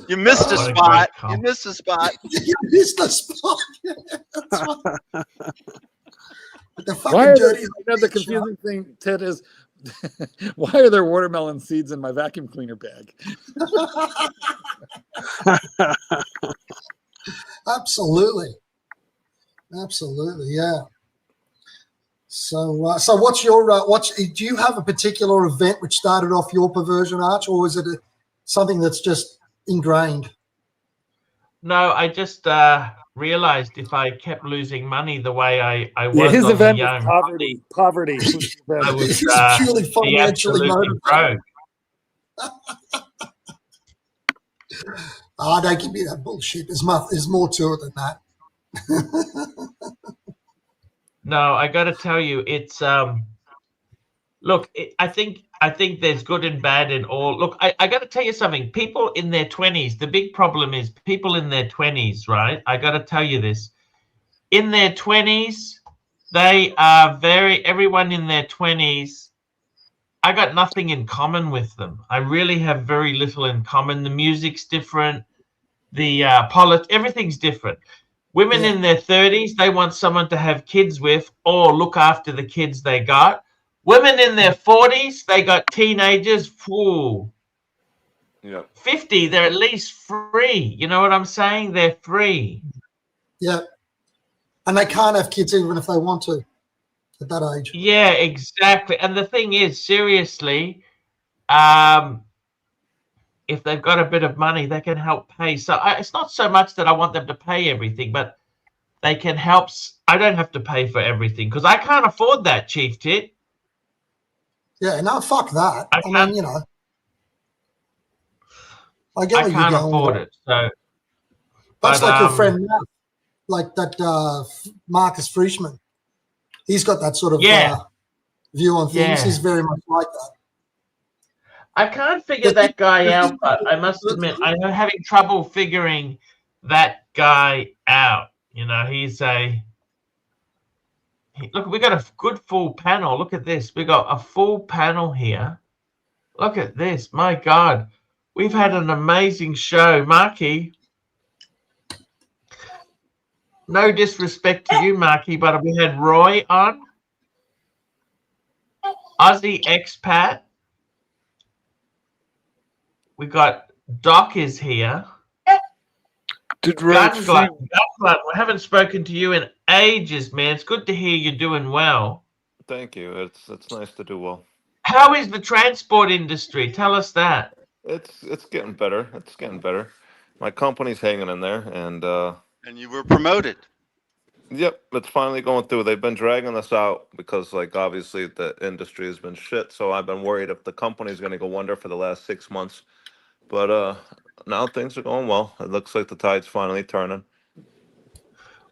You missed a spot. You missed a spot. You missed a spot. The fucking dirty. The confusing thing, Ted, is why are there watermelon seeds in my vacuum cleaner bag? Absolutely, yeah. So what's your do you have a particular event which started off your perversion, Arch, or is it something that's just ingrained? No, I just realized if I kept losing money the way I was his on event the young was poverty. I was purely financially motivated. Don't give me that bullshit. There's more to it than that. No, I got to tell you, it's look. I think I think there's good and bad in all. Look, I got to tell you something. People in their 20s, the big problem is people in their 20s, right? I got to tell you this. In their 20s, they are everyone in their 20s, I got nothing in common with them. I really have very little in common. The music's different. The everything's different. Women in their 30s, they want someone to have kids with or look after the kids they got. Women in their 40s, they got teenagers. Whew. Yeah. 50, they're at least free. You know what I'm saying? They're free. Yeah. And they can't have kids even if they want to at that age. Yeah, exactly. And the thing is, seriously, if they've got a bit of money, they can help pay. So it's not so much that I want them to pay everything, but they can help. I don't have to pay for everything because I can't afford that, Chief Tit. Yeah, no, fuck that. I mean, you know, I get where you're can't going. afford it. So that's like your friend, like that Marcus Frischman. He's got that sort of view on things. He's very much like that. I can't figure that guy out, but I must admit, I'm having trouble figuring that guy out. You know, look, we got a good full panel. Look at this. We got a full panel here. Look at this. My God. We've had an amazing show. Marky, no disrespect to you, Marky, but we had Roy on. Aussie Expat. We got Doc is here. Gunglun, we haven't spoken to you in ages, man. It's good to hear you're doing well. Thank you. It's nice to do well. How is the transport industry? Tell us that. It's getting better. It's getting better. My company's hanging in there, and you were promoted. Yep, it's finally going through. They've been dragging us out because, like, obviously the industry has been shit. So I've been worried if the company's going to go under for the last 6 months. But now things are going well. It looks like the tide's finally turning.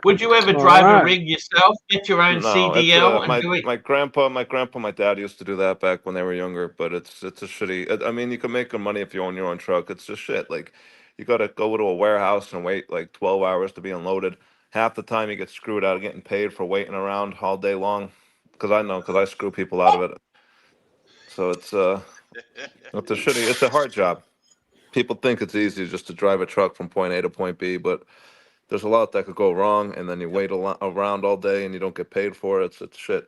Would you ever drive a rig yourself? Get your own CDL and do it? My grandpa, my dad used to do that back when they were younger. But it's a shitty. I mean, you can make good money if you own your own truck. It's just shit. Like, you got to go to a warehouse and wait like 12 hours to be unloaded. Half the time you get screwed out of getting paid for waiting around all day long. Because I screw people out of it. So it's a shitty. It's a hard job. People think it's easy just to drive a truck from point A to point B, but there's a lot that could go wrong, and then you wait around all day and you don't get paid for it. It's shit.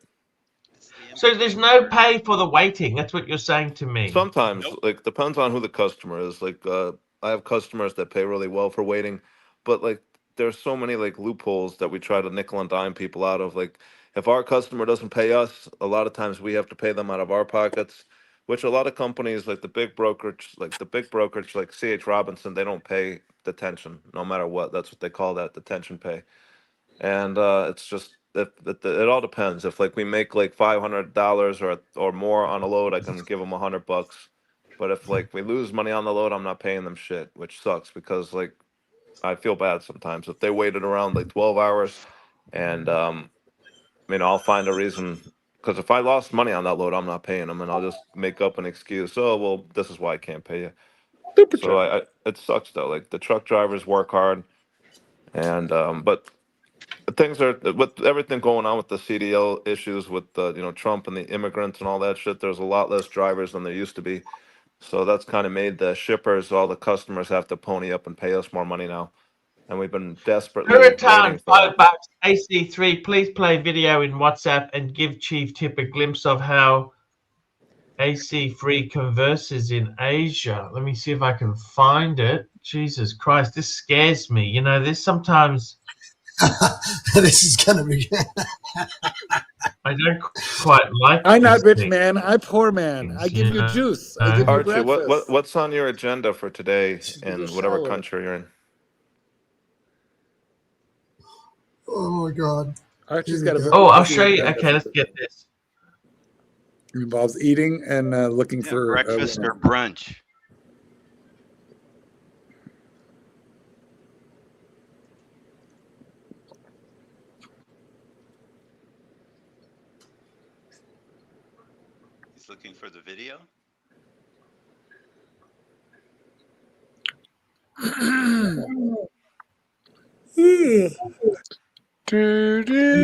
So there's no pay for the waiting. That's what you're saying to me. Sometimes, like, depends on who the customer is. Like, I have customers that pay really well for waiting, but like, there's so many like loopholes that we try to nickel and dime people out of. Like, if our customer doesn't pay us, a lot of times we have to pay them out of our pockets. Which a lot of companies, like the big brokerage, like C.H. Robinson, they don't pay detention, no matter what. That's what they call that, detention pay. And it's just it all depends. If like we make like $500 or more on a load, I can give them $100. But if like we lose money on the load, I'm not paying them shit, which sucks because like I feel bad sometimes if they waited around like 12 hours, and I'll find a reason. Because if I lost money on that load, I'm not paying them, and I'll just make up an excuse. Oh well, this is why I can't pay you. So it sucks though. Like the truck drivers work hard, and but things are with everything going on with the CDL issues with Trump and the immigrants and all that shit. There's a lot less drivers than there used to be, so that's kind of made the shippers, all the customers, have to pony up and pay us more money now, and we've been desperately waiting for $5. AC3, please play video in WhatsApp and give Chief Tip a glimpse of how AC3 converses in Asia. Let me see if I can find it. Jesus Christ, this scares me. You know, this sometimes. This is going to be. I don't quite like. I'm not rich man. I'm poor man. I give you juice. I give you Archie, breakfast. what's on your agenda for today in whatever country you're in? Oh my God. Archie's got a. Oh, I'll show you. Okay, let's get this. It involves eating and looking for breakfast or brunch. He's looking for the video.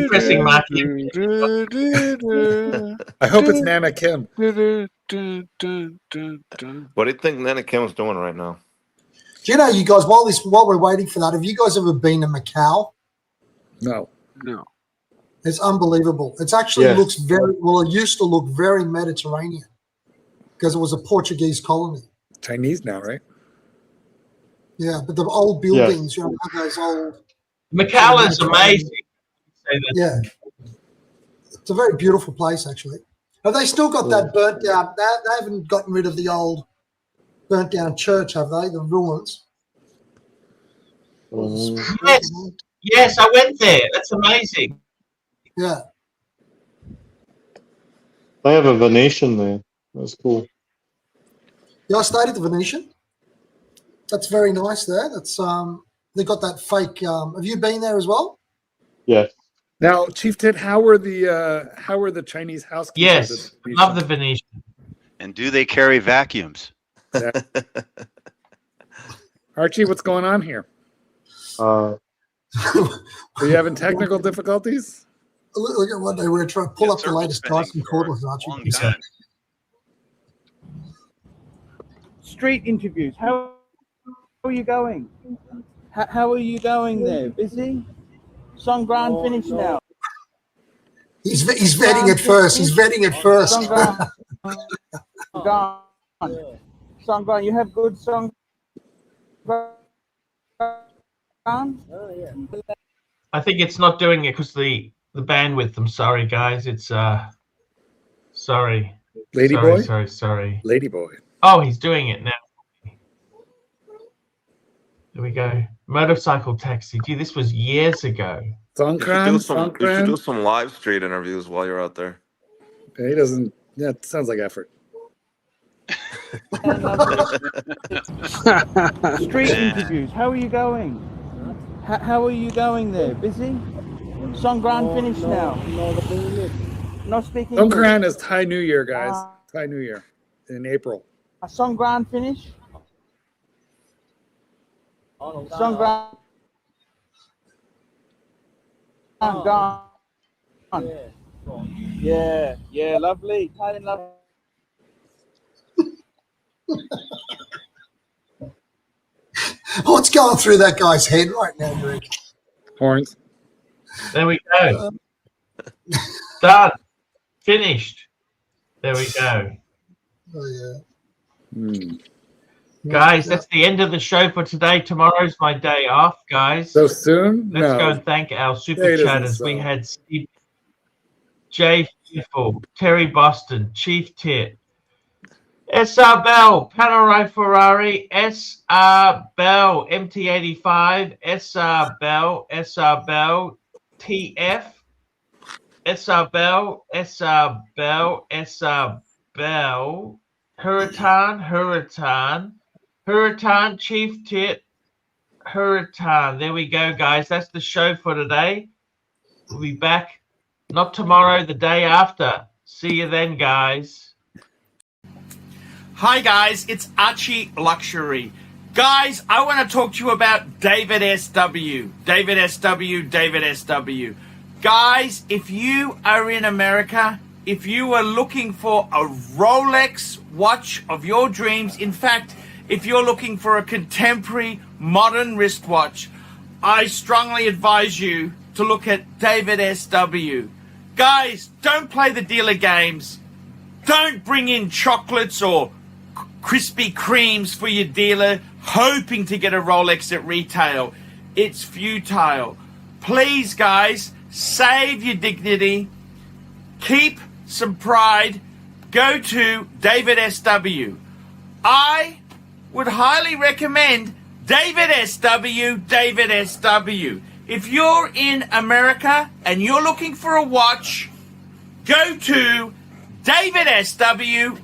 Pressing Mark. I hope it's Nana Kim. What do you think Nana Kim's doing right now? Do you know, you guys, while we're waiting for that, have you guys ever been to Macau? No. It's unbelievable. It actually looks it used to look very Mediterranean because it was a Portuguese colony. Chinese now, right? Yeah, but the old buildings, you know, those old. Macau is amazing. Yeah. It's a very beautiful place, actually. Have they still got that burnt down? They haven't gotten rid of the old burnt down church, have they? The ruins. Yes, I went there. That's amazing. Yeah. They have a Venetian there. That's cool. Yeah, I stayed at the Venetian. That's very nice there. That's they got that fake. Have you been there as well? Yeah. Now, Chief Tit, how are the Chinese housekeepers? Yes, love the Venetian. And do they carry vacuums? Archie, what's going on here? Are you having technical difficulties? Look at what they were trying to pull up the latest Tyson cordless, Archie. Street interviews. How are you going? How are you going there? Busy? Songran finished now. He's vetting it first. He's vetting it first. Songran, you have good song. I think it's not doing it because the bandwidth. I'm sorry, guys. It's sorry. Ladyboy? Sorry. Ladyboy. Oh, he's doing it now. There we go. Motorcycle taxi. Gee, this was years ago. You should do some live street interviews while you're out there. Yeah, he doesn't. Yeah, it sounds like effort. Street interviews. How are you going? How are you going there? Busy? Songran finished now. Not speaking. Songran is Thai New Year, guys. Thai New Year in April. Songran finish? Songran gone. Yeah, lovely. Thailand, lovely. What's going through that guy's head right now, Rick? Horns. There we go. Done. Finished. There we go. Oh, yeah. Guys, that's the end of the show for today. Tomorrow's my day off, guys. So soon? Let's go and thank our super chatters. We had Steve, Jay Fearful, Terry Boston, Chief Tit, SR Bell, Panerai Ferrari, SR Bell, MT85, SR Bell, TF, SR Bell, Hurritan, Chief Tit, Hurritan. There we go, guys. That's the show for today. We'll be back not tomorrow, the day after. See you then, guys. Hi, guys. It's ArchieLuxury. Guys, I want to talk to you about David SW. David SW. Guys, if you are in America, if you are looking for a Rolex watch of your dreams, in fact, if you're looking for a contemporary modern wristwatch, I strongly advise you to look at David SW. Guys, don't play the dealer games. Don't bring in chocolates or Krispy Kremes for your dealer hoping to get a Rolex at retail. It's futile. Please, guys, save your dignity. Keep some pride. Go to David SW. I would highly recommend David SW. If you're in America and you're looking for a watch, go to David SW.